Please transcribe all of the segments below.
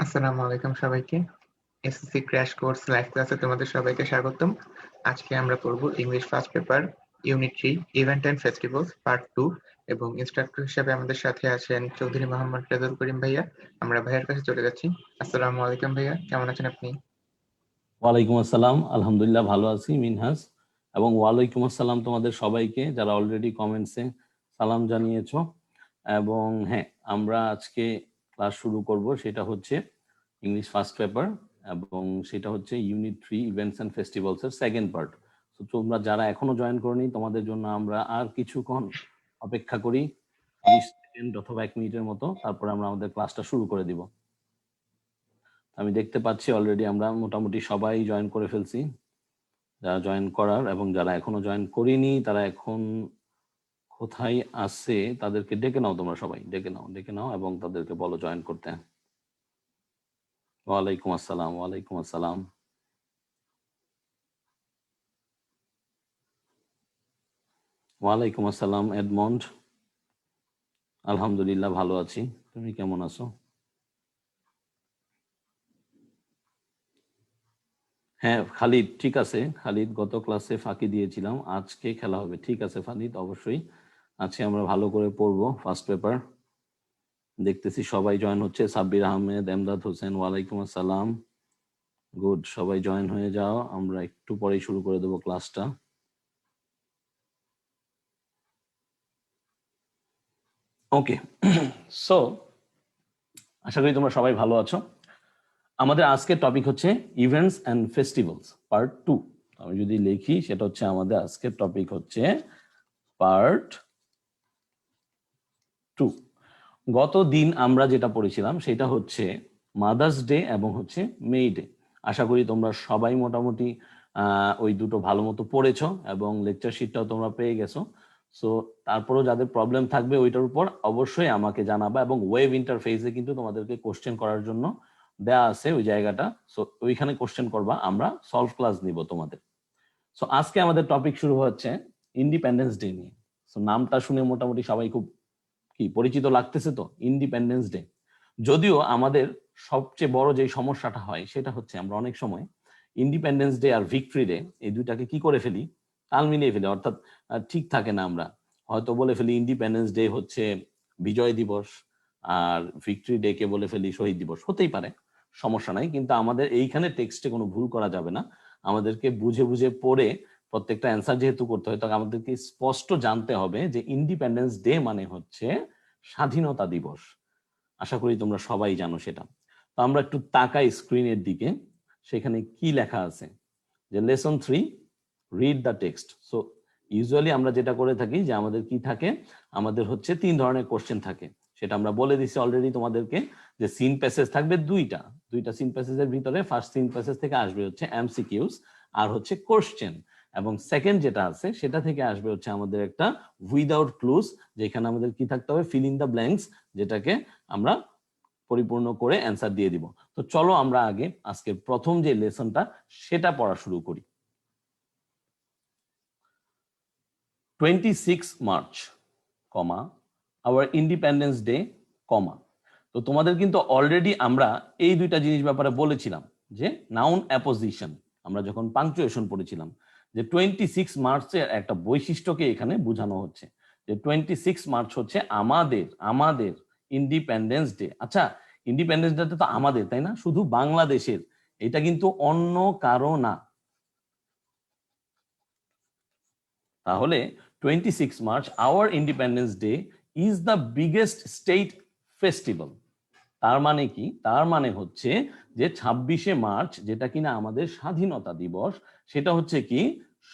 আসসালামু আলাইকুম সবাইকে। এসএসসি ক্র্যাশ কোর্স লাইভ ক্লাসে তোমাদের সবাইকে স্বাগতম। আজকে আমরা পড়ব English first paper unit 3 event and festivals part 2 এবং ইনস্ট্রাক্টর হিসেবে আমাদের সাথে আছেন চৌধুরী মোহাম্মদ রেজাউল করিম ভাইয়া। আমরা ভাইয়ার কাছে চলে যাচ্ছি। আসসালামু আলাইকুম ভাইয়া, কেমন আছেন আপনি? ওয়ালাইকুম আসসালাম, আলহামদুলিল্লাহ ভালো আছি মিনহাজ, এবং ওয়ালাইকুম আসসালাম তোমাদের সবাইকে যারা অলরেডি কমেন্টসে সালাম জানিয়েছো। এবং হ্যাঁ, আমরা আজকে ক্লাস শুরু করব, সেটা হচ্ছে ইংলিশ ফার্স্ট পেপার এবং সেটা হচ্ছে ইউনিট 3 ইভেন্টস অ্যান্ড ফেস্টিভ্যালস এর সেকেন্ড পার্ট। তো তোমরা যারা এখনো জয়েন করনি, তোমাদের জন্য আমরা আর কিছুক্ষণ অপেক্ষা করি, 30 সেকেন্ড অথবা 1 মিনিটের মতো, তারপর আমরা আমাদের ক্লাসটা শুরু করে দিব। আমি দেখতে পাচ্ছি অলরেডি আমরা মোটামুটি সবাই জয়েন করে ফেলছি, যারা জয়েন করার, এবং যারা এখনো জয়েন করিনি তারা এখন কোথায় আছে তাদেরকে ডেকে নাও, তোমরা সবাই ডেকে নাও এবং তাদেরকে বলো জয়েন করতে। ওয়ালাইকুম আসসালাম, ওয়ালাইকুম আসসালাম। ওয়ালাইকুম আসসালাম এডমন্ড, আলহামদুলিল্লাহ ভালো আছি, তুমি কেমন আছো? হ্যাঁ খালিদ, ঠিক আছে খালিদ, গত ক্লাসে ফাঁকি দিয়েছিলাম, আজকে খেলা হবে। ঠিক আছে খালিদ, অবশ্যই আজকে আমরা ভালো করে পড়বো ফার্স্ট পেপার। দেখতেছি সবাই জয়েন হচ্ছে, সাব্বির আহমেদ, এমদাদ হোসেন, ওয়ালাইকুম আসসালাম, গুড, সবাই জয়েন হয়ে যাও, আমরা একটু পরেই শুরু করে দেবো ক্লাসটা। ওকে, সো আশা করি তোমরা সবাই ভালো আছো। আমাদের আজকের টপিক হচ্ছে ইভেন্টস অ্যান্ড ফেস্টিভ্যালস পার্ট 2। আমি যদি লিখি, সেটা হচ্ছে আমাদের আজকের টপিক হচ্ছে পার্ট 2। গত দিন আমরা যেটা পড়েছিলাম সেটা হচ্ছে মাদার্স ডে এবং হচ্ছে মে ডে। আশা করি তোমরা সবাই মোটামুটি ওই দুটো ভালো মতো পড়েছো এবং লেকচার শিটটাও তোমরা পেয়ে গেছো। সো তারপরেও যাদের প্রবলেম থাকবে ওইটার উপর অবশ্যই আমাকে জানাবা, এবং ওয়েব ইন্টারফেসে কিন্তু তোমাদেরকে কোশ্চেন করার জন্য দেয়া আছে ওই জায়গাটা। সো ওইখানে কোশ্চেন করবা, আমরা সলভ ক্লাস নিব তোমাদের। সো আজকে আমাদের টপিক শুরু হচ্ছে ইন্ডিপেন্ডেন্স ডে নিয়ে। সো নামটা শুনে মোটামুটি সবাই খুব কি পরিচিত লাগতেছে তো, ইন্ডিপেন্ডেন্স ডে। যদিও আমাদের সবচেয়ে বড় যে সমস্যাটা হয় সেটা হচ্ছে আমরা অনেক সময় ইন্ডিপেন্ডেন্স ডে আর ভিক্টরি ডে এই দুইটাকে কি করে ফেলি, তাল মিলিয়ে ফেলি, অর্থাৎ ঠিক থাকে না। আমরা হয়তো বলে ফেলি ইন্ডিপেন্ডেন্স ডে হচ্ছে বিজয় দিবস, আর ভিক্টরি ডে কে বলে ফেলি শহীদ দিবস। হতেই পারে, সমস্যা নাই, কিন্তু আমাদের এইখানে টেক্সটে কোনো ভুল করা যাবে না। আমাদেরকে বুঝে বুঝে পড়ে প্রত্যেকটা অ্যান্সার যেহেতু করতে হয়, তখন আমাদেরকে স্পষ্ট জানতে হবে যে ইন্ডিপেন্ডেন্স ডে মানে হচ্ছে স্বাধীনতা দিবস। আশা করি তোমরা সবাই জানো সেটা। তো আমরা একটু তাকাই স্ক্রিনের দিকে, সেখানে কি লেখা আছে, যে lesson 3 read the text. So usually আমরা যেটা করে থাকি যে আমাদের কি থাকে, আমাদের হচ্ছে 3 ধরনের কোশ্চেন থাকে। সেটা আমরা বলে দিছি অলরেডি তোমাদেরকে, যে সিন প্যাসেজ থাকবে দুইটা সিন প্যাসেজের ভিতরে ফার্স্ট সিন প্যাসেজ থেকে আসবে হচ্ছে এমসিকিউস আর হচ্ছে কোশ্চেন, এবং সেকেন্ড যেটা আছে সেটা থেকে আসবে হচ্ছে আমাদের একটা উইদাউট ক্লুজ, যেখানে আমাদের কি থাকতে হবে, ফিল ইন দ্য ব্ল্যাঙ্কস, যেটাকে আমরা পরিপূর্ণ করে অ্যান্সার দিয়ে দিব। তো চলো আমরা আগে আজকের প্রথম যে লেসনটা সেটা পড়া শুরু করি। 26 মার্চ, কমা, আওয়ার ইন্ডিপেন্ডেন্স ডে, কমা। তো তোমাদের কিন্তু অলরেডি আমরা এই দুইটা জিনিস ব্যাপারে বলেছিলাম, যে নাউন অ্যাপোজিশন আমরা যখন পাংচুয়েশন পড়েছিলাম, যে 26 মার্চের একটা বৈশিষ্ট্যকে এখানে বোঝানো হচ্ছে, যে 26 মার্চ হচ্ছে আমাদের ইন্ডিপেন্ডেন্স ডে। আচ্ছা, ইন্ডিপেন্ডেন্স ডে তো আমাদের, তাই না, শুধু বাংলাদেশের, এটা কিন্তু অন্য কারো না। তাহলে 26 March our independence day is the biggest state festival. তার মানে কি, তার মানে হচ্ছে যে 26শে মার্চ যেটা কিনা আমাদের স্বাধীনতা দিবস, সেটা হচ্ছে কি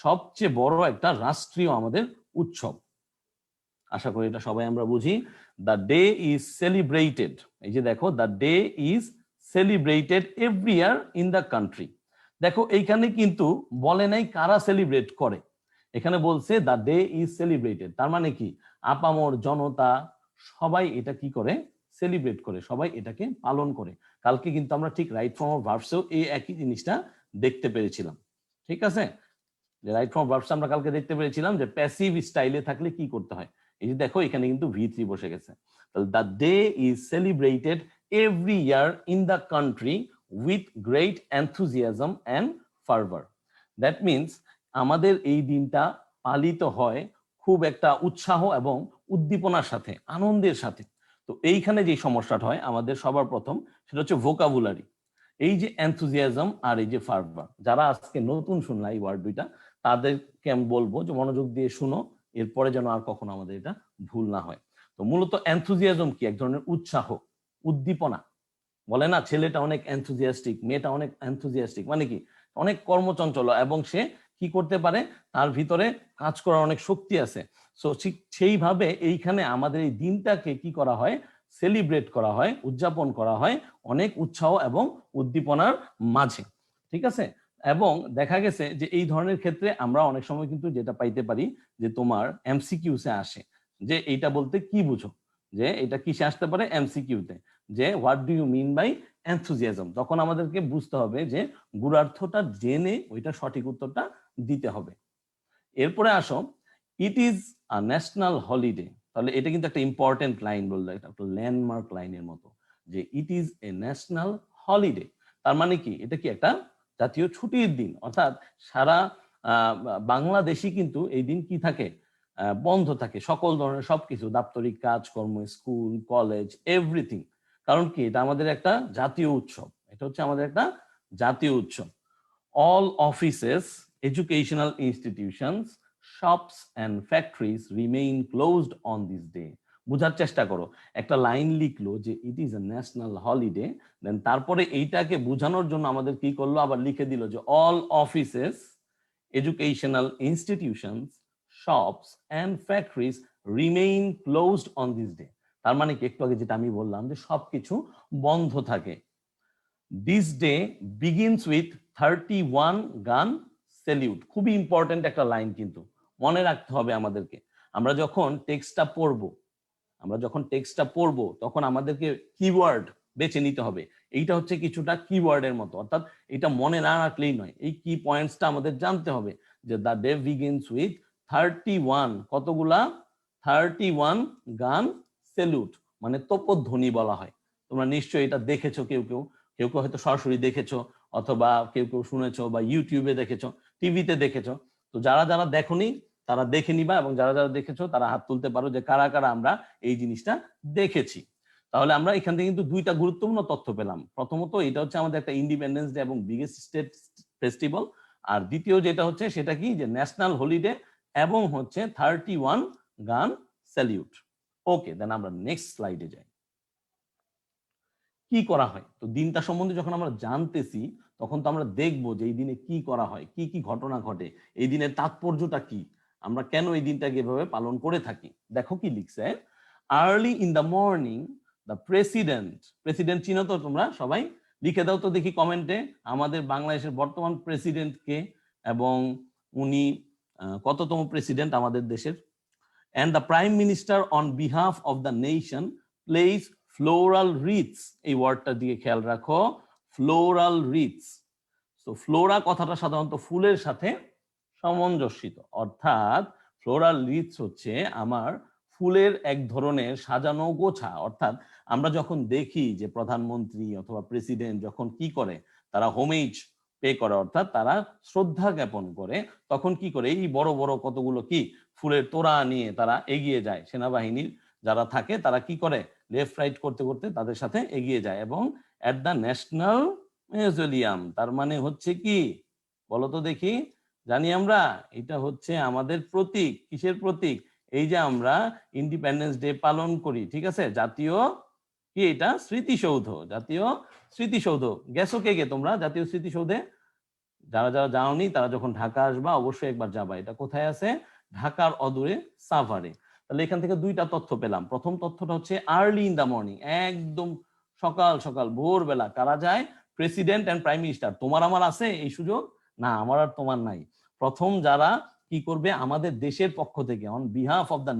সবচেয়ে বড় একটা রাষ্ট্রীয় আমাদের উৎসব। আশা করি এটা সবাই আমরা বুঝি। দ্য ডে ইজ সেলিব্রেটেড, এই যে দেখো, the day is celebrated every year in the country. দেখো এইখানে কিন্তু বলে নাই কারা সেলিব্রেট করে, এখানে বলছে দ্য ডে ইজ সেলিব্রেটেড। তার মানে কি, আপামর জনতা সবাই এটা কি করে, সেলিব্রেট করে, সবাই এটাকে পালন করে। কালকে কিন্তু আমরা ঠিক রাইট ফর্ম অফ ভার্বসেও এই একই জিনিসটা দেখতে পেরেছিলাম। ঠিক আছে, যে রাইট ফর্ম অফ ভার্বস আমরা কালকে দেখতে পেরেছিলাম যে প্যাসিভ স্টাইলে থাকলে কি করতে হয়। এই যে দেখো এখানে কিন্তু V3 বসে গেছে। তাহলে the day is celebrated every year in the country with great enthusiasm and fervor. That means আমাদের এই দিনটা পালিত হয় খুব একটা উৎসাহ এবং উদ্দীপনার সাথে, আনন্দের সাথে। তো এইখানে যে সমস্যাটা হয় আমাদের সবার প্রথম, সেটা হচ্ছে ভোকাবুলারি। এই যে এনথুজিয়াজম আর এই যে ফার্ভার, যারা আজকে নতুন শুনলা এই ওয়ার্ড দুইটা, তাদেরকে আমি বলবো যে মনোযোগ দিয়ে শুনো, এরপরে যেন আর কখনো আমাদের এটা ভুল না হয়। তো মূলত এনথুজিয়াজম কি? এক ধরনের উৎসাহ, উদ্দীপনা। বলে না ছেলেটা অনেক এনথুজিয়াস্টিক, মেয়েটা অনেক এনথুজিয়াস্টিক, মানে কি অনেক কর্মচঞ্চল এবং সে কি করতে পারে, তার ভিতরে কাজ করার অনেক শক্তি আছে। সো ঠিক সেইভাবে এইখানে আমাদের এই দিনটাকে কি করা হয়, সেলিব্রেট করা হয়, উদযাপন করা হয় অনেক উৎসাহ এবং উদ্দীপনার মাঝে, ঠিক আছে। এবং দেখা গেছে যে এই ধরনের ক্ষেত্রে আমরা অনেক সময় কিন্তু যেটা পাইতে পারি যে তোমার এমসিকিউসে আসে যে এইটা বলতে কি বুঝো, যে এটা কিসে আসতে পারে, এমসিকিউতে, যে what do you mean by enthusiasm. তখন আমাদেরকে বুঝতে হবে যে গুণার্থটা জেনে ওইটা সঠিক উত্তরটা দিতে হবে। এরপরে আসো, it is a national holiday. তাহলে এটা কিন্তু একটা ইম্পর্টেন্ট লাইন বললো, এটা একটা ল্যান্ডমার্ক লাইনের মতো, যে it is a national holiday. তার মানে কি, এটা কি একটা জাতীয় ছুটির দিন, অর্থাৎ সারা বাংলাদেশই কিন্তু এই দিন কি থাকে, বন্ধ থাকে, সকল ধরনের সবকিছু, দাপ্তরিক কাজকর্ম, স্কুল, কলেজ, এভরিথিং। কারণ কি, এটা আমাদের একটা জাতীয় উৎসব, এটা হচ্ছে আমাদের একটা জাতীয় উৎসব। All offices, educational institutions, shops and factories remain closed on this day. বুঝার চেষ্টা করো, একটা লাইন লিখলো যে it is a national holiday, then তারপরে এইটাকে বোঝানোর জন্য আমাদের কি করলো, আবার লিখে দিল যে all offices, educational institutions, shops and factories remain closed on this day. তার মানে কি, একটু আগে যেটা আমি বললাম যে সবকিছু বন্ধ থাকে। দিস ডে বিগিনস উইথ 31 গান স্যালিউট। খুবই ইম্পর্টেন্ট একটা লাইন, কিন্তু মনে রাখতে হবে আমাদেরকে। আমরা যখন টেক্সটটা পড়বো তখন আমাদেরকে কিওয়ার্ড বেছে নিতে হবে। এইটা হচ্ছে কিছুটা কিওয়ার্ডের মতো, অর্থাৎ এটা মনে না রাখলেই নয়, এই কি পয়েন্টসটা আমাদের জানতে হবে যে দ্য ডে বিগিনস উইথ 31, কতগুলা, 31 গান স্যালুট, মানে তোপধ্বনি বলা হয়। তোমরা নিশ্চয়ই এটা দেখেছো, কেউ কেউ হয়তো সরাসরি দেখেছো, অথবা কেউ কেউ শুনেছো, বা ইউটিউবে দেখেছো, টিভিতে দেখেছো। তো যারা যারা দেখোনি তারা দেখে নিবা, এবং যারা যারা দেখেছো তারা হাত তুলতে পারো যে কারা কারা আমরা এই জিনিসটা দেখেছি। তাহলে আমরা এখান থেকে কিন্তু দুইটা গুরুত্বপূর্ণ তথ্য পেলাম। প্রথমত, এটা হচ্ছে আমাদের একটা ইন্ডিপেন্ডেন্স ডে এবং বিগেস্ট স্টেট ফেস্টিভ্যাল। আর দ্বিতীয় যেটা হচ্ছে সেটা কি, যে ন্যাশনাল হলিডে এবং হচ্ছে 31 গান স্যালিউট। ওকে, দেন আমরা নেক্সট স্লাইডে যাই। কি করা হয়? তো দিনটা সম্বন্ধে যখন আমরা জানতেছি, তখন তো আমরা দেখবো যে এই দিনে কি করা হয়, কি কি ঘটনা ঘটে, এই দিনের তাৎপর্যটা কি, আমরা কেন এই দিনটাকে এভাবে পালন করে থাকি। দেখো কি লিখছে, early in the morning the president চিনো তো তোমরা সবাই? লিখে দাও তো দেখি কমেন্টে আমাদের বাংলাদেশের বর্তমান প্রেসিডেন্ট কে, এবং উনি কততম প্রেসিডেন্ট আমাদের দেশের। and the prime minister on behalf of the nation plays floral wreaths। এই ওয়ার্ডটা দিয়ে খেয়াল রাখো, ফ্লোরাল রিথস। তো ফ্লোরা কথাটা সাধারণত ফুলের সাথে সামঞ্জস্যিত, অর্থাৎ ফ্লোরাল রিথস হচ্ছে আমার ফুলের এক ধরনের সাজানো গোছা। অর্থাৎ আমরা যখন দেখি যে প্রধানমন্ত্রী অথবা প্রেসিডেন্ট যখন কি করে, তারা হোমেজ পে করে, অর্থাৎ তারা শ্রদ্ধা জ্ঞাপন করে, তখন কি করে, এই বড় বড় কতগুলো কি ফুলের তোড়া নিয়ে তারা এগিয়ে যায়। সেনাবাহিনীর যারা থাকে তারা কি করে, লেফট রাইট করতে করতে তাদের সাথে এগিয়ে যায়, এবং এট দ্য ন্যাশনাল মিউজিয়াম, তার মানে হচ্ছে কি বলতো দেখি, জানি আমরা, এটা হচ্ছে আমাদের প্রতীক। কিসের প্রতীক? এই যে আমরা ইন্ডিপেন্ডেন্স ডে পালন করি, ঠিক আছে, জাতীয় কি, এটা স্মৃতিসৌধ, জাতীয় স্মৃতিসৌধ। গেছো কে কে তোমরা জাতীয় স্মৃতিসৌধে? যারা যারা যাওনি তারা যখন ঢাকা আসবা অবশ্যই একবার যাবা। এটা কোথায় আছে? ঢাকার অদূরে সাভারে। তাহলে এখান থেকে দুইটা তথ্য পেলাম। প্রথম তথ্যটা হচ্ছে আর্লি ইন দা মর্নিং, একদম সকাল সকাল ভোরবেলা কারা যায়? President and prime minister. তোমার আমার আছে এই সুযোগ? না, আমার আর তোমার নাই। প্রথম যারা কি করবে, আমাদের দেশের পক্ষ থেকে on behalf of the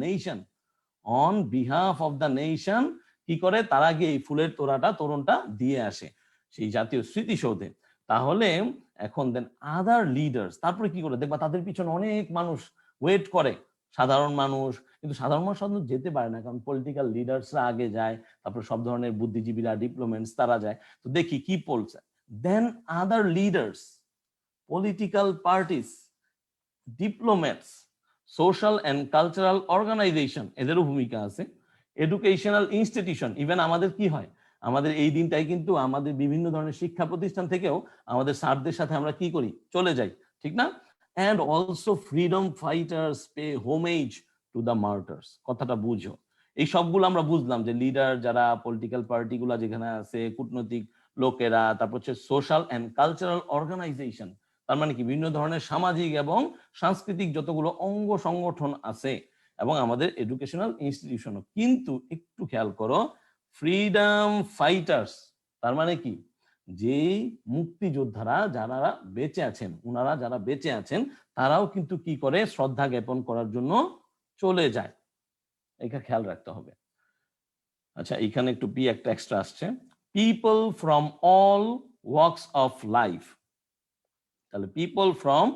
nation কি করে, তারা গিয়ে এই ফুলের তোরণটা দিয়ে আসে সেই জাতীয় স্মৃতিসৌধে। তাহলে এখন দেন আদার লিডার্স, তারপরে কি করে দেখবা তাদের পিছনে অনেক মানুষ ওয়েট করে, সাধারণ মানুষ, কিন্তু সাধারণ মানুষ সাধারণত যেতে পারে না, কারণ পলিটিক্যাল লিডার্সরা আগে যায়, তারপর সব ধরনের বুদ্ধিজীবীরা, ডিপ্লোমেটস তারা যায়। তো দেখি কি বলছে। Then other leaders, political parties, diplomats, social and cultural organisation, এদেরও ভূমিকা আছে, এডুকেশনাল ইনস্টিটিউশন, ইভেন আমাদের কি হয়, আমাদের এই দিনটাই কিন্তু আমাদের বিভিন্ন ধরনের শিক্ষা প্রতিষ্ঠান থেকেও আমাদের স্যারদের সাথে আমরা কি করি, চলে যাই, ঠিক না? And also freedom fighters pay homage to the martyrs. কথাটা বুঝো, এই সবগুলো আমরা বুঝলাম যে লিডার যারা, পলিটিক্যাল পার্টিগুলো যেখানে আছে, কূটনৈতিক লোকেরা, তারপর হচ্ছে সোশ্যাল অ্যান্ড কালচারাল অর্গানাইজেশন, তার মানে কি বিভিন্ন ধরনের সামাজিক এবং সাংস্কৃতিক যতগুলো অঙ্গ সংগঠন আছে, এবং আমাদের এডুকেশনাল ইনস্টিটিউশনও। কিন্তু একটু খেয়াল করো, ফ্রিডম ফাইটার্স তার মানে কি, যে মুক্তিযোদ্ধারা যারা বেঁচে আছেন, ওনারা যারা বেঁচে আছেন, তারাও কিন্তু কি করে, শ্রদ্ধা জ্ঞাপন করার জন্য চলে যায়। এটা খেয়াল রাখতে হবে। আচ্ছা, এখানে একটু পি একটা এক্সট্রা আসছে, people from all works of life. তাহলে people from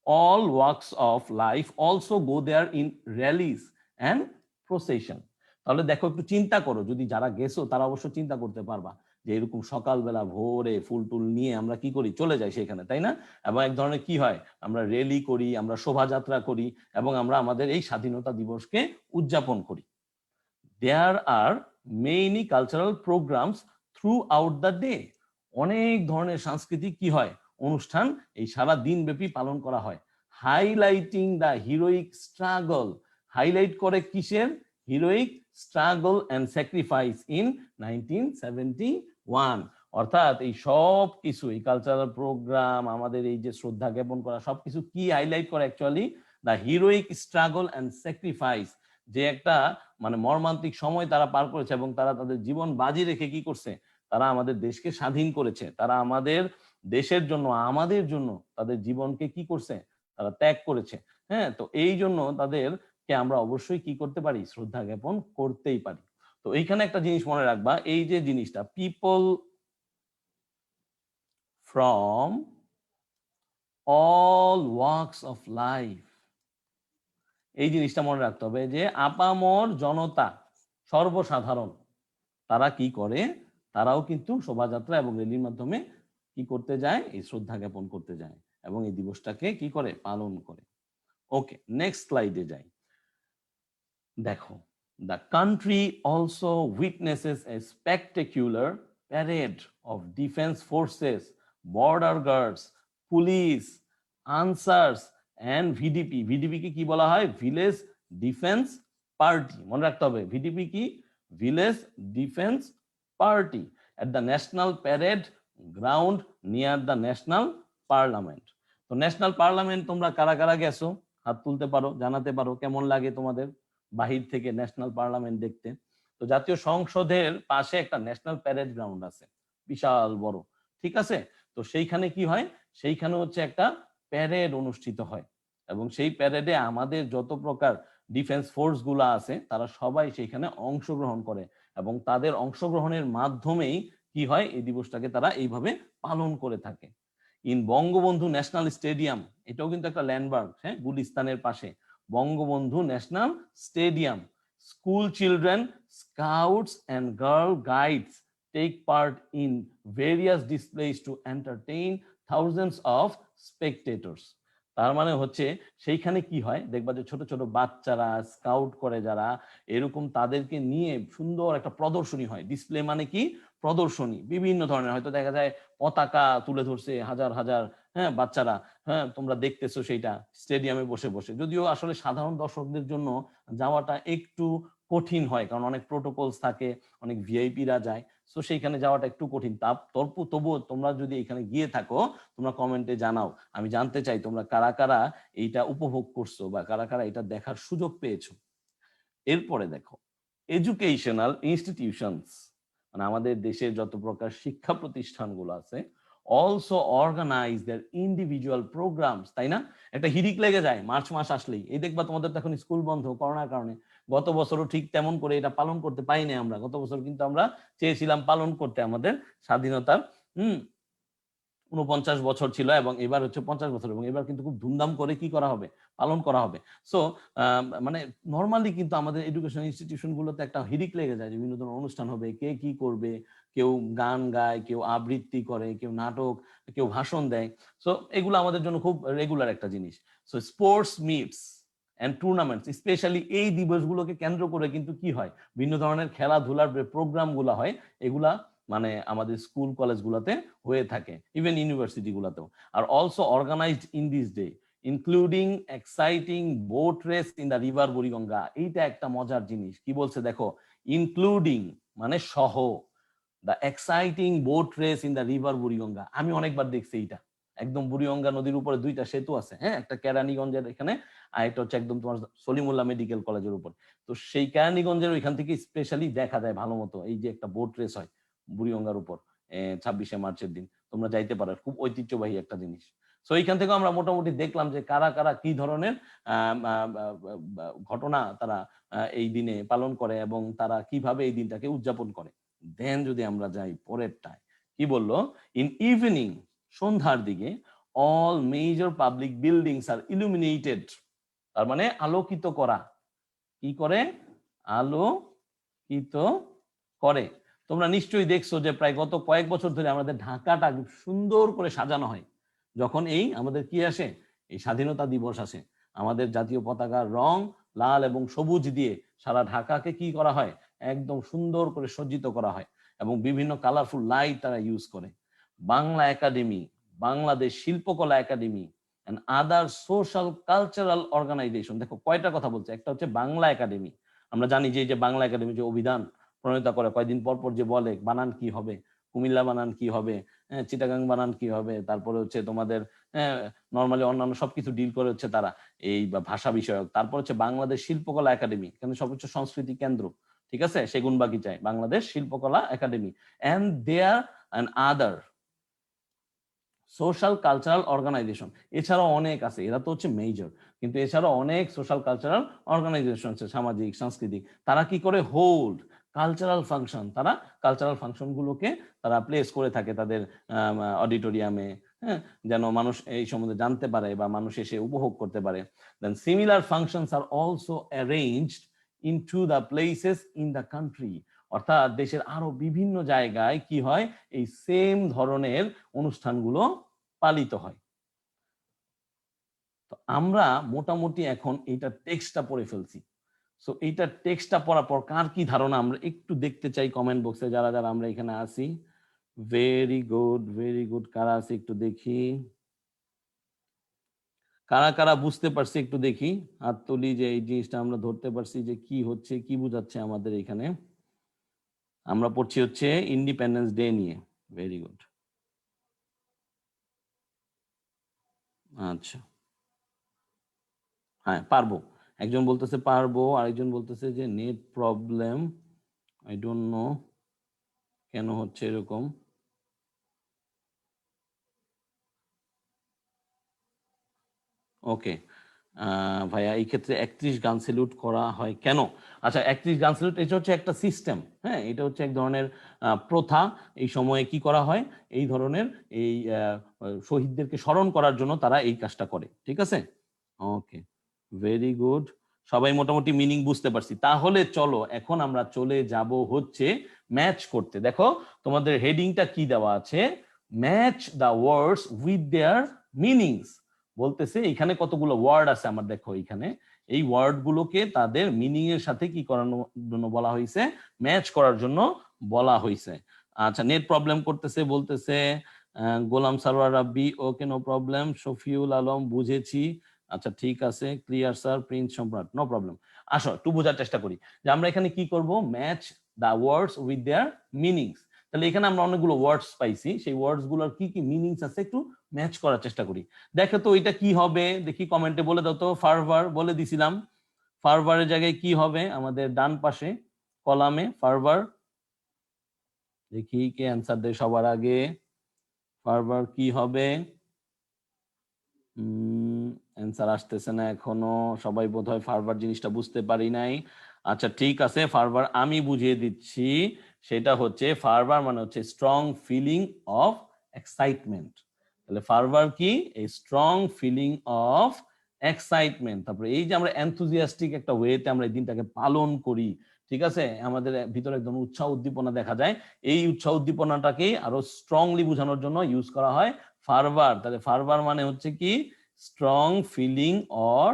all works of life also go there in rallies and procession. তাহলে দেখো, একটু চিন্তা করো, যদি যারা গেছো তারা অবশ্য চিন্তা করতে পারবা যে এরকম সকালবেলা ভোরে ফুল টুল নিয়ে আমরা কি করি, চলে যাই সেখানে, তাই না? এবং এক ধরনের কি হয়, আমরা র্যালি করি, আমরা শোভাযাত্রা করি, এবং আমরা আমাদের এই স্বাধীনতা দিবসকে উদযাপন করি। There are many cultural programmes throughout the day. অনেক ধরনের সাংস্কৃতিক কি হয়, অনুষ্ঠান এই সারা দিন ব্যাপী পালন করা হয়। Highlighting the heroic struggle, highlight করে কিসের, heroic struggle and sacrifice in 1971। অর্থাৎ এই সব কিছু, এই কালচারাল প্রোগ্রাম, আমাদের এই যে শ্রদ্ধা জ্ঞাপন করা, সবকিছু কি হাইলাইট করে actually, the heroic struggle and sacrifice, যে একটা মানে মর্মান্তিক সময় তারা পার করেছে, এবং তারা তাদের জীবন বাজি রেখে কি করছে, তারা আমাদের দেশকে স্বাধীন করেছে, তারা আমাদের দেশের জন্য, আমাদের জন্য তাদের জীবনকে কি করছে, তারা ত্যাগ করেছে। হ্যাঁ, তো এই জন্য তাদেরকে আমরা অবশ্যই কি করতে পারি, শ্রদ্ধা জ্ঞাপন করতেই পারি। তো এইখানে একটা জিনিস মনে রাখবা, এই যে জিনিসটা, people from all works of life, এই জিনিসটা মনে রাখতে হবে যে আপামর জনতা, সর্বসাধারণ, তারা কি করে, তারাও কিন্তু শোভাযাত্রা এবং র্যালির মাধ্যমে কি করতে যায়, এই শ্রদ্ধা জ্ঞাপন করতে যায়, এবং এই দিবসটাকে কি করে, পালন করে। ওকে, নেক্সট স্লাইডে যাই। দেখো, the country also witnesses a spectacular parade of defense forces, border guards, police, answers and VDP। VDP কে কি বলা হয়, ভিলেজ ডিফেন্স পার্টি, মনে রাখতে হবে, ভিডিপি কি, village defence party, at the national parade ground near the national parliament। তো national parliament তোমরা কারা কারা গেছো, হাত তুলতে পারো, জানাতে পারো কেমন লাগে তোমাদের বাহির থেকে ন্যাশনাল পার্লামেন্ট দেখতে। তো জাতীয় সংসদের পাশে একটা ন্যাশনাল প্যারেড গ্রাউন্ড আছে, বিশাল বড়, ঠিক আছে? তো সেইখানে কি হয়, সেইখানে হচ্ছে একটা প্যারেড অনুষ্ঠিত হয়, এবং সেই প্যারেডে আমাদের যত প্রকার ডিফেন্স ফোর্স গুলা আছে তারা সবাই সেইখানে অংশগ্রহণ করে, এবং তাদের অংশগ্রহণের মাধ্যমেই কি হয়, এই দিবসটাকে তারা এইভাবে পালন করে থাকে। ইন বঙ্গবন্ধু ন্যাশনাল স্টেডিয়াম, এটাও কিন্তু একটা ল্যান্ডমার্ক, হ্যাঁ, গুলিস্তানের পাশে Bangabandhu national stadium, school children, scouts and girl guides take part in various displays to entertain thousands of spectators. তার মানে হচ্ছে সেইখানে কি হয়, দেখবা যে ছোট ছোট বাচ্চারা স্কাউট করে যারা, এরকম তাদেরকে নিয়ে সুন্দর একটা প্রদর্শনী হয়। ডিসপ্লে মানে কি, প্রদর্শনী, বিভিন্ন ধরনের, হয়তো দেখা যায় পতাকা তুলে ধরছে হাজার হাজার, হ্যাঁ, বাচ্চারা, হ্যাঁ, তোমরা দেখতেছো সেইটা স্টেডিয়ামে বসে বসে। যদিও আসলে সাধারণ দর্শকদের জন্য যাওয়াটা একটু কঠিন হয়, কারণ অনেক প্রোটোকলস থাকে, অনেক ভিআইপিরা যায়, তো সেইখানে যাওয়াটা একটু কঠিন। তবুও তোমরা যদি এখানে গিয়ে থাকো, তোমরা কমেন্টে জানাও, আমি জানতে চাই তোমরা কারা কারা এইটা উপভোগ করছো বা কারা কারা এটা দেখার সুযোগ পেয়েছো। এরপরে দেখো, এডুকেশনাল ইনস্টিটিউশনস, মানে আমাদের দেশের যত প্রকার শিক্ষা প্রতিষ্ঠানগুলো আছে, also organise their individual programs, তাই না? একটা হিড়িক লেগে যায় মার্চ মাস আসলেই, এই দেখবা তোমাদের তো এখন স্কুল বন্ধ করোনার কারণে, গত বছরও ঠিক তেমন করে এটা পালন করতে পাইনি আমরা। গত বছর কিন্তু আমরা চেয়েছিলাম পালন করতে আমাদের স্বাধীনতার 49 বছর ছিল এবং এবার হচ্ছে 50 বছর, এবং এবার কিন্তু খুব ধুমধাম করে কি করা হবে, পালন করা হবে। সো মানে নর্মালি কিন্তু আমাদের এডুকেশন ইনস্টিটিউশন গুলোতে একটা হিড়িক লেগে যায় যে বিভিন্ন ধরনের অনুষ্ঠান হবে, কে কি করবে, কেউ গান গায়, কেউ আবৃত্তি করে, কেউ নাটক, কেউ ভাষণ দেয়। সো এগুলো আমাদের জন্য খুব রেগুলার একটা জিনিস। So sports meets and tournaments, specially এই দিবসগুলোকে কেন্দ্র করে কিন্তু কি হয়, বিভিন্ন ধরনের খেলাধুলার প্রোগ্রামগুলো হয়, এগুলা মানে আমাদের স্কুল কলেজগুলোতে হয়ে থাকে, ইভেন ইউনিভার্সিটি গুলাতেও। আর also organised in this day including exciting boat race in the river Buriganga. এইটা একটা মজার জিনিস, কি বলছে দেখো, ইনক্লুডিং মানে সহ, the exciting boat race in the river Buriganga. আমি অনেকবার দেখছি এইটা, একদম বুড়িগঙ্গা নদীর উপরে 2টা সেতু আছে, হ্যাঁ, একটা কেরানীগঞ্জের এখানে, আর একটা হচ্ছে একদম তোমার সলিমুল্লাহ মেডিকেল কলেজের উপর। তো সেই কেরানীগঞ্জের ওইখান থেকে স্পেশালি দেখা যায় ভালো মতো এই যে একটা বোট রেস হয় বুড়িগঙ্গার উপর 26শে মার্চের দিন, তোমরা যাইতে পারো, খুব ঐতিহ্যবাহী একটা জিনিস। সো এইখান থেকে আমরা মোটামুটি দেখলাম যে কারা কারা কি ধরনের ঘটনা তারা এই দিনে পালন করে এবং তারা কিভাবে এই দিনটাকে উদযাপন করে। দেন যদি আমরা যাই পরেরটায়, কি বললো, ইন ইভিনিং, সন্ধ্যার দিকে, অল মেজর পাবলিক বিল্ডিংস আর ইলুমিনেটেড, তার মানে আলোকিত করা, কি করে, আলোকিত করে। তোমরা নিশ্চয়ই দেখছো যে প্রায় গত কয়েক বছর ধরে আমাদের ঢাকাটা সুন্দর করে সাজানো হয় যখন এই আমাদের কি আসে, এই স্বাধীনতা দিবস আসে। আমাদের জাতীয় পতাকার রং লাল এবং সবুজ দিয়ে সারা ঢাকাকে কি করা হয়, একদম সুন্দর করে সজ্জিত করা হয় এবং বিভিন্ন কালারফুল লাইট তারা ইউজ করে। Bangla academy, Bangladesh Shilpakala academy and other social cultural organisation, দেখো কয়টা কথা বলছে, একটা হচ্ছে বাংলা একাডেমি। আমরা জানি যে বাংলা একাডেমি যে অভিধান প্রণয়ন করে কয়েকদিন পর পর যে বলে বানান কি হবে, কুমিল্লা বানান কি হবে, চিটাগাং বানান কি হবে, তারপরে হচ্ছে তোমাদের নর্মালি অন্যান্য সবকিছু ডিল করে হচ্ছে তারা এই ভাষা বিষয়ক। তারপর হচ্ছে বাংলাদেশ শিল্পকলা একাডেমি, এখানে সর্বোচ্চ সংস্কৃতি কেন্দ্র, ঠিক আছে, সেগুনবাগিচায় Bangladesh Shilpakala academy and there and other social cultural organisation. এছাড়াও অনেক আছে, এরা তো হচ্ছে মেজর, কিন্তু এছাড়াও অনেক সোশ্যাল কালচারাল অর্গানাইজেশন আছে, সামাজিক সাংস্কৃতিক। তারা কি করে, হোল্ড কালচারাল ফাংশন, তারা কালচারাল ফাংশন গুলোকে তারা প্লেস করে থাকে তাদের অডিটোরিয়ামে, হ্যাঁ, যেন মানুষ এই সম্বন্ধে জানতে পারে বা মানুষ এসে উপভোগ করতে পারে। Then similar functions are also arranged into the places in the country, অর্থাৎ দেশের আরো বিভিন্ন জায়গায় কি হয়, এই সেম ধরনের অনুষ্ঠানগুলো পালিত হয়। তো আমরা মোটামুটি এখন এইটা টেক্সটটা পড়ে ফেলছি। সো এইটা টেক্সটটা পড়ার পর কার কি ধারণা আমরা একটু দেখতে চাই কমেন্ট বক্সে, যারা যারা আমরা এখানে আছি। ভেরি গুড, ভেরি গুড, কারা আছে একটু দেখি, কারা কারা বুঝতে পারছি একটু দেখি, হাত তুলি যে এই জিনিসটা আমরা ধরতে পারছি যে কি হচ্ছে, কি বুঝাচ্ছে আমাদের এখানে। আমরা পড়ছি হচ্ছে ইন্ডিপেন্ডেন্স ডে নিয়ে। ভেরি গুড, আচ্ছা, হ্যাঁ পারবো, একজন বলতেছে পারবো, আরেকজন বলতেছে যে net problem, I don't know কেন হচ্ছে এরকম। ওকে, ভাইয়া এই ক্ষেত্রে 31 গান স্যালুট করা হয় কেন? আচ্ছা, 31 গান স্যালুট এটা হচ্ছে একটা সিস্টেম, হ্যাঁ, এটা হচ্ছে এক ধরনের প্রথা। এই সময়ে কি করা হয়, এই ধরনের এই শহীদদেরকে স্মরণ করার জন্য তারা এই কাজটা করে, ঠিক আছে। ওকে, ভেরি গুড, সবাই মোটামুটি মিনিং বুঝতে পারছি। তাহলে চলো এখন আমরা চলে যাব হচ্ছে ম্যাচ করতে। দেখো তোমাদের হেডিংটা কি দেওয়া আছে, match the words with their meanings. বলতেছে এখানে কতগুলো ওয়ার্ড আছে আমার, দেখো এখানে এই ওয়ার্ড গুলোকে তাদের মিনিং এর সাথে কি করানোর জন্য বলা হয়েছে, ম্যাচ করার জন্য বলা হয়েছে। আচ্ছা, নেট প্রবলেম করতেছে, বলতেছে Golam Sarwar Rabbi, okay no problem. Shafiul Alam, বুঝেছি, আচ্ছা ঠিক আছে, clear sir. Prince Samrat, no problem. আসো একটু বোঝার চেষ্টা করি যে আমরা এখানে কি করব, match the words with their meanings. তাহলে এখানে আমরা অনেকগুলো ওয়ার্ডস পাইছি, সেই ওয়ার্ডস গুলোর কি কি মিনিংস আছে একটু ম্যাচ করার চেষ্টা করি। দেখো তো এটা কি হবে, দেখি কমেন্টে বলে দাও তো। ফারভার বলে দিছিলাম, ফারভারের জায়গায় কি হবে আমাদের ডান পাশে কলামে, ফারভার। দেখি কে অ্যান্সার দেয় সবার আগে, ফারভার কি হবে। অ্যান্সার আসতেছে না এখনো, সবাই বোধহয় ফারভার জিনিসটা বুঝতে পারি নাই। আচ্ছা ঠিক আছে, ফারভার আমি বুঝিয়ে দিচ্ছি। সেটা হচ্ছে ফারভার মানে হচ্ছে স্ট্রং ফিলিং অফ এক্সাইটমেন্ট। তাহলে ফার্ভার কি, a strong feeling of excitement. তারপরে এই যে আমরা এনথুজিয়াস্টিক একটা ওয়েতে আমরা এই দিনটাকে পালন করি, ঠিক আছে, আমাদের ভিতরে একদম উৎসাহ উদ্দীপনা দেখা যায়, এই উৎসাহ উদ্দীপনাটাকে আরো স্ট্রংলি বোঝানোর জন্য ইউজ করা হয় ফার্ভার। তাহলে ফার্ভার মানে হচ্ছে কি strong feeling or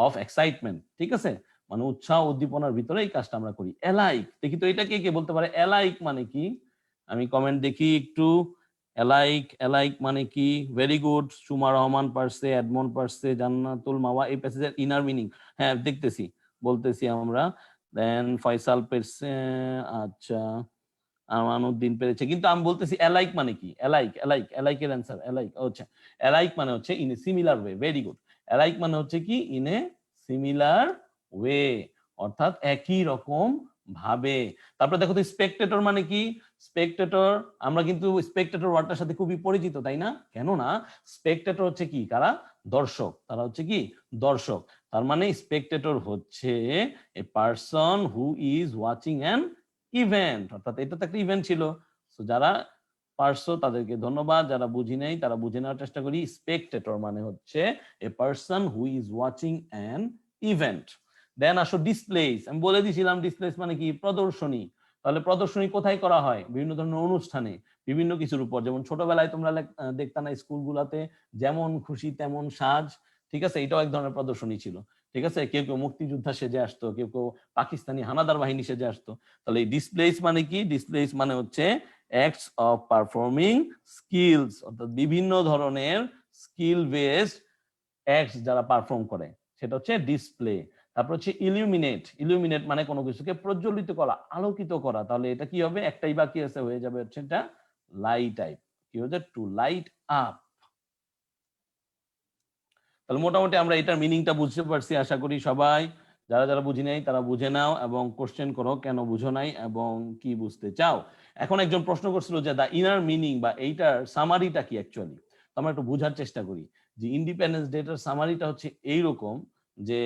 of excitement, ঠিক আছে, মানে উৎসাহ উদ্দীপনার ভিতরে এই কাজটা আমরা করি। এলাইক, দেখি তো এটা কে বলতে পারে এলাইক মানে কি, আমি কমেন্ট দেখি একটু। এলাইক, এলাইক মানে কি? ভেরি গুড, সুমা রহমান পারছে, এডমন্ড পারছে, জান্নাতুল মাওয়া এই প্যাসেজের ইনার মিনিং, হ্যাঁ দেখতেছি, বলতেছি আমরা। দেন ফয়সাল পেরেছে, আচ্ছা আমানুদ্দিন পেরেছে, কিন্তু আমি বলতেছি এলাইক মানে কি, এলাইক, এলাইক, এলাইকের অ্যান্সার এলাইক, আচ্ছা এলাইক মানে হচ্ছে in a similar way, very good. Alike মানে হচ্ছে কি ইন এ সিমিলার ওয়ে, অর্থাৎ একই রকম ভাবে। তারপরে দেখো তো স্পেকটেটর মানে কি, স্পেকটেটর আমরা কিন্তু স্পেকটেটর ওয়ার্ডটার সাথে খুবই পরিচিত, তাই না? কেননা স্পেকটেটর হচ্ছে কি, কারা? দর্শক, তারা হচ্ছে কি দর্শক। তার মানে স্পেকটেটর হচ্ছে a person who is watching an event, অর্থাৎ এটা তো একটা ইভেন্ট ছিল। সো যারা পারছো তাদেরকে ধন্যবাদ, যারা বুঝি নাই তারা বুঝে নেওয়ার চেষ্টা করি। স্পেকটেটর মানে হচ্ছে a person who is watching an event. Then আসো ডিসপ্লেস, আমি বলে দিয়েছিলাম ডিসপ্লেস মানে কি প্রদর্শনী। তাহলে প্রদর্শনী কোথায় করা হয়? বিভিন্ন ধরনের অনুষ্ঠানে, বিভিন্ন কিছুর উপর। যেমন ছোটবেলায় তোমরা দেখতা না স্কুলগুলাতে যেমন খুশি তেমন সাজ, ঠিক আছে, এটাও এক ধরনের প্রদর্শনী ছিল, ঠিক আছে। কেউ কেউ মুক্তিযোদ্ধা সেজে আসতো, কেউ কেউ পাকিস্তানি হানাদার বাহিনী সেজে আসতো। তাহলে এই ডিসপ্লেস মানে কি? ডিসপ্লেস মানে হচ্ছে অ্যাক্টস অফ পারফর্মিং স্কিলস, অর্থাৎ বিভিন্ন ধরনের স্কিল বেসড অ্যাক্টস যারা পারফর্ম করে সেটা হচ্ছে ডিসপ্লে। তারপর হচ্ছে ইলুমিনেট, ইলুমিনেট মানে কোনো কিছুকে প্রজ্বলিত করা, আলোকিত করা। তাহলে এটা কি হবে? একটাই বাকি আছে, হয়ে যাবে হচ্ছে এটা লাইট টাইপ, কি হচ্ছে টু লাইট আপ। তাহলে মোটামুটি আমরা এটার মিনিংটা বুঝতে পারছি, আশা করি সবাই। যারা যারা বুঝি নাই তারা বুঝে নাও এবং কোশ্চেন করো কেন বুঝো নাই এবং কি বুঝতে চাও। এখন একজন প্রশ্ন করছিল যে দা ইনার মিনিং বা এইটার সামারিটা কি অ্যাকচুয়ালি। আমরা একটু বোঝার চেষ্টা করি যে ইন্ডিপেন্ডেন্স ডেটার সামারিটা হচ্ছে এইরকম যে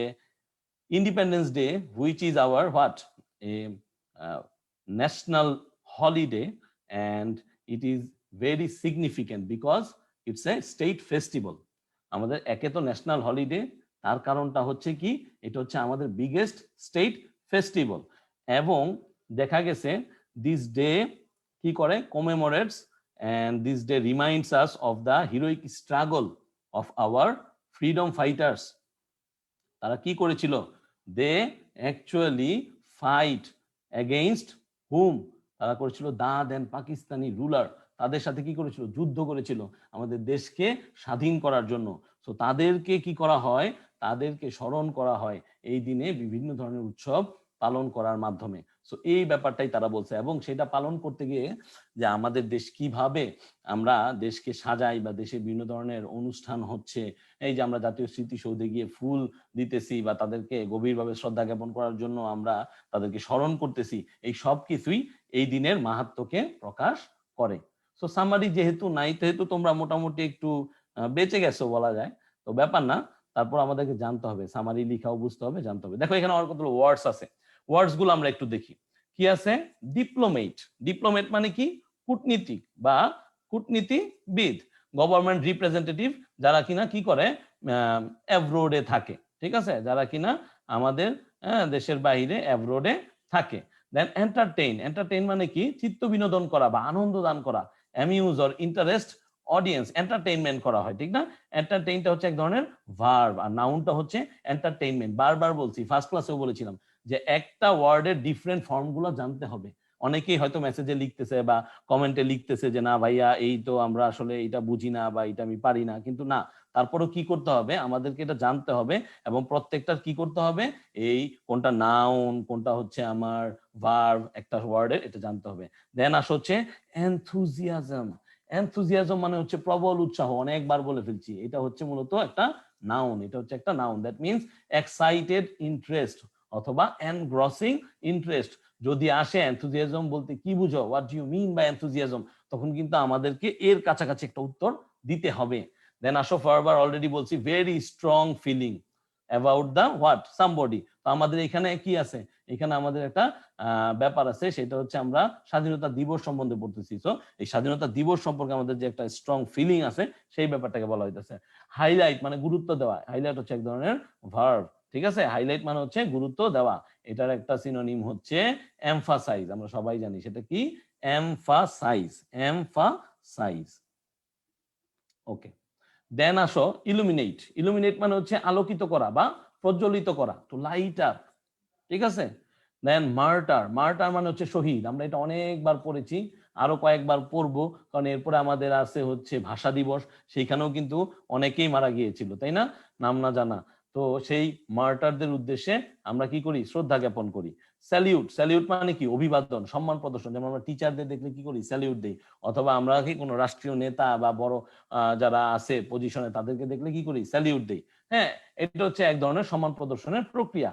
independence day which is our what a national holiday and it is very significant because it's a state festival. আমাদের একে তো ন্যাশনাল হলিডে, তার কারণটা হচ্ছে কি এটা হচ্ছে আমাদের বিগেস্ট স্টেট ফেস্টিভ্যাল। এবং দেখা গেছে দিস ডে কি করে কমেমোরেটস and this day reminds us of the heroic struggle of our freedom fighters. তারা কি করেছিল? they actually fight against whom? তারা করেছিল দা দেন পাকিস্তানি রুলার, তাদের সাথে কি করেছিল? যুদ্ধ করেছিল আমাদের দেশকে স্বাধীন করার জন্য। সো তাদেরকে কি করা হয়? তাদেরকে স্মরণ করা হয় এই দিনে বিভিন্ন ধরনের উৎসব পালন করার মাধ্যমে। সো এই ব্যাপারটাই তারা বলছে, এবং সেটা পালন করতে গিয়ে যে আমাদের দেশ কিভাবে আমরা দেশকে সাজাই বা দেশে বিভিন্ন ধরনের অনুষ্ঠান হচ্ছে, এই যে আমরা জাতীয় স্মৃতিসৌধে গিয়ে ফুল দিতেছি বা তাদেরকে গভীরভাবে শ্রদ্ধা জ্ঞাপন করার জন্য আমরা তাদেরকে স্মরণ করতেছি, এই সব কিছুই এই দিনের মাহাত্ম্যকে প্রকাশ করে। সো সামারি যেহেতু নাই, যেহেতু তোমরা মোটামুটি একটু বেঁচে গেছো বলা যায়, তো ব্যাপার না, তারপর আমাদেরকে জানতে হবে, সামারি লিখাও বুঝতে হবে, জানতে হবে। দেখো এখানে আর কতগুলো ওয়ার্ডস আছে, ওয়ার্ডস গুলো আমরা একটু দেখি। কি আছে? ডিপ্লোমেট, ডিপ্লোমেট মানে কি? কূটনীতিক বা কূটনীতিবিদ, গভর্নমেন্ট রিপ্রেজেন্টেটিভ, যারা কিনা কি করে অ্যাব্রোডে থাকে, ঠিক আছে, যারা কিনা আমাদের দেশের বাইরে অ্যাব্রোডে থাকে। দেন এন্টারটেইন, এন্টারটেইন মানে কি? চিত্ত বিনোদন করা বা আনন্দ দান করা, amuse or interest audience, entertainment করা হয়, ঠিক না? এন্টারটেইনটা হচ্ছে এক ধরনের ভার্ব আর নাউনটা হচ্ছে এন্টারটেইনমেন্ট। বারবার বলছি, ফার্স্ট ক্লাসেও বলেছিলাম যে একটা ওয়ার্ডের ডিফারেন্ট ফর্মগুলো জানতে হবে। অনেকেই হয়তো মেসেজে লিখতেছে বা কমেন্টে লিখতেছে যে না ভাইয়া এই তো আমরা আসলে এটা বুঝি না বা এটা আমি পারি না, কিন্তু না, তারপরেও কি করতে হবে? আমাদেরকে এটা জানতে হবে এবং প্রত্যেকটার কি করতে হবে? এই কোনটা নাউন কোনটা হচ্ছে আমার ভার্ব, একটা ওয়ার্ডের এটা জানতে হবে। দেন আসো হচ্ছে এনথুজিয়াজম, এনথুজিয়াজম মানে হচ্ছে প্রবল উৎসাহ, অনেকবার বলে ফেলছি, এটা হচ্ছে মূলত একটা নাউন, এটা হচ্ছে একটা noun, that means excited interest অথবা এনগ্রসিং ইন্টারেস্ট। যদি আসে এনথুজিয়াজম বলতে কি বুঝো, what do you mean by enthusiasm, তখন কিন্তু আমাদেরকে এর কাছাকাছি একটা উত্তর দিতে হবে। দেন আসো ফার্বার, অলরেডি বলছি, very strong feeling about the what somebody, তো আমাদের এখানে কি আছে, এখানে আমাদের একটা ব্যাপার আছে, সেটা হচ্ছে আমরা স্বাধীনতা দিবস সম্বন্ধে পড়তেছি। তো এই স্বাধীনতা দিবস সম্পর্কে আমাদের যে একটা স্ট্রং ফিলিং আছে সেই ব্যাপারটাকে বলা হইতেছে। হাইলাইট মানে গুরুত্ব দেওয়া, হাইলাইট হচ্ছে এক ধরনের ভার্ব, ঠিক আছে। হাইলাইট মানে হচ্ছে গুরুত্ব দেওয়া। এটার একটা সিনোনিম হচ্ছে এমফাসাইজ, আমরা সবাই জানি সেটা কি, এমফাসাইজ, এমফাসাইজ। ওকে, দেন আসো ইলুমিনেট। ইলুমিনেট মানে হচ্ছে আলোকিত করা বা প্রজ্বলিত করা, টু লাইট আপ, ঠিক আছে। দেন মার্টার, মার্টার মানে হচ্ছে শহীদ। আমরা এটা অনেকবার পড়েছি, আরো কয়েকবার পড়বো, কারণ এরপরে আমাদের আছে হচ্ছে ভাষা দিবস, সেইখানেও কিন্তু অনেকেই মারা গিয়েছিল, তাই না, নাম না জানা। তো সেই মার্টারদের উদ্দেশ্যে আমরা কি করি, শ্রদ্ধা জ্ঞাপন করি। স্যালিউট, স্যালিউট মানে কি, অভিবাদন, সম্মান প্রদর্শন। যেমন আমরা টিচারদের দেখলে কি করি, স্যালিউট দেই। অথবা আমরা কি কোনো রাষ্ট্রীয় নেতা বা বড় যারা আছে পজিশনে তাদেরকে দেখলে কি করি, স্যালিউট দেই। হ্যাঁ, এটা হচ্ছে এক ধরনের সম্মান প্রদর্শনের প্রক্রিয়া।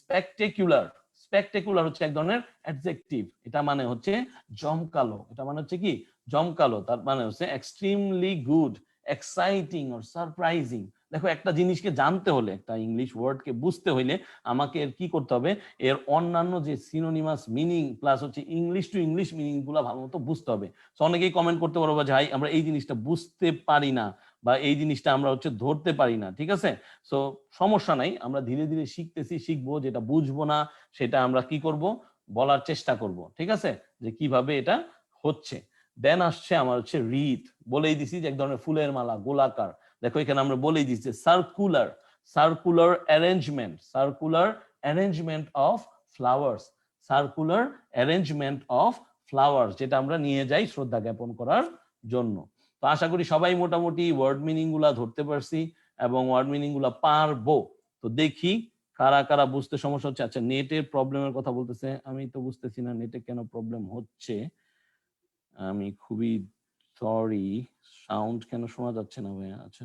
স্পেকটেকুলার, স্পেকটেকুলার হচ্ছে এক ধরনের অ্যাডজেক্টিভ, এটা মানে হচ্ছে জমকালো, এটা মানে হচ্ছে কি, জমকালো। তার মানে হচ্ছে extremely good, exciting or surprising. দেখো, একটা জিনিসকে জানতে হলে, একটা ইংলিশ ওয়ার্ডকে বুঝতে হইলে আমাকে এর কি করতে হবে, এর অন্যান্য যে সিনোনিমাস মিনিং প্লাস হচ্ছে ইংলিশ টু ইংলিশ মিনিং গুলা ভালো মতো বুঝতে হবে। তো অনেকেই কমেন্ট করতে পারবো যে ভাই আমরা এই জিনিসটা বুঝতে পারি না বা এই জিনিসটা আমরা হচ্ছে ধরতে পারি না, ঠিক আছে। সো সমস্যা নাই, আমরা ধীরে ধীরে শিখতেছি, শিখবো। যেটা বুঝবো না সেটা আমরা কি করব, বলার চেষ্টা করব, ঠিক আছে, যে কিভাবে এটা হচ্ছে। দেন আসছে আমার হচ্ছে রিথ, বলেই দিছি যে এক ধরনের ফুলের মালা, গোলাকার। দেখো এখানে আমরা বলেই দিচ্ছি circular, circular arrangement, circular arrangement of flowers, circular arrangement of flowers, যেটা আমরা নিয়ে যাই শ্রদ্ধা জ্ঞাপন করার জন্য। তো আশা করি সবাই মোটামুটি ওয়ার্ড মিনিং গুলা ধরতে পারছি এবং ওয়ার্ড মিনিং গুলা পারবো। তো দেখি কারা কারা বুঝতে সমস্যা হচ্ছে। আচ্ছা, নেটের প্রবলেমের কথা বলতেছে, আমি তো বুঝতেছি না নেটে কেন প্রবলেম হচ্ছে, আমি খুবই সরি, সাউন্ড কেন শোনা যাচ্ছে না ভাইয়া। আচ্ছা,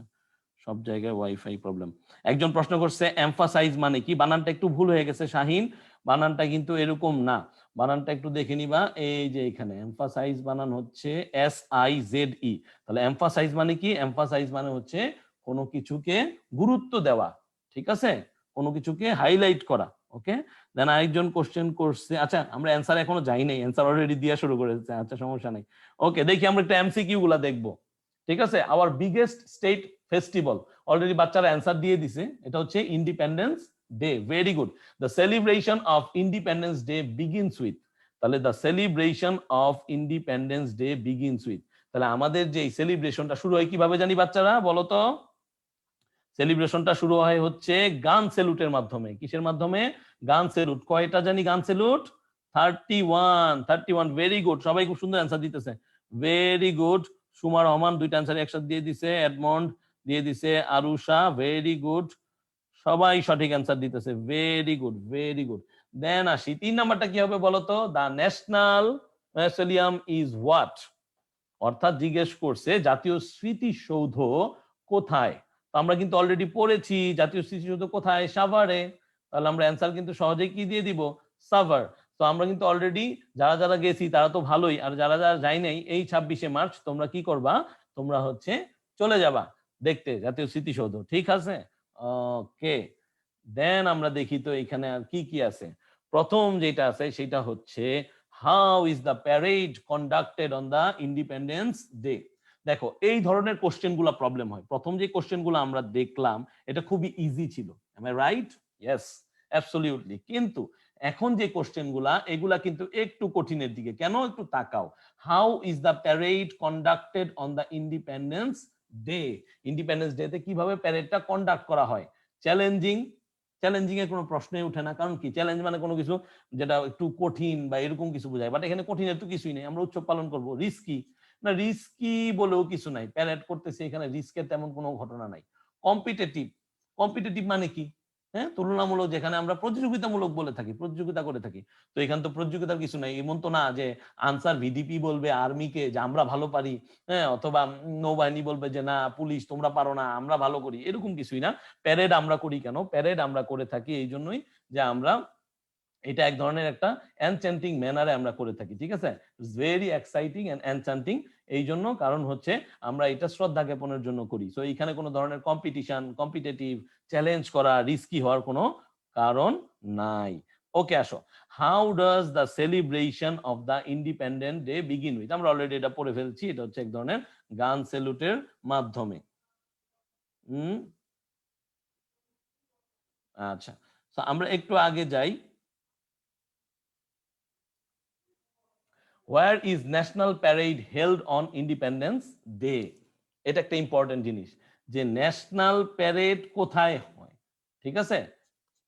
সব জায়গায় ওয়াইফাই প্রবলেম। একজন প্রশ্ন করছে এমফাসাইজ মানে কি, বানানটা একটু ভুল হয়ে গেছে শাহিন, বানানটা কিন্তু এরকম না, বানানটা একটু দেখে নিবা। এই যে এখানে এমফাসাইজ বানান হচ্ছে SIZE। তাহলে এমফাসাইজ মানে কি, এমফাসাইজ মানে হচ্ছে কোনো কিছুকে গুরুত্ব দেওয়া, ঠিক আছে, কোনো কিছুকে হাইলাইট করা। ওকে, দেন আরেকজন কোশ্চেন করছে, আচ্ছা আমরা অ্যান্সার এখনো যাই নাই, অ্যান্সার অলরেডি দিয়া শুরু করেছে, আচ্ছা সমস্যা নেই। ওকে, দেখি আমরা একটা এমসিকিউ গুলা দেখবো, ঠিক আছে। Our biggest state festival, already বাচ্চারা অ্যান্সার দিয়ে দিছে, এটা হচ্ছে independence day. Very good. The celebration of independence day begins with, তাহলে the celebration of independence day begins with, তাহলে আমাদের যে সেলিব্রেশনটা শুরু হয় কিভাবে জানি বাচ্চারা বলো তো, সেলিব্রেশনটা শুরু হয় হচ্ছে গান সেলুটের মাধ্যমে। কিসের মাধ্যমে, গান সেলুট। কয়টা জানি গান সেলুট, 31, 31। ভেরি গুড, সবাই খুব সুন্দর অ্যান্সার দিতেছে, ভেরি গুড। সুমা রহমান দুইটা অ্যান্সার একসাথে দিয়ে দিছে, এডমন্ড দিয়ে দিছে, আরুষা, ভেরি গুড, সবাই সঠিক অ্যান্সার দিতেছে, ভেরি গুড, ভেরি গুড। দেন আসি 3 নাম্বারটা কি হবে বলতো, the national museum is what, অর্থাৎ জিজ্ঞেস করছে জাতীয় স্মৃতিসৌধ কোথায়। তো আমরা কিন্তু অলরেডি পড়েছি জাতীয় স্মৃতিসৌধ কোথায়, সাভারে। তাহলে আমরা অ্যান্সার কিন্তু সহজেই কি দিয়ে দিব, সাভার। তো আমরা কিন্তু অলরেডি যারা যারা গেছি তারা তো ভালোই, আর যারা যারা যাই নাই এই 26শে মার্চ তোমরা কি করবা, তোমরা হচ্ছে চলে যাবা দেখতে জাতীয় স্মৃতিসৌধ, ঠিক আছে। ওকে, দেন আমরা দেখি তো এখানে আর কি কি আছে। প্রথম যেটা আছে সেটা হচ্ছে how is the parade conducted on the independence day. দেখো এই ধরনের কোশ্চেন গুলা প্রবলেম হয়। প্রথম যে কোশ্চেন গুলো আমরা দেখলাম এটা খুবই ইজি ছিল, am I right? Yes, absolutely. কিন্তু এখন যে কোশ্চেন গুলা এগুলা কিন্তু একটু কঠিনের দিকে। কেন, একটু তাকাও। How is the parade conducted on the independence day, independence day তে কিভাবে প্যারেডটা কন্ডাক্ট করা হয়। চ্যালেঞ্জিং, চ্যালেঞ্জিং এর কোনো প্রশ্নই ওঠে না, কারণ কি, চ্যালেঞ্জ মানে কোনো কিছু যেটা একটু কঠিন বা এরকম কিছু বোঝায়, বাট এখানে কঠিনের তো কিছুই নেই। আমরা উৎসব পালন করব, রিস্কি না, রিস্কি বলেও কিছু নাই, প্যারেড করতেছে, এখানে রিস্কের তেমন কোনো ঘটনা নাই। কম্পিটিটিভ, কম্পিটিটিভ মানে কি, হ্যাঁ, তুলনামূলক, যেখানে আমরা প্রতিযোগিতামূলক বলে থাকি, প্রতিযোগিতা করে থাকি। তো এখানে তো প্রতিযোগিতার কিছু নাই, এমন তো না যে আনসার ভিডিপি বলবে আর্মিকে যে আমরা ভালো পারি, হ্যাঁ, অথবা নৌবাহিনী বলবে যে না পুলিশ তোমরা পারো না, আমরা ভালো করি, এরকম কিছুই না। প্যারেড আমরা করি কেন, প্যারেড আমরা করে থাকি এই জন্যই যে আমরা এটা এক ধরনের একটা এনচ্যান্টিং ম্যানারে আমরা করে থাকি, ঠিক আছে। ভেরি এক্সাইটিং এন্ড এনচ্যান্টিং, এই জন্য, কারণ হচ্ছে আমরা এটা শ্রদ্ধা জ্ঞাপনের জন্য করি। সো এইখানে কোনো ধরনের কম্পিটিশন, কম্পিটিটিভ, চ্যালেঞ্জ করা, রিস্কি হওয়ার কোনো কারণ নাই। ওকে, আসো। How does the celebration of the independent day begin with? আমরা অলরেডি এটা পড়ে ফেলছি, এটা হচ্ছে এক ধরনের গান স্যালুটের মাধ্যমে। আচ্ছা, তো আমরা একটু আগে যাই। Where is national parade held on independence day? এটা একটা ইম্পর্টেন্ট জিনিস, যে ন্যাশনাল প্যারেড কোথায় হয়, ঠিক আছে,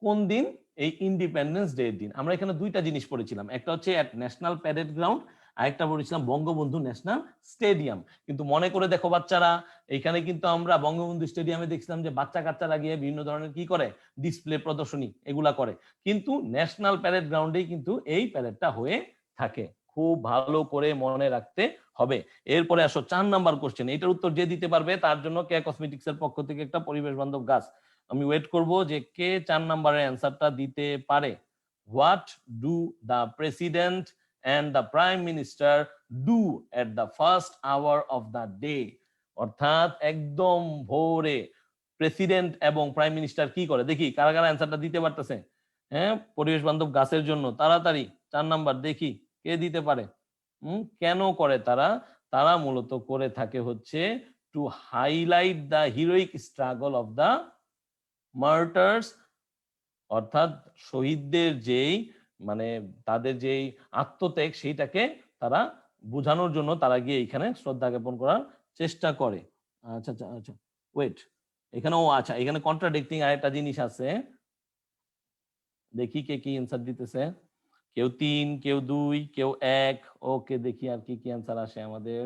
কোন দিন? এই ইন্ডিপেন্ডেন্স ডে দিন। আমরা এখানে দুইটা জিনিস পড়েছিলাম, একটা হচ্ছে এট ন্যাশনাল প্যারেড গ্রাউন্ড, আরেকটা পড়েছিলাম বঙ্গবন্ধু ন্যাশনাল স্টেডিয়াম। কিন্তু মনে করে দেখো বাচ্চারা, এখানে কিন্তু আমরা বঙ্গবন্ধু স্টেডিয়ামে দেখছিলাম যে বাচ্চা কাচ্চারা গিয়ে বিভিন্ন ধরনের কি করে, ডিসপ্লে প্রদর্শনী এগুলা করে, কিন্তু ন্যাশনাল প্যারেড গ্রাউন্ডেই কিন্তু এই প্যারেডটা হয়ে থাকে। খুব ভালো করে মনে রাখতে হবে। এরপরে আসো 4 নাম্বার কোশ্চেন, এটার উত্তর যে দিতে পারবে তার জন্য কে কসমেটিক্স এর পক্ষ থেকে একটা পরিবেশ বান্ধব গাছ। আমি ওয়েট করব যে কে 4 নাম্বারের অ্যান্সারটা দিতে পারে। What do the president and the prime minister do at the first hour of the day? অর্থাৎ একদম ভোরে প্রেসিডেন্ট এবং প্রাইম মিনিস্টার কি করে? দেখি কারা কারা অ্যান্সারটা দিতে পারতেছে। হ্যাঁ, পরিবেশ বান্ধব গাছের জন্য তাড়াতাড়ি 4 নাম্বার দেখি কে দিতে পারে। কেন করে তারা? তারা মূলত করে থাকে হচ্ছে two highlight the heroic struggle of the martyrs, অর্থাৎ শহীদদের যেই মানে তাদের যেই আত্মত্যাগ সেইটাকে তারা বোঝানোর জন্য তারা গিয়ে এখানে শ্রদ্ধা জ্ঞাপন করার চেষ্টা করে। আচ্ছা আচ্ছা আচ্ছা, ওয়েট, এখানেও আচ্ছা, এখানে কন্ট্রাডিক্টিং আরেকটা জিনিস আছে, দেখি কে কি অ্যান্সার দিতেছে। কেউ 3, কেউ 2, কেউ 1। ওকে, দেখি আর কি কি অ্যান্সার আসে আমাদের।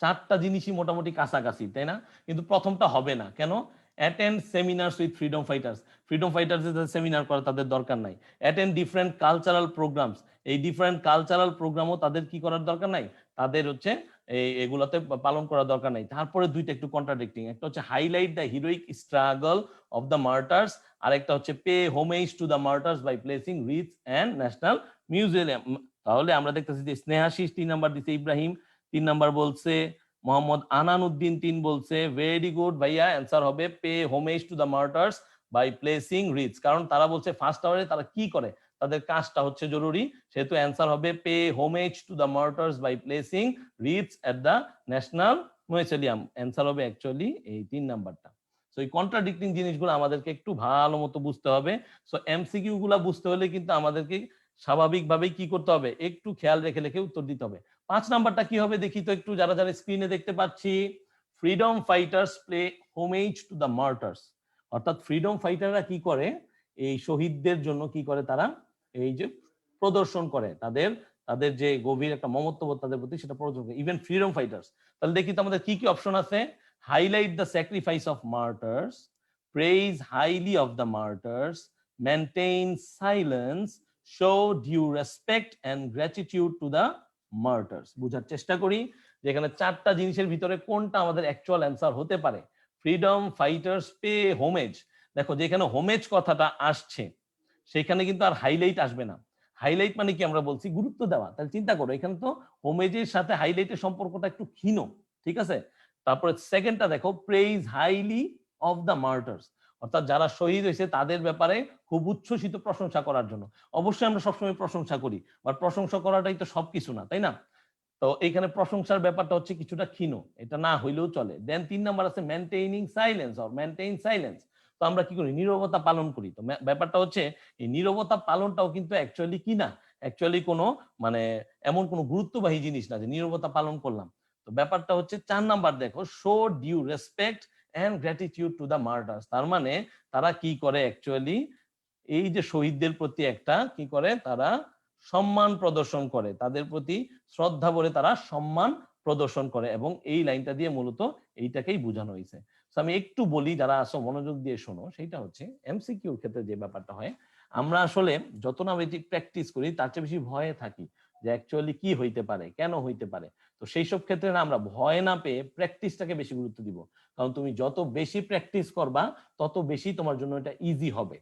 চারটা জিনিসই মোটামুটি কাছাকাছি, তাই না? কিন্তু প্রথমটা হবে না কেন? Attend seminars with freedom fighters. Freedom fighters seminar করা তাদের দরকার নাই। অ্যাটেন্ড ডিফারেন্ট কালচারাল প্রোগ্রামস, এই ডিফারেন্ট কালচারাল প্রোগ্রামও তাদের কি করার দরকার নাই, তাদের হচ্ছে এগুলাতে পালন করার দরকার নাই। তারপরে দুইটা একটু কন্ট্রাডিক্টিং, একটা হচ্ছে highlight the heroic struggle of the martyrs, আর একটা হচ্ছে pay homage to the martyrs by placing wreaths and national museum. তাহলে আমরা দেখতেছি যে স্নেহাশিস 3 নাম্বার দিছে, ইব্রাহিম 3 নাম্বার বলছে, মোহাম্মদ আনান উদ্দিন 3 বলছে। ভেরি গুড ভাইয়া, অ্যান্সার হবে pay homage to the martyrs by placing wreaths, কারণ তারা বলছে ফার্স্ট আওয়ারে তারা কি করে, তাদের কাজটা হচ্ছে জরুরি, সেহেতু অ্যান্সার হবে pay homage to the martyrs by placing wreaths at the national museum. Answer হবে অ্যাকচুয়ালি এই 3 নাম্বারটা। সো এই কন্ট্রাডিক্টিং জিনিসগুলো আমাদেরকে একটু ভালো মতো বুঝতে হবে। সো এমসিকিউ গুলা বুঝতে হলে কিন্তু আমাদেরকে স্বাভাবিকভাবেই কি করতে হবে, একটু খেয়াল রেখে রেখে উত্তর দিতে হবে। 5 নাম্বারটা কি হবে দেখি তো একটু, যারা যারা স্ক্রিনে দেখতে পাচ্ছি। Freedom fighters play homage to the martyrs, অর্থাৎ ফ্রিডম ফাইটাররা কি করে, এই শহীদদের জন্য কি করে, তারা এই যে প্রদর্শন করে তাদের তাদের যে গভীর একটা মমত্ববোধ তাদের প্রতি, সেটা প্রদর্শন করে ইভেন ফ্রিডম ফাইটার্স। তাহলে দেখি তো আমাদের কি কি অপশন আছে। Highlight the sacrifice of martyrs, praise highly of the martyrs, maintain silence, show due respect and gratitude to the martyrs. বুঝার চেষ্টা করি যে এখানে চারটা জিনিসের ভিতরে কোনটা আমাদের অ্যাকচুয়াল অ্যান্সার হতে পারে। ফ্রিডম ফাইটার্স পে হোমেজ, দেখো যেখানে হোমেজ কথাটা আসছে সেখানে কিন্তু আর হাইলাইট আসবে না। হাইলাইট মানে কি, আমরা বলছি গুরুত্ব দেওয়া, তাহলে চিন্তা করো এখানে তো হোমেজের সাথে হাইলাইটের সম্পর্কটা একটু ক্ষীণ, ঠিক আছে। তারপরে সেকেন্ডটা দেখো, praise highly of the martyrs, অর্থাৎ যারা শহীদ হয়েছে তাদের ব্যাপারে খুব উচ্ছ্বসিত প্রশংসা করার জন্য। অবশ্যই আমরা সবসময় প্রশংসা করি, বাট প্রশংসা করাটাই তো সবকিছু না, তাই না? তো এখানে প্রশংসার ব্যাপারটা হচ্ছে কিছুটা ক্ষীণ, এটা না হইলেও চলে। দেন 3 নাম্বার আছে মেনটেইনিং সাইলেন্স অর মেনটেইন সাইলেন্স, তো আমরা কি করি, নীরবতা পালন করি। তো ব্যাপারটা হচ্ছে এই নীরবতা পালনটাও কিন্তু অ্যাকচুয়ালি কি না, অ্যাকচুয়ালি কোনো মানে এমন কোনো গুরুত্ববাহী জিনিস না যে নীরবতা পালন করলাম। তো ব্যাপারটা হচ্ছে 4 নাম্বার দেখো, show due respect and gratitude to the martyrs, তার মানে তারা কি করে অ্যাকচুয়ালি এই যে শহীদদের প্রতি একটা কি করে, তারা সম্মান প্রদর্শন করে, তাদের প্রতি শ্রদ্ধা ভরে তারা সম্মান প্রদর্শন করে, এবং এই লাইনটা দিয়ে মূলত এইটাকেই বোঝানো হয়েছে। আমি একটু বলি, যারা আসো মনোযোগ দিয়ে শোনো, সেটা হচ্ছে এমসিকিউর ক্ষেত্রে যে ব্যাপারটা হয়, আমরা আসলে যত না বেশি প্র্যাকটিস করি তার চেয়ে বেশি ভয়ে থাকি যে অ্যাকচুয়ালি কি হইতে পারে, কেন হইতে পারে। তো সেই সব ক্ষেত্রে না আমরা ভয় না পেয়ে প্র্যাকটিসটাকে বেশি গুরুত্ব দিব, কারণ তুমি যত বেশি প্র্যাকটিস করবা তত বেশি তোমার জন্য এটা ইজি হবে।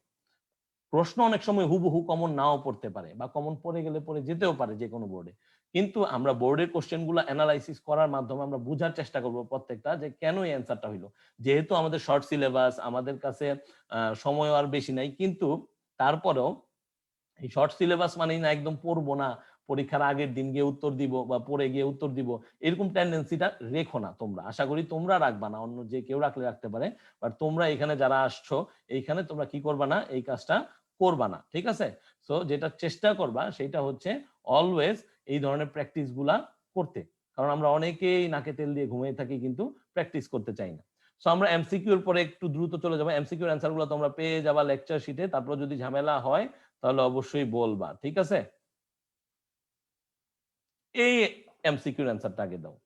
প্রশ্ন অনেক সময় হুবহু কমন নাও পড়তে পারে বা কমন পড়ে গেলে পড়ে যেতেও পারে যে কোনো বোর্ডে, কিন্তু আমরা বোর্ডের কোশ্চেনগুলো অ্যানালাইসিস করার মাধ্যমে আমরা বোঝার চেষ্টা করব প্রত্যেকটা যে কেন এই অ্যান্সারটা হইলো। যেহেতু আমাদের শর্ট সিলেবাস, আমাদের কাছে সময় আর বেশি নাই, কিন্তু তারপরেও এই শর্ট সিলেবাস মানেই না একদম পড়বো না, পরীক্ষার আগের দিন গিয়ে উত্তর দিব বা পড়ে গিয়ে উত্তর দিব, এরকম টেন্ডেন্সিটা রেখো না তোমরা। আশা করি তোমরা রাখবা না, অন্য যে কেউ রাখলে রাখতে পারে, বাট তোমরা এখানে যারা আসছো এইখানে তোমরা কি করবা না, এই কাজটা করবা না, ঠিক আছে? সো যেটা চেষ্টা করবা সেটা হচ্ছে অলওয়েজ এই ধরনের প্র্যাকটিস গুলা করতে, কারণ আমরা অনেকেই নাকে তেল দিয়ে ঘুমিয়ে থাকি কিন্তু প্র্যাকটিস করতে চাই না। সো আমরা এমসিকিউর পরে একটু দ্রুত চলে যাবো। এমসিকিউর অ্যান্সার গুলো তোমরা পেয়ে যাবা লেকচার শিটে, তারপর যদি ঝামেলা হয় তাহলে অবশ্যই বলবা, ঠিক আছে? এই এমসিকিউর অ্যান্সারটা আগে দাও।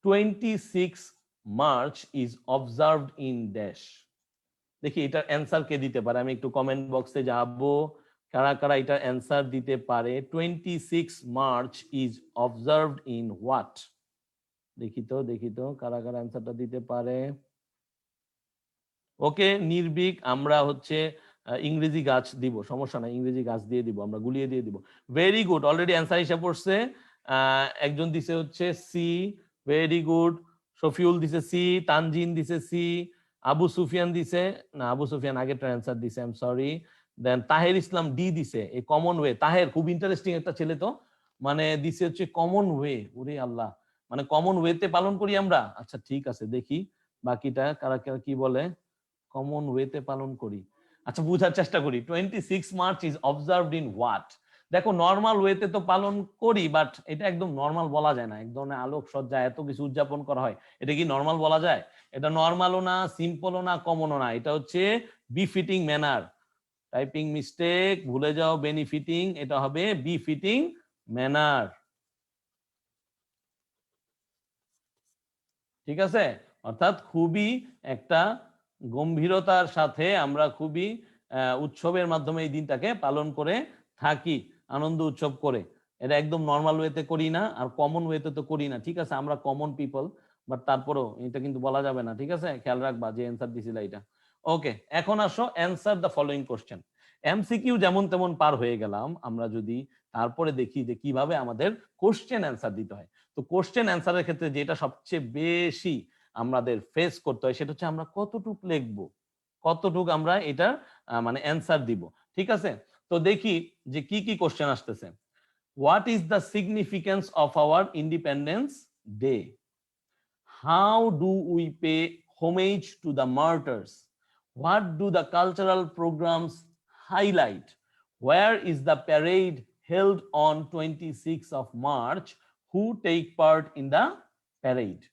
26 March is observed in dash. দেখি এটার অ্যান্সার কে দিতে পারে, আমি একটু কমেন্ট বক্সে যাব, কারা কারা এটার অ্যান্সার দিতে পারে। 26 March is observed in what? দেখি তো কারা কারা অ্যান্সারটা দিতে পারে। ওকে নির্ভীক, আমরা হচ্ছে ইংরেজি গাছ দিব, সমস্যা নাই, ইংরেজি গাছ দিয়ে দিব, আমরা গুলিয়ে দিয়ে দিব। ভেরি গুড, অলরেডি অ্যান্সার এসে পড়ছে। একজন দিছে হচ্ছে সি, ভেরি গুড। শফিউল দিছে সি, তানজিন দিছে সি, আবু সুফিয়ান দিছে না, আবু সুফিয়ান আগেরটা অ্যান্সার দিছে, I am sorry. Then Taher Islam D দিছে, এই কমন ওয়ে। তাহের খুব ইন্টারেস্টিং একটা ছেলে তো, মানে দিছে হচ্ছে কমন ওয়ে। ওরে আল্লাহ, মানে কমন ওয়েতে পালন করি আমরা। আচ্ছা ঠিক আছে, দেখি বাকিটা কারা কারা কি বলে। কমন ওয়েতে পালন করি, আচ্ছা বুঝার চেষ্টা করি। 26 March is observed in what? দেখো নর্মাল ওয়েতে তো পালন করি, বাট এটা একদম নর্মাল বলা যায় না। এক ধরনের আলোক সজ্জা এত কিছু উদযাপন করা হয়, এটা কি নর্মাল বলা যায়? এটা নর্মালও না, সিম্পলও না, কমনও না, এটা হচ্ছে বিফিটিং ম্যানার। টাইপিং মিস্টেক, ভুলে যাও বেনিফিটিং, এটা হবে বিফিটিং ম্যানার, ঠিক আছে? অর্থাৎ খুবই একটা গম্ভীরতার সাথে আমরা খুবই উৎসবের মাধ্যমে এই দিনটাকে পালন করে থাকি, আনন্দ উৎসব করে। এটা একদম নর্মাল ওয়েতে করি না, আর কমন ওয়েতে তো করি না, ঠিক আছে? আমরা কমন পিপল, বাট তারপরেও এটা কিন্তু বলা যাবে না, ঠিক আছে? খেয়াল রাখবা যে অ্যান্সার দিছিল এটা। ওকে, এখন আসো answer the following question. MCQ যেমন তেমন পার হয়ে গেলাম, আমরা যদি তারপরে দেখি যে কিভাবে আমাদের কোশ্চেন অ্যান্সার দিতে হয়। তো কোশ্চেন অ্যান্সারের ক্ষেত্রে যেটা সবচেয়ে বেশি আমাদের ফেস করতে হয় সেটা হচ্ছে আমরা কতটুক লিখবো, কতটুক আমরা এটার মানে অ্যান্সার দিব, ঠিক আছে? তো দেখি যে কি কি কোশ্চেন আসতেছে। What is the significance of our independence day? How do we pay homage to the martyrs? What do the cultural programs highlight? Where is the parade held on 26th of March? Who take part in the parade?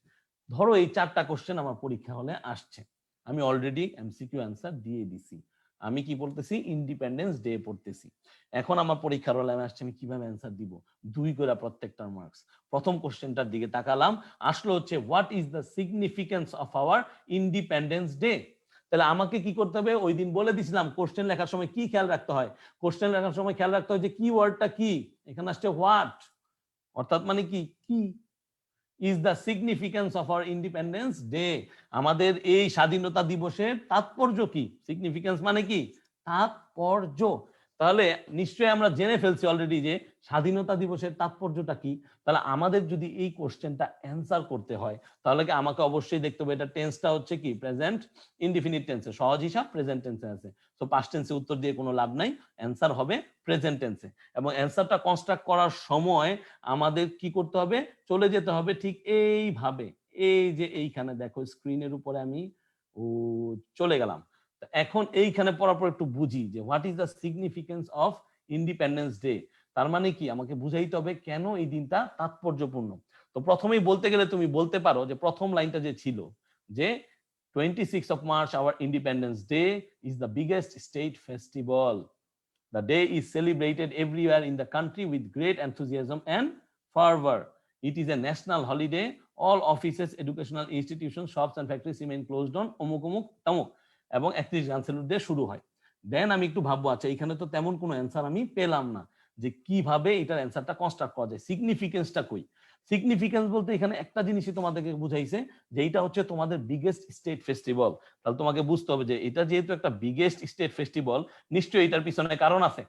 ধরো এই চারটা question আমার পরীক্ষা হলে আসছে, আমি already MCQ answer দিয়ে দিছি। আমি কি বলতেছি? ইন্ডিপেন্ডেন্স ডে পড়তেছি। এখন আমার পরীক্ষার হলে আমি আসছে, আমি কিভাবে অ্যান্সার দিব? 2 করে প্রত্যেকটার মার্কস। প্রথম কোশ্চেনটার দিকে তাকালাম, আসলো হচ্ছে what is the significance of our independence day? তাহলে আমাকে কি করতে হবে? ওই দিন বলে দিছিলাম কোশ্চেন লেখার সময় কি খেয়াল রাখতে হয়। কোশ্চেন লেখার সময় খেয়াল রাখতে হয় যে কি ওয়ার্ডটা কি, এখানে আসছে হোয়াট, অর্থাৎ মানে কি কি is the significance of our independence day, আমাদের এই স্বাধীনতা দিবসের তাৎপর্য কি? সিগনিফিকেন্স মানে কি? তাৎপর্য। তাহলে নিশ্চয়ই আমরা জেনে ফেলছি অলরেডি যে স্বাধীনতা দিবসের তাৎপর্যটা কি। তাহলে আমাদের যদি এই কোশ্চেনটা অ্যান্সার করতে হয় তাহলে কি আমাকে অবশ্যই দেখতে হবে এটা টেন্সটা হচ্ছে কি? প্রেজেন্ট ইনডিফিনিট টেন্সে। সহজ হিসাব প্রেজেন্ট টেন্সে আছে, তো পাস্ট টেন্সে উত্তর দিয়ে কোনো লাভ নাই, অ্যান্সার হবে প্রেজেন্ট টেন্সে। এবং অ্যান্সারটা কনস্ট্রাক্ট করার সময় আমাদের কি করতে হবে? চলে যেতে হবে ঠিক এইভাবে, এই যে এইখানে দেখো স্ক্রিনের উপরে আমি চলে গেলাম। এখন এইখানে পড়ার পর একটু বুঝি যে what is the significance of independence day. তার মানে কি? আমাকে বুঝাইতে হবে কেন এই দিনটা তাৎপর্যপূর্ণ। তো প্রথমেই বলতে গেলে তুমি বলতে পারো যে প্রথম লাইনটা যে ছিল যে 26 of March our Independence Day is the biggest state festival. The day is celebrated everywhere in the country with great enthusiasm and fervor. It is a national holiday. All offices, educational institutions, shops and factories remain closed on অমুক অমুক তমুক, এবং 31 গান salute দিয়ে শুরু হয়। দেন আমি একটু ভাববো, আচ্ছা এখানে তো তেমন কোনো অ্যান্সার আমি পেলাম না, যে কিভাবে এটার অ্যান্সারটা কনস্ট্রাক্ট করা যায়, সিগনিফিকেন্সটা কই। সিগনিফিকেন্স বলতে এখানে একটা জিনিসই তোমাদেরকে বুঝাইছে যে এটা হচ্ছে তোমাদের বিগেস্ট স্টেট ফেস্টিভ্যাল। তাহলে তোমাকে বুঝতে হবে যে এটা যেহেতু একটা বিগেস্ট স্টেট ফেস্টিভ্যাল, নিশ্চয়ই এটার পিছনে কারণ আছে,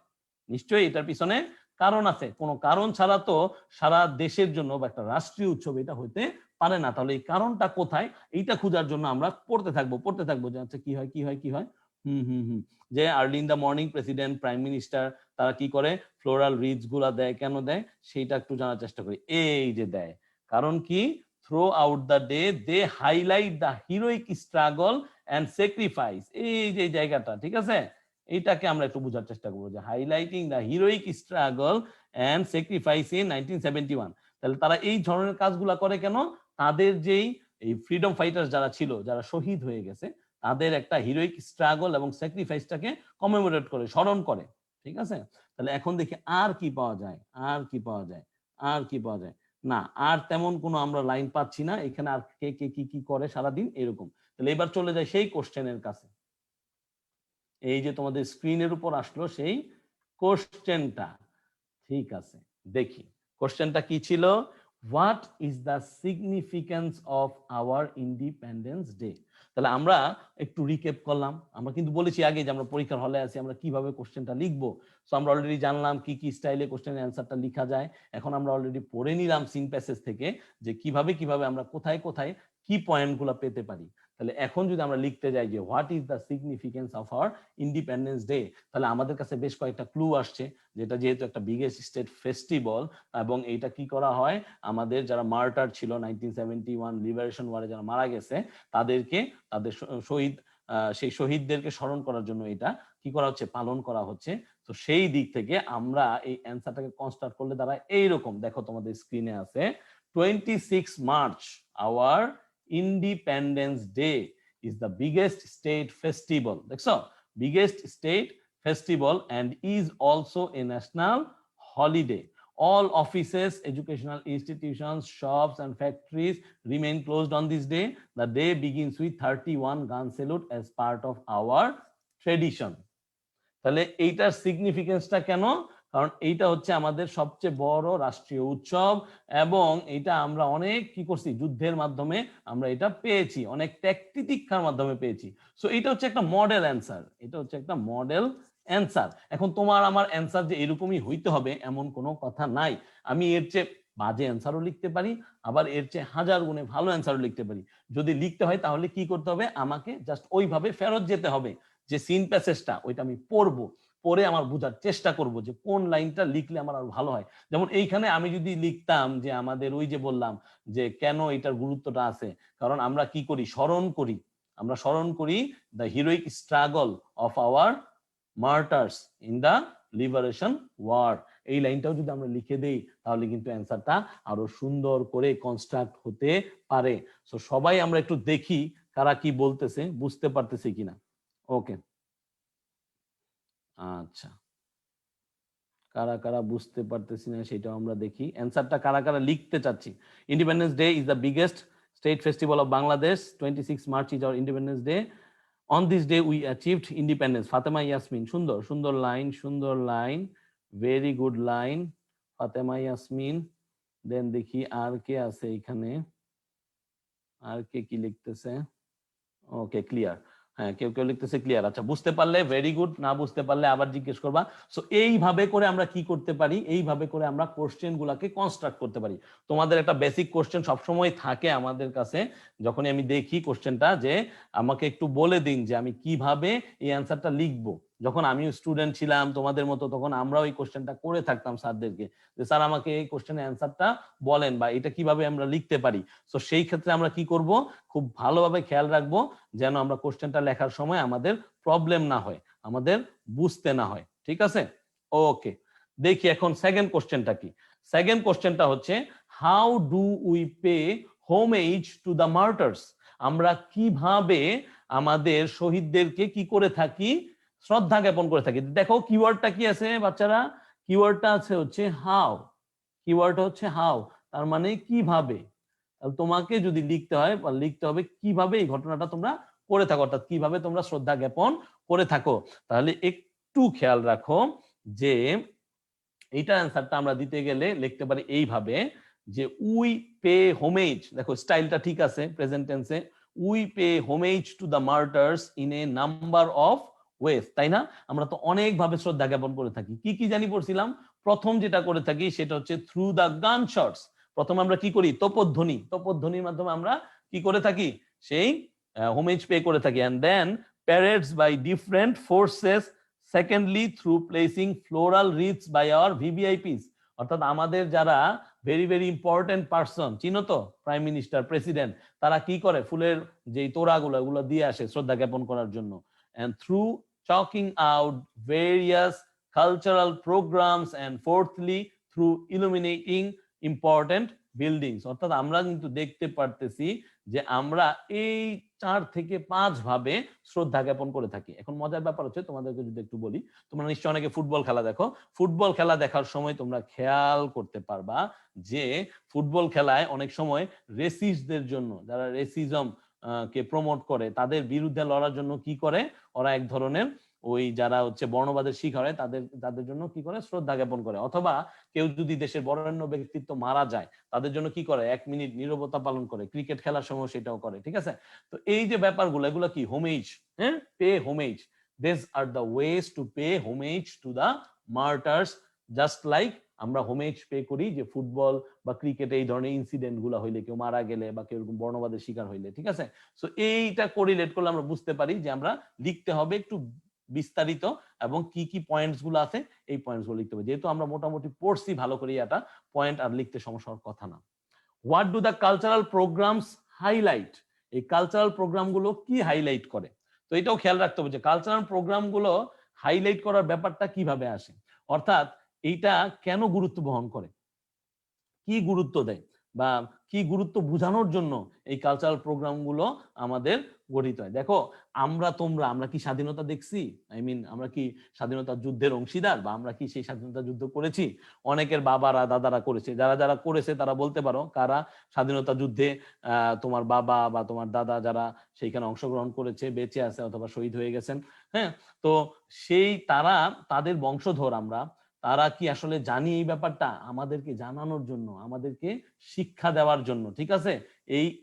নিশ্চয়ই এটার পিছনে কারণ আছে। কোনো কারণ ছাড়া তো সারা দেশের জন্য বা একটা রাষ্ট্রীয় উৎসব এটা হইতে পারে না। তাহলে এই কারণটা কোথায়, এইটা খোঁজার জন্য আমরা পড়তে থাকবো যে আচ্ছা কি হয় কি হয় কি হয়। যে early in the morning president, prime minister তারা কি করে, ফ্লোরাল রিডস গুলা দেয়, কেন দেয় সেইটা একটু জানার চেষ্টা করি। এই যে দেয়, কারণ কি, throughout the day they highlight the heroic struggle and sacrifice. এই যে জায়গাটা, ঠিক আছে, এইটাকে আমরা একটু বোঝার চেষ্টা করবো যে highlighting the heroic struggle and sacrifice in 1971। তাহলে তারা এই ধরনের কাজগুলা করে কেন, তাদের যেই এই ফ্রিডম ফাইটার যারা ছিল, যারা শহীদ হয়ে গেছে, তাদের একটা হিরোইক স্ট্রাগল এবং স্যাক্রিফাইসটাকে কমেমোরেট করে, স্মরণ করে, ঠিক আছে। তাহলে এখন দেখি আর কি পাওয়া যায়, আর কি পাওয়া যায়, আর কি পাওয়া যায়। না, আর তেমন কোনো আমরা লাইন পাচ্ছি না এখানে। আর কে কে কি কি করে সারাদিন এরকম। তাহলে এবার চলে যায় সেই কোশ্চেনের কাছে। এই যে তোমাদের স্ক্রিনের উপর আসলো সেই কোশ্চেনটা, ঠিক আছে, দেখি কোশ্চেনটা কি ছিল। What is the significance of our independence day. তাহলে আমরা একটু রিক্যাপ করলাম। আমরা কিন্তু বলেছি আগে যে আমরা পরীক্ষার হলে আছি, আমরা কিভাবে কোশ্চেনটা লিখবো। সো আমরা অলরেডি জানলাম কি কি স্টাইলে কোশ্চেনের অ্যান্সারটা লেখা যায়। এখন আমরা অলরেডি পড়ে নিলাম সিন প্যাসেজ থেকে যে কিভাবে কিভাবে আমরা কোথায় কোথায় কি পয়েন্টগুলো পেতে পারি। তাহলে এখন যদি আমরা লিখতে যাই যে what is the significance of our independence day, তাহলে আমাদের কাছে বেশ কয়েকটা ক্লু আসছে। যেটা যেহেতু একটা বিগেস্ট স্টেট ফেস্টিভ্যাল এবং এইটা কি করা হয়, আমাদের যারা মার্টার ছিল 1971 লিবারেশন ওয়ারে যারা মারা গেছে, তাদেরকে তাদের শহীদ সেই শহীদদেরকে স্মরণ করার জন্য এটা কি করা হচ্ছে, পালন করা হচ্ছে। তো সেই দিক থেকে আমরা এই অ্যান্সারটাকে কনস্ট্রাক্ট করলে দাঁড়ায় এইরকম। দেখো তোমাদের স্ক্রিনে আছে 26 March our independence day is the biggest state festival. দেখছো, biggest state festival and is also a national holiday. All offices, educational institutions, shops and factories remain closed on this day. The day begins with 31 gun salute as part of our tradition. তাহলে এইটার সিগনিফিকেন্সটা কেন, কারণ এইটা হচ্ছে আমাদের সবচেয়ে বড় রাষ্ট্রীয় উৎসব এবং এটা আমরা অনেক কি করছি, যুদ্ধের মাধ্যমে আমরা এটা পেয়েছি, অনেক ত্যাগ তিতিক্ষার মাধ্যমে পেয়েছি। সো এটা হচ্ছে একটা মডেল অ্যান্সার, এটা হচ্ছে একটা মডেল অ্যান্সার। এখন তোমার আমার অ্যান্সার যে এরকমই হইতে হবে এমন কোনো কথা নাই। আমি এর চেয়ে বাজে অ্যান্সারও লিখতে পারি, আবার এর চেয়ে হাজার গুণে ভালো অ্যান্সারও লিখতে পারি। যদি লিখতে হয় তাহলে কি করতে হবে, আমাকে জাস্ট ওইভাবে ফেরত যেতে হবে যে সিন প্যাসেজটা ওইটা আমি পড়বো, পরে আমার বোঝার চেষ্টা করব যে কোন লাইনটা লিখলে আমার আরো ভালো হয়। যেমন এইখানে আমি যদি লিখতাম যে আমাদের ওই যে বললাম যে কেন এটার গুরুত্বটা আছে, কারণ আমরা কি করি, আমরা স্মরণ করি the heroic struggle of our martyrs in the liberation war. এই লাইনটাও যদি আমরা লিখে দেই তাহলে কিন্তু অ্যান্সারটা আরো সুন্দর করে কনস্ট্রাক্ট হতে পারে। সো সবাই আমরা একটু দেখি কারা কি বলতেছে, বুঝতে পারতেছে কিনা। ওকে, আচ্ছা, কারা কারা বুঝতে পারতেছি না সেটাও আমরা দেখি। অ্যান্সারটা কারা কারা লিখতে চাচ্ছি। Independence day is the biggest state festival of Bangladesh. 26 March is our independence day. On this day we achieved independence. Fatema Yasmin, সুন্দর সুন্দর লাইন, সুন্দর line, very good line Fatema Yasmin. Then দেখি আর কে আছে এখানে, আর কে কি লিখতেছে। Okay, clear. হ্যাঁ, কেউ কেউ লিখতেছে ক্লিয়ার। আচ্ছা, বুঝতে পারলে ভেরি গুড, না বুঝতে পারলে আবার জিজ্ঞেস করবা। সো এইভাবে করে আমরা কি করতে পারি, এইভাবে করে আমরা কোশ্চেন গুলাকে কনস্ট্রাক্ট করতে পারি। তোমাদের একটা বেসিক কোশ্চেন সবসময় থাকে আমাদের কাছে, যখনই আমি দেখি কোশ্চেনটা যে আমাকে একটু বলে দিন যে আমি কিভাবে এই অ্যান্সারটা লিখবো। যখন আমিও স্টুডেন্ট ছিলাম তোমাদের মতো, তখন আমরা ওই কোশ্চেনটা করে থাকতাম স্যারদেরকে যে স্যার আমাকে এই কোশ্চেনের অ্যান্সারটা বলেন বা এটা কিভাবে আমরা লিখতে পারি। তো সেই ক্ষেত্রে আমরা কি করব, খুব ভালোভাবে খেয়াল রাখবো যেন আমরা কোশ্চেনটা লেখার সময় আমাদের প্রবলেম না হয়, আমাদের বুঝতে না হয়, ঠিক আছে। ওকে, দেখি এখন সেকেন্ড কোশ্চেনটা কি। সেকেন্ড কোশ্চেনটা হচ্ছে how do we pay homage to the martyrs. আমরা কিভাবে আমাদের শহীদদেরকে কি করে থাকি, শ্রদ্ধা জ্ঞাপন করে থাকি। দেখো কিওয়ার্ডটা কি আছে বাচ্চারা, কিওয়ার্ডটা আছে হচ্ছে হাউ, কিওয়ার্ড হচ্ছে হাউ, তার মানে কিভাবে। তোমাকে যদি লিখতে হয় বা লিখতে হবে কিভাবে এই ঘটনাটা তোমরা করে থাকো, অর্থাৎ কিভাবে তোমরা শ্রদ্ধা জ্ঞাপন করে থাকো। তাহলে একটু খেয়াল রাখো যে এইটার অ্যান্সারটা আমরা দিতে গেলে লিখতে পারি এইভাবে যে উই পে হোমেজ, দেখো স্টাইলটা ঠিক আছে প্রেজেন্ট টেন্সে, we pay homage to the martyrs in a number of ways, তাই না? আমরা তো অনেক ভাবে শ্রদ্ধা জ্ঞাপন করে থাকি। কি কি জানি পড়ছিলাম? প্রথম যেটা করে থাকি সেটা হচ্ছে থ্রু দ্য গান শটস। প্রথম আমরা কি করি? তোপধ্বনি, তোপধ্বনির মাধ্যমে আমরা কি করে থাকি? সেই হোমেজ পে করে থাকি। And then parades by different forces, secondly through placing floral wreaths by our VVIPs, অর্থাৎ আমাদের যারা ভেরি ভেরি ইম্পর্টেন্ট পার্সন, চিনো তো, প্রাইম মিনিস্টার, প্রেসিডেন্ট, তারা কি করে? ফুলের যে তোড়াগুলো এগুলো দিয়ে আসে শ্রদ্ধা জ্ঞাপন করার জন্য। and through chalking out various cultural programs, and fourthly through illuminating important buildings, অর্থাৎ আমরা কিন্তু দেখতে পারতেছি যে আমরা এই 4 থেকে 5 ভাবে শ্রদ্ধা জ্ঞাপন করে থাকি। এখন মজার ব্যাপার হচ্ছে, তোমাদেরকে যদি একটু বলি, তোমরা নিশ্চয়ই অনেকে ফুটবল খেলা দেখো। ফুটবল খেলা দেখার সময় তোমরা খেয়াল করতে পারবা যে ফুটবল খেলায় অনেক সময় রেসিস্টদের জন্য, যারা রেসিজম কে প্রমোট করে, তাদের বিরুদ্ধে লড়ার জন্য কি করে? ওরা এক ধরনের ওই যারা হচ্ছে বর্ণবাদের শিকার হয় তাদের জন্য কি করে? শ্রদ্ধা জ্ঞাপন করে। অথবা কেউ যদি দেশের বরেণ্য ব্যক্তিত্ব মারা যায়, তাদের জন্য কি করে? 1 মিনিট নীরবতা পালন করে। ক্রিকেট খেলার সময় সেটাও করে, ঠিক আছে? তো এই যে ব্যাপারগুলো, এগুলো কি? হোমেজ, হ্যাঁ, pay homage. This are the ways to pay homage to the martyrs, just like আমরা হোমেজ পে করি যে ফুটবল বা ক্রিকেটে এই ধরনের ইনসিডেন্ট গুলা হইলে, কেউ মারা গেলে বা কেউ বর্ণবাদের শিকার হইলে, ঠিক আছে? সো এইটা কোরিলেট করলে আমরা বুঝতে পারি যে আমরা লিখতে হবে একটু বিস্তারিত, এবং কি কি পয়েন্টস গুলো আছে এই পয়েন্টস গুলো লিখতে হবে। যেহেতু আমরা মোটামুটি পড়ছি ভালো করে, এটা পয়েন্ট আর লিখতে সমস্যা হওয়ার কথা না। What do the cultural programs highlight? এই কালচারাল প্রোগ্রাম গুলো কি হাইলাইট করে? তো এটাও খেয়াল রাখতে হবে যে কালচারাল প্রোগ্রাম গুলো হাইলাইট করার ব্যাপারটা কিভাবে আসে, অর্থাৎ এইটা কেন গুরুত্ব বহন করে, কি গুরুত্ব দেয়, বা কি গুরুত্ব বোঝানোর জন্য এই কালচারাল প্রোগ্রাম গুলো আমাদের গঠিত হয়। দেখো আমরা কি স্বাধীনতা দেখছি? আমরা কি স্বাধীনতা যুদ্ধের অংশীদার, বা আমরা কি সেই স্বাধীনতা যুদ্ধ করেছি? অনেকের বাবারা দাদারা করেছে, যারা যারা করেছে তারা বলতে পারো কারা স্বাধীনতা যুদ্ধে তোমার বাবা বা তোমার দাদা যারা সেইখানে অংশগ্রহণ করেছে, বেঁচে আছে অথবা শহীদ হয়ে গেছেন। হ্যাঁ, তো সেই তাদের বংশধর আমরা, তারা কি আসলে জানি এই ব্যাপারটা? আমাদেরকে জানানোর জন্য, আমাদেরকে শিক্ষা দেওয়ার জন্য, ঠিক আছে?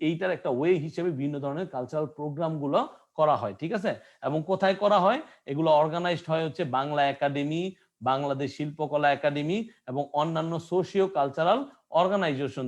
এইটার একটা ওয়ে হিসেবে বিভিন্ন ধরনের কালচারাল প্রোগ্রাম গুলো করা হয়, ঠিক আছে? এবং কোথায় করা হয়? এগুলো অর্গানাইজড হয় হচ্ছে বাংলা একাডেমি, বাংলাদেশ শিল্পকলা একাডেমি এবং অন্যান্য সোশিও কালচারাল অর্গানাইজেশন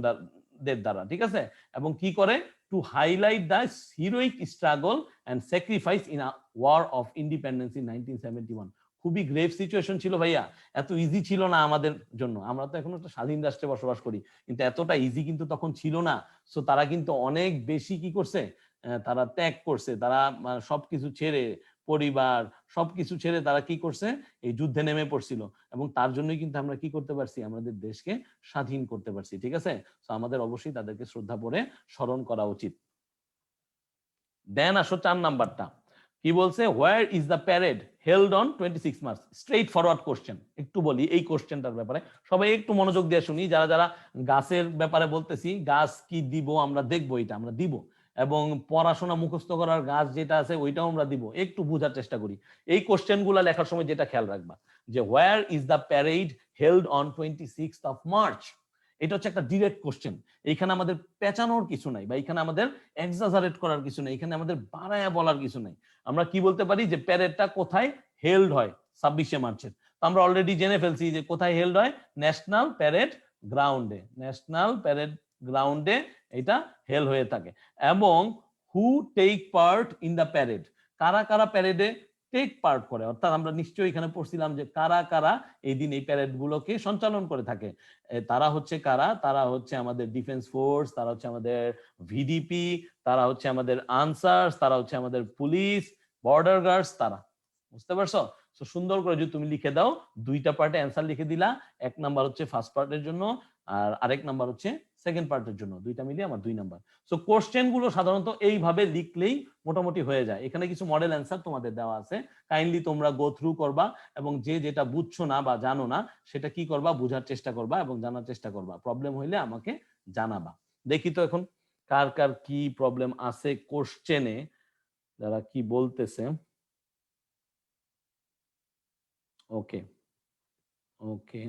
দের দ্বারা, ঠিক আছে? এবং কি করে? To highlight the heroic struggle and sacrifice in a war of independence ইন 1971। খুবই গ্রেভ সিচুয়েশন ছিল ভাইয়া, এত ইজি ছিল না আমাদের জন্য। আমরা তো এখন একটা স্বাধীন রাষ্ট্রে বসবাস করি, কিন্তু এতটা ইজি কিন্তু তখন ছিল না। সো তারা কিন্তু অনেক বেশি কি করছে? তারা ত্যাগ করছে, তারা সবকিছু ছেড়ে, পরিবার সবকিছু ছেড়ে তারা কি করছে? এই যুদ্ধে নেমে পড়ছিল, এবং তার জন্যই কিন্তু আমরা কি করতে পারছি? আমাদের দেশকে স্বাধীন করতে পারছি, ঠিক আছে? তো আমাদের অবশ্যই তাদেরকে শ্রদ্ধা করে স্মরণ করা উচিত। দেন আসো 4 নাম্বারটা কি বলছে? Where is the parade held on 26 March? Straightforward question. একটু বলি এই কোশ্চেনটার ব্যাপারে, সবাই একটু মনোযোগ দিয়ে শুনি। যারা যারা গাছের ব্যাপারে বলতেছি, গাছ কি দিব আমরা দেখবো, এটা আমরা দিব, এবং পড়াশোনা মুখস্থ করার গাছ যেটা আছে ওইটাও আমরা দিব। একটু বোঝার চেষ্টা করি। এই কোশ্চেন গুলা লেখার সময় যেটা খেয়াল রাখবা যে হোয়ার is the parade held on 26th of March, এটা হচ্ছে একটা ডিরেক্ট কোশ্চেন। এইখানে আমাদের পেঁচানোর কিছু নাই, বা এখানে আমাদের এক্সাজারেট করার কিছু নেই, এখানে আমাদের বাড়ায়া বলার কিছু নাই। আমরা কি বলতে পারি? যে প্যারেডটা কোথায় হেল্ড হয়? 26শে মার্চের। তো আমরা অলরেডি জেনে ফেলছি যে কোথায় হেল্ড হয়, ন্যাশনাল প্যারেড গ্রাউন্ডে। ন্যাশনাল প্যারেড গ্রাউন্ডে এটা হেল্ড হয়ে থাকে। এবং who take part in the parade? কারা কারা প্যারেডে টেক পার্ট করে, অর্থাৎ আমরা নিশ্চয়ই এখানে পড়ছিলাম যে কারা কারা এই দিন এই প্যারেড গুলোকে সঞ্চালন করে থাকে। তারা হচ্ছে কারা? তারা হচ্ছে আমাদের ডিফেন্স ফোর্স, তারা হচ্ছে আমাদের ভিডিপি, তারা হচ্ছে আমাদের আনসার্স, তারা হচ্ছে আমাদের পুলিশ, বর্ডার গার্ডস, তারা। বুঝতে পারছো? তো সুন্দর করে যদি তুমি লিখে দাও, দুইটা পার্টে অ্যান্সার লিখে দিলা। 1 নাম্বার হচ্ছে ফার্স্ট পার্টের জন্য, আর আরেক নাম্বার হচ্ছে সেকেন্ড পার্টের জন্য। দুইটা মিলিয়ে আমার 2 নাম্বার। সো কোশ্চেন গুলো সাধারণত এইভাবে লিখলেই মোটামুটি হয়ে যায়। এখানে কিছু মডেল অ্যান্সার তোমাদের দেওয়া আছে, কাইন্ডলি তোমরা গো থ্রু করবা, এবং যে যেটা বুঝছো না বা জানো না সেটা কি করবা? বোঝার চেষ্টা করবা এবং জানার চেষ্টা করবা। প্রবলেম হইলে আমাকে জানাবা। দেখি তো এখন কার কার কি প্রবলেম আছে কোশ্চেনে, যারা কি বলতেছে। ওকে ওকে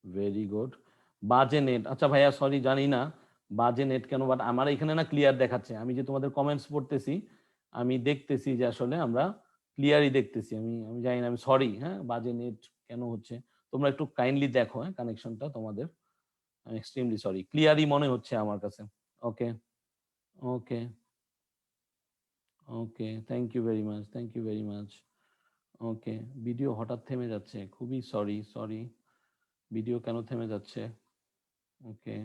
ভেরি গুড। বাজে নেট, আচ্ছা ভাইয়া সরি জানি না বাজে নেট কেন, বাট আমার এখানে না ক্লিয়ার দেখাচ্ছে। আমি যে তোমাদের কমেন্টস পড়তেছি আমি দেখতেছি যে আসলে আমরা ক্লিয়ারই দেখতেছি। আমি আমি জানি না, আমি সরি। হ্যাঁ, বাজে নেট কেন হচ্ছে তোমরা একটু কাইন্ডলি দেখো। হ্যাঁ, কানেকশনটা তোমাদের, আমি এক্সট্রিমলি সরি, ক্লিয়ারই মনে হচ্ছে আমার কাছে। Okay okay okay, thank you very much, thank you very much. Okay, video হঠাৎ থেমে যাচ্ছে, খুবই সরি সরি, ভিডিও কেন থেমে যাচ্ছে? ওকে,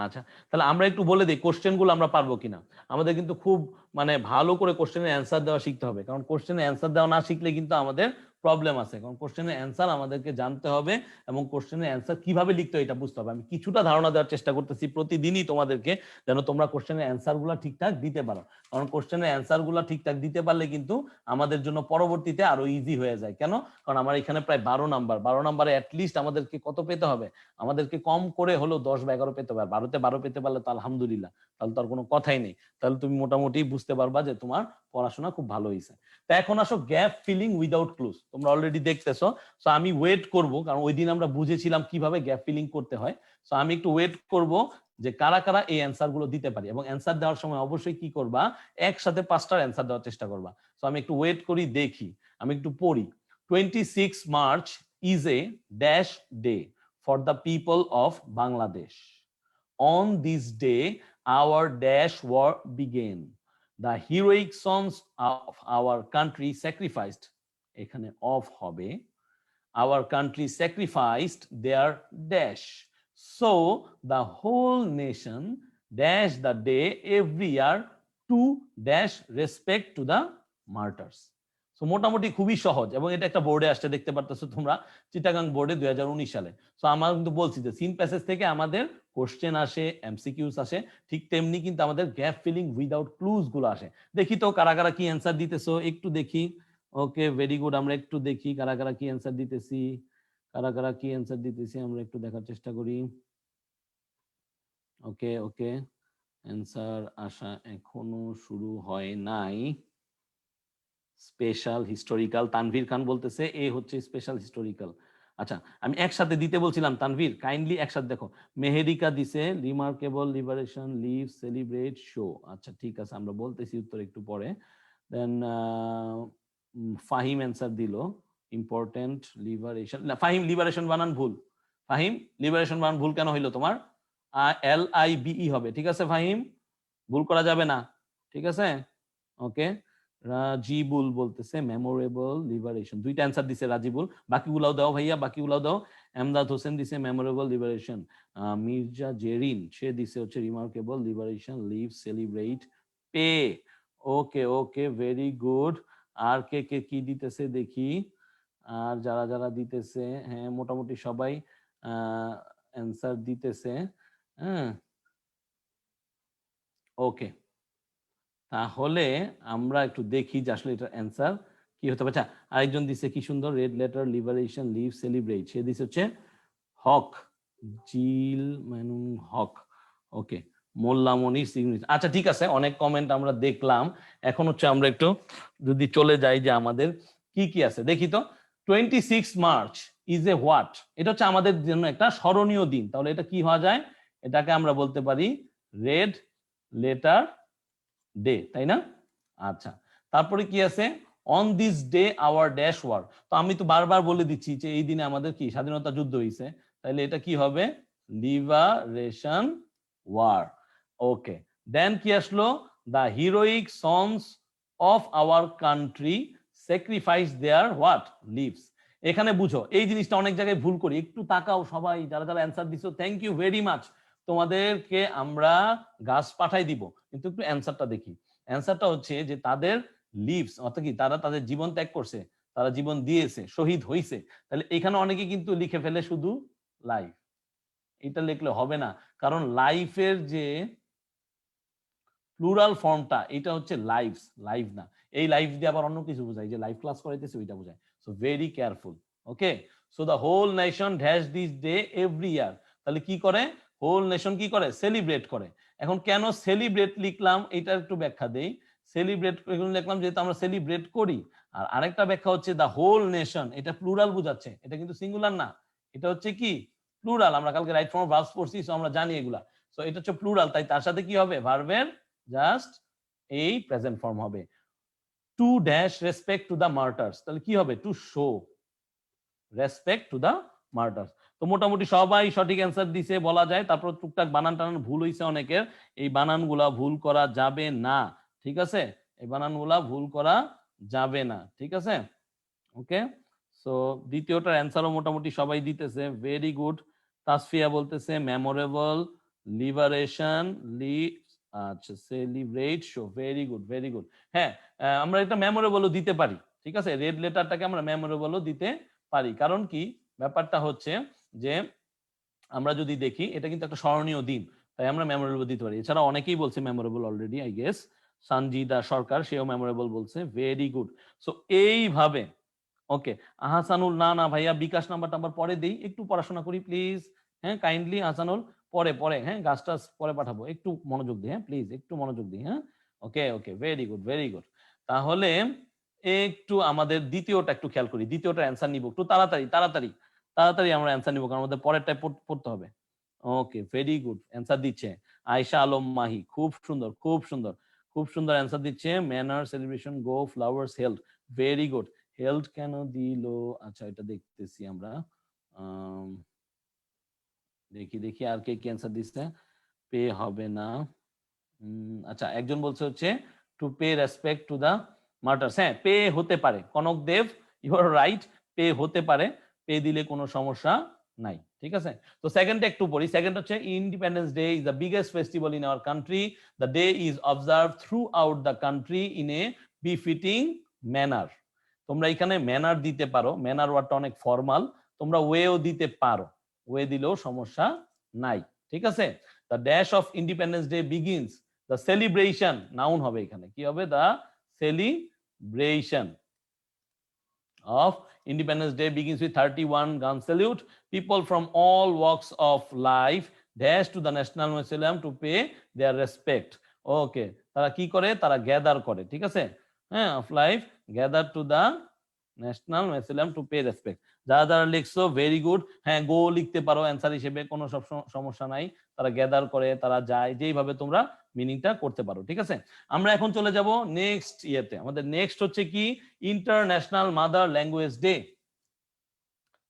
আচ্ছা তাহলে আমরা একটু বলে দিই কোশ্চেন গুলো আমরা পারবো কিনা। আমাদের কিন্তু খুব মানে ভালো করে কোশ্চেনের অ্যান্সার দেওয়া শিখতে হবে, কারণ কোশ্চেনের অ্যান্সার দেওয়া না শিখলে কিন্তু আমাদের প্রবলেম আছে। কারণ কোশ্চেনের অ্যান্সার আমাদেরকে জানতে হবে এবং কোশ্চেনের অ্যান্সার কিভাবে লিখতে হয় এটা বুঝতে হবে। আমি কিছুটা ধারণা দেওয়ার চেষ্টা করতেছি প্রতিদিনই তোমাদেরকে, যেন তোমরা কোশ্চেনের অ্যান্সার গুলো ঠিকঠাক দিতে পারো। কারণ কোশ্চেনের অ্যান্সার গুলো ঠিকঠাক দিতে পারলে কিন্তু আমাদের জন্য পরবর্তীতে আরো ইজি হয়ে যায়। কেন? কারণ আমার এখানে প্রায় 12 নাম্বারে অ্যাটলিস্ট আমাদেরকে কত পেতে হবে? আমাদেরকে কম করে হলেও 10 বা 11 পেতে হবে। 12তে 12 পেতে পারলে তো আলহামদুলিল্লাহ, তাহলে তো আর কোনো কথাই নেই। তাহলে তুমি মোটামুটি বুঝতে পারবা যে তোমার পড়াশোনা খুব ভালো হয়েছে। তো এখন আসো গ্যাপ ফিলিং উইদাউট ক্লুজ। তোমরা অলরেডি দেখতেছো, সো আমি ওয়েট করব, কারণ ওই দিন আমরা বুঝেছিলাম কিভাবে গ্যাপ ফিলিং করতে হয়। সো আমি একটু ওয়েট করব যে কারা কারা এই অ্যান্সার গুলো দিতে পারি, এবং অ্যান্সার দেওয়ার সময় অবশ্যই কি করবা, একসাথে 5টার অ্যান্সার দেওয়ার চেষ্টা করবা। সো আমি একটু ওয়েট করি, দেখি, আমি একটু পড়ি। 26 March is a dash day for the people of Bangladesh. On this day, our dash war began. The heroic sons of our country sacrificed, এখানে of হবে, our country sacrificed their dash. So the whole nation dash the day every year to dash respect to the martyrs. So মোটামুটি খুবই সহজ, এবং এটা একটা বোর্ডে আসছে দেখতে পারতেছো তোমরা, চিটাগাং বোর্ডে 2019 সালে। সো আমরা কিন্তু বলছি যে সিন প্যাসেজ থেকে আমাদের কোশ্চেন আসে, এমসিকিউস আসে, ঠিক তেমনি কিন্তু আমাদের গ্যাপ ফিলিং উইদাউট ক্লুজ গুলো আসে। দেখি তো কারা কারা কি অ্যান্সার দিতেছো, একটু দেখি। ওকে, ভেরি গুড, আমরা একটু দেখি কারা কারা কি অ্যান্সার দিতেছি, কারা কারা কি অ্যান্সার দিতেছি আমরা একটু দেখার চেষ্টা করি। ওকে ওকে, অ্যান্সার আসা এখনো শুরু হয় নাই। স্পেশাল হিস্টোরিক্যাল, তানভীর খান বলতেছে এ হচ্ছে স্পেশাল হিস্টোরিক্যাল। আচ্ছা আমি একসাথে দিতে বলছিলাম, তানভীর কাইন্ডলি একসাথে দেখো। মেহেরিকা দিছে remarkable liberation live celebrate show. আচ্ছা ঠিক আছে, আমরা বলতেছি উত্তর একটু পরে। দেন ফাহিম অ্যান্সার দিল ইম্পর্টেন্ট লিবারেশন। না, ফাহিম লিবারেশন বানান ভুল। ফাহিম লিবারেশন বানান ভুল কেন হইলো তোমার? LIBE হবে, ঠিক আছে ফাহিম, ভুল করা যাবে না, ঠিক আছে। ওকে, রাজিবুল বলতেছে মেমোরেবল লিবারেশন, দুইটা অ্যান্সার দিছে রাজিবুল, বাকিগুলাও দাও ভাইয়া, বাকিগুলাও দাও। এমদাদ হোসেন দিছে মেমোরেবল লিবারেশন। মির্জা জেরিন সে দিছে হচ্ছে remarkable liberation live celebrate pay. Okay okay, very good. আর কে কে কি দিতেছে দেখি, আর যারা যারা দিতেছে, হ্যাঁ মোটামুটি সবাই অ্যান্সার দিতেছে। হ্যাঁ ওকে, তাহলে আমরা একটু দেখি যে আসলে এটার অ্যান্সার কি হতে পারে। আরেকজন দিছে কি সুন্দর, red letter liberation live celebrate, সে দিছে হচ্ছে হক, জিল মানু হক। ওকে, মোল্লামণির সিগনেচার। আচ্ছা ঠিক আছে, অনেক কমেন্ট আমরা দেখলাম। এখন হচ্ছে আমরা একটু যদি চলে যাই যে আমাদের কি কি আছে দেখি তো। 26 মার্চ ইজ এ হোয়াট, এটা হচ্ছে আমাদের জন্য একটা স্মরণীয় দিন। তাহলে এটা কি হওয়া যায়? এটাকে আমরা বলতে পারি রেড লেটার ডে, তাই না? আচ্ছা, তারপরে কি আছে? On this day our dash war. তো আমি তো বারবার বলে দিচ্ছি যে এই দিনে আমাদের কি স্বাধীনতা যুদ্ধ হয়েছে, তাহলে এটা কি হবে? Liberation war. ওকে, দেন কি আসলো? The heroic sons of our country sacrifice their what lives. এখানে বুঝো এই জিনিসটা অনেক জায়গায় ভুল করি, একটু তাকাও সবাই যারা যারা অ্যান্সার দিছো, থ্যাংক ইউ ভেরি মাচ। তোমাদেরকে আমরা গাছ পাঠাই দিব, কিন্তু একটু অ্যান্সারটা দেখি। অ্যান্সারটা হচ্ছে যে তাদের লিভস, অর্থাৎ কি তারা তাদের জীবন ত্যাগ করছে, তারা জীবন দিয়েছে, শহীদ হইছে। তাহলে এখানে অনেকে কিন্তু লিখে ফেলে শুধু লাইফ, এটা লিখলে হবে না, কারণ লাইফের যে প্লুরাল ফর্মটা এটা হচ্ছে লাইভস, লাইভ না। এই লাইফ দিয়ে আবার অন্য কিছু বোঝায়, যে লাইভ ক্লাস করাইতেছে ওইটা বোঝায়। So very careful. Okay, so the whole nation dash this day every year. তাহলে কি করে? হোল নেশন কি করে? সেলিব্রেট করে। এখন কেন সেলিব্রেট লিখলাম এটা একটু ব্যাখ্যা দেই। সেলিব্রেট লিখলাম যেহেতু আমরা সেলিব্রেট করি। আর আরেকটা ব্যাখ্যা হচ্ছে দ্য হোল নেশন, এটা প্লুরাল বোঝাচ্ছে, এটা কিন্তু সিঙ্গুলার না, এটা হচ্ছে কি প্লুরাল, আমরা কালকে রাইট ফর্ম ভার্বস পড়ছি, সো আমরা জানি এগুলা। সো এটা হচ্ছে প্লুরাল, তাই তার সাথে কি হবে, ভার্বের জাস্ট এই প্রেজেন্ট ফর্ম হবে। To dash respect to the martyrs, তাহলে কি হবে, to show respect to the martyrs. তো মোটামুটি সবাই সঠিক অ্যান্সার দিছে বলা যায়, তারপর টুকটাক বানান টানান ভুল হইছে অনেকের, এই বানানগুলা ভুল করা যাবে না, ঠিক আছে, এই বানানগুলা ভুল করা যাবে না, ঠিক আছে, ওকে। সো দ্বিতীয়টার অ্যান্সারও মোটামুটি সবাই দিতেছে, ভেরি গুড। তাসফিয়া বলতেছে মেমোরেবল, লিবারেশন, আচ্ছা celebrate show, very good very good. হ্যাঁ, আমরা এটা মেমোরেবলও দিতে পারি, ঠিক আছে, রেড লেটারটাকে আমরা মেমোরেবলও দিতে পারি, কারণ কি ব্যাপারটা হচ্ছে যে আমরা যদি দেখি এটা কিন্তু একটা স্মরণীয় দিন, তাই আমরা মেমোরেবল দিতে পারি। এছাড়া অনেকেই বলছে memorable already, I guess Sanjida Sarkar, সেও মেমোরেবল বলছে, ভেরি গুড। সো এইভাবে, ওকে। আহসানুল, না না ভাইয়া বিকাশ নাম্বার পরে দেই, একটু পড়াশোনা করি প্লিজ, হ্যাঁ কাইন্ডলি আহসানুল, পরে পরে, হ্যাঁ গাছটা পরে পাঠাবো, একটু মনোযোগ দিই, হ্যাঁ প্লিজ একটু মনোযোগ দিই, হ্যাঁ ওকে okay, very good very good. তাহলে একটু আমাদের দ্বিতীয়টা একটু খেয়াল করি, দ্বিতীয়টা অ্যান্সার নিব একটু তাড়াতাড়ি তাড়াতাড়ি তাড়াতাড়ি আমরা অ্যান্সার নিব, কারণ আমাদের পরেরটাই পড়তে হবে। ওকে ভেরি গুড, অ্যান্সার দিচ্ছে আয়েশা আলম মাহি, খুব সুন্দর খুব সুন্দর খুব সুন্দর অ্যান্সার দিচ্ছে, manner, celebration, go, flowers, health, very good. Held কেন দিল, আচ্ছা এটা দেখতেছি আমরা, দেখি দেখি আর কে ক্যান্সার দিচ্ছে, পে হবে না, আচ্ছা একজন বলছে হচ্ছে to pay respect to the martyrs, হ্যাঁ পে হতে পারে, Konok Deb you are right, pay হতে পারে, পে দিলে কোনো সমস্যা নাই, ঠিক আছে। তো সেকেন্ডটা একটু পড়ি, সেকেন্ড হচ্ছে independence day is the biggest festival in our country, the day is observe through out the country in a befitting manner. তোমরা এখানে ম্যানার দিতে পারো, ম্যানার ওয়ার্ডটা অনেক ফর্মাল, তোমরা ওয়েও দিতে পারো, ওয়ে দিলেও সমস্যা নাই, ঠিক আছে। The dash of independence day begins, the celebration, noun হবে এখানে, কি হবে, the celebration of Independence Day begins with 31 gun salute. People from all walks of life dash to the National Museum to pay their respect. Okay, তারা কি করে, তারা gather করে, ঠিক আছে, হ্যাঁ of life gather to the national museum to pay respect. যারা যারা লিখছো ভেরি গুড, হ্যাঁ গো লিখতে পারো অ্যান্সার হিসেবে, কোনো সব সমস্যা নাই, তারা গ্যাদার করে, তারা যায়, যেইভাবে তোমরা মিনিংটা করতে পারো, ঠিক আছে। আমরা এখন চলে যাব নেক্সট ইয়েতে, আমাদের নেক্সট হচ্ছে কি, ইন্টারন্যাশনাল মাদার ল্যাঙ্গুয়েজ ডে।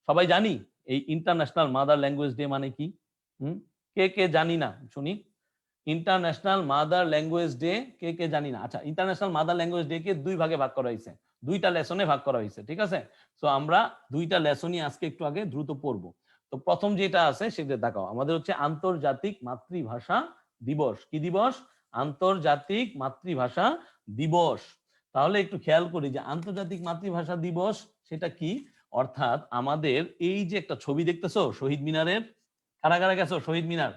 সবাই জানি এই ইন্টারন্যাশনাল মাদার ল্যাঙ্গুয়েজ ডে মানে কি, কে কে জানি না শুনি, ইন্টারন্যাশনাল মাদার ল্যাঙ্গুয়েজ ডে কে কে জানি না। আচ্ছা, ইন্টারন্যাশনাল মাদার ল্যাঙ্গুয়েজ ডে কে দুই ভাগে ভাগ করা হয়েছে, দুইটা লেসনে ভাগ করা হয়েছে, ঠিক আছে। সো আমরা দুইটা লেসনই আজকে একটু আগে দ্রুত পড়বো। তো প্রথম যেটা আছে সেটা দেখাও, আমাদের হচ্ছে আন্তর্জাতিক মাতৃভাষা দিবস। কি দিবস, আন্তর্জাতিক মাতৃভাষা দিবস। তাহলে একটু খেয়াল করি যে আন্তর্জাতিক মাতৃভাষা দিবস সেটা কি, অর্থাৎ আমাদের এই যে একটা ছবি দেখতেছো শহীদ মিনারের, কারা কারা গেছো শহীদ মিনার,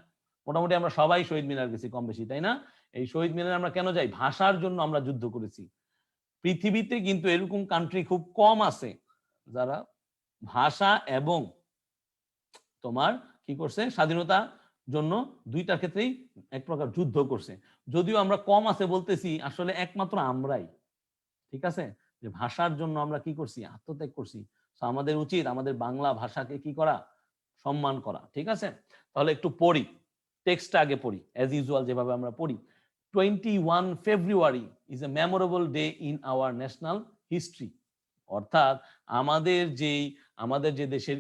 মোটামুটি আমরা সবাই শহীদ মিনার গেছি কম বেশি, তাই না। এই শহীদ মিনারে আমরা কেন যাই, ভাষার জন্য আমরা যুদ্ধ করেছি। পৃথিবীতে কিন্তু এরকম কান্ট্রি খুব কম আছে যারা ভাষা এবং তোমার কি করছে, স্বাধীনতা জন্য দুইটার ক্ষেত্রেই এক প্রকার যুদ্ধ করছে। যদিও আমরা কম আছে বলতেছি, আসলে একমাত্র আমরাই, ঠিক আছে, যে ভাষার জন্য আমরা কি করছি, আত্মত্যাগ করছি। আমাদের উচিত আমাদের বাংলা ভাষাকে কি করা, সম্মান করা, ঠিক আছে। তাহলে একটু পড়ি, টেক্সটটা আগে পড়ি অ্যাজ ইউজুয়াল যেভাবে আমরা পড়ি। 21 February is a memorable day in our national history, অর্থাৎ আমাদের যে দেশের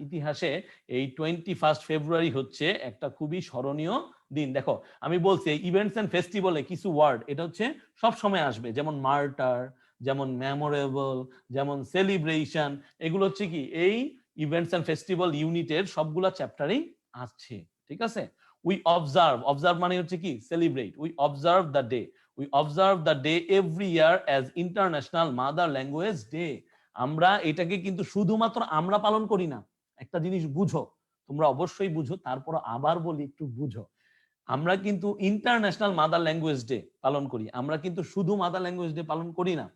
ইতিহাসে এই 21 ফেব্রুয়ারি হচ্ছে একটা খুবই স্মরণীয় দিন। দেখো আমি বলছি ইভেন্টস এন্ড ফেস্টিভ্যালে কিছু ওয়ার্ড এটা হচ্ছে সব সময় আসবে, যেমন মার্টার, যেমন মেমোরেবল, যেমন সেলিব্রেশন, এগুলো হচ্ছে কি এই ইভেন্টস এন্ড ফেস্টিভ্যাল ইউনিটের সবগুলা চ্যাপ্টারেই আছে, ঠিক আছে। উই অবজার্ভ মানে হচ্ছে কি celebrate, we observe the day, we observe the day every year as International Mother Language Day. আমরা এটাকে কিন্তু শুধুমাত্র আমরা পালন করি না, একটা জিনিস বুঝো, তোমরা অবশ্যই বুঝো, তারপর আবার বলি একটু বুঝো, আমরা কিন্তু ইন্টারন্যাশনাল মাদার ল্যাঙ্গুয়েজ ডে পালন করি, আমরা কিন্তু শুধু মাদার ল্যাঙ্গুয়েজ ডে পালন করি না,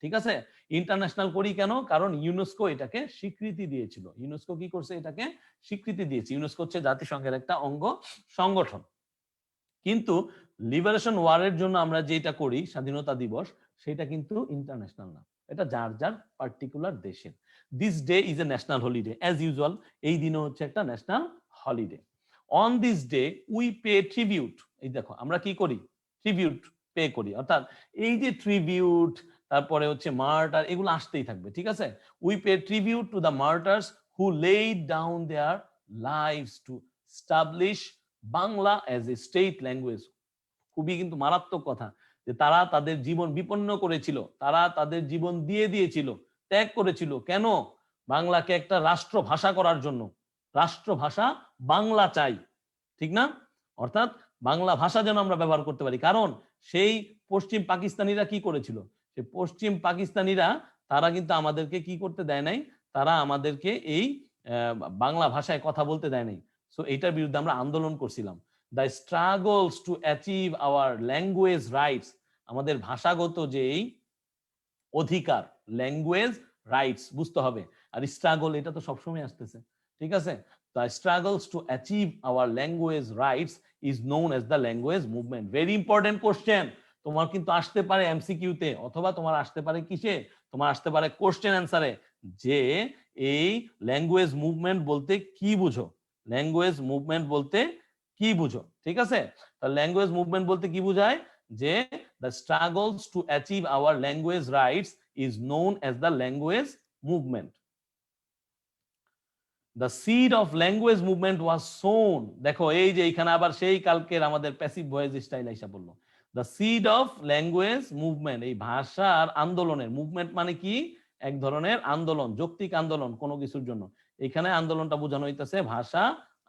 ঠিক আছে। ইন্টারন্যাশনাল করি কেন, কারণ ইউনেস্কো এটাকে স্বীকৃতি দিয়েছিল। ইউনেস্কো কি করছে, এটাকে স্বীকৃতি দিয়েছে। ইউনেস্কো হচ্ছে জাতিসংঘের একটা অঙ্গ সংগঠন। কিন্তু লিবারেশন ওয়ারের জন্য আমরা যেটা করি স্বাধীনতা দিবস, সেটা কিন্তু ইন্টারন্যাশনাল না, এটা যার যার পার্টিকুলার দেশের। This day is a national holiday as usual, এই দিনও হচ্ছে একটা national holiday. On this day we pay tribute, এই দেখো আমরা কি করি, ট্রিবিউট পে করি, অর্থাৎ এই যে ট্রিবিউট তারপরে হচ্ছে মার্টার এগুলো আসতেই থাকবে, ঠিক আছে। We pay tribute to the martyrs who laid down their lives to establish Bangla as a state language. খুবই কিন্তু মারাত্মক কথা যে তারা তাদের জীবন বিপন্ন করেছিল, তারা তাদের জীবন দিয়ে দিয়েছিল, ত্যাগ করেছিল, কেন? বাংলাকে একটা রাষ্ট্র ভাষা করার জন্য। রাষ্ট্রভাষা বাংলা চাই, ঠিক না? অর্থাৎ বাংলা ভাষা যেন আমরা ব্যবহার করতে পারি, কারণ সেই পশ্চিম পাকিস্তানিরা কি করেছিল, সেই পশ্চিম পাকিস্তানিরা তারা কিন্তু আমাদেরকে কি করতে দেয় নাই, তারা আমাদেরকে এই বাংলা ভাষায় কথা বলতে দেয় নাই। সো এটার বিরুদ্ধে আমরা আন্দোলন করছিলাম। The struggles to achieve our language rights, আমাদের ভাষাগত যে অধিকার, ল্যাঙ্গুয়েজ রাইটস বুঝতে হবে। আর স্ট্রাগল এটা তো সবসময় আসতেছে, ঠিক আছে। The struggles to achieve our language rights is known as the language movement. Very important question, তোমার কিন্তু আসতে পারে এমসিকিউতে, অথবা তোমার আসতে পারে কিসে, তোমার আসতে পারে কোশ্চেন অ্যান্সারে, যে এই ল্যাঙ্গুয়েজ মুভমেন্ট বলতে কি বুঝো, ল্যাঙ্গুয়েজ মুভমেন্ট বলতে কি বুঝো, ঠিক আছে। তাহলে ল্যাঙ্গুয়েজ মুভমেন্ট বলতে কি বুঝায়, যে the struggles to achieve our language rights is known as the language movement. The seed of language movement was sown, দেখো এই যে এখানে আবার সেই কালকের আমাদের প্যাসিভ ভয়েস স্টাইল আইসা বললো। The seed of language movement, এই ভাষার আন্দোলনের, মুভমেন্ট মানে কি, এক ধরনের আন্দোলন, যৌক্তিক আন্দোলন কোনো কিছুর জন্য, এখানে আন্দোলনটা বোঝানো হইতেছে ভাষা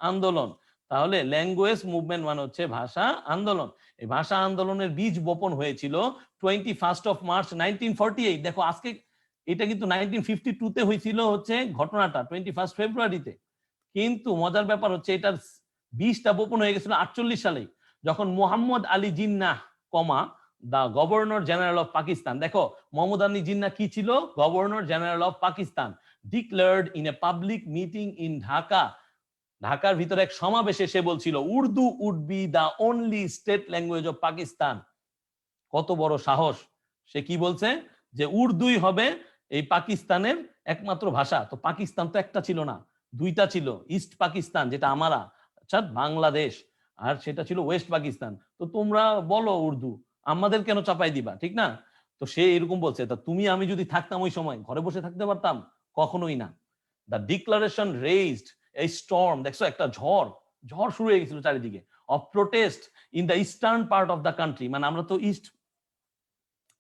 আন্দোলন। তাহলে ল্যাঙ্গুয়েজ মুভমেন্ট মানে হচ্ছে ভাষা আন্দোলন। এই ভাষা আন্দোলনের বীজ বপন হয়েছিল 21 মার্চ 1948। দেখো আজকে এটা কিন্তু 1952 তে হয়েছিল হচ্ছে ঘটনাটা 21 ফেব্রুয়ারিতে, কিন্তু মজার ব্যাপার হচ্ছে এটার বীজটা বপন হয়ে গেছিল 48 সালে, যখন Mohammad Ali Jinnah the governor general of Pakistan, দেখো মোহাম্মদ আলী জিন্নাহ কি ছিল, governor general of Pakistan, declared in a public meeting in Dhaka, ঢাকার ভিতরে এক সমাবেশে সে বলছিল Urdu would be the only state language of Pakistan. কত বড় সাহস, সে কি বলছে যে উর্দুই হবে এই পাকিস্তানের একমাত্র ভাষা। তো পাকিস্তান তো একটা ছিল না, দুইটা ছিল, ইস্ট পাকিস্তান যেটা আমারা, আচ্ছা বাংলাদেশ, আর সেটা ছিল ওয়েস্ট পাকিস্তান। তো তোমরা বলো উর্দু, আমাদের কেন চাপাই দিবা, ঠিক না? তো সে এরকম বলছে, তা তুমি আমি যদি থাকতাম ওই সময় ঘরে বসে থাকতে পারতাম? কখনোই না। দ্য ডিক্লারেশন রেজড এই স্টর্ম, দেখছো একটা ঝড়, ঝড় শুরু হয়ে গেছিল চারিদিকে, of protest in the eastern part of the country, মানে আমরা তো east,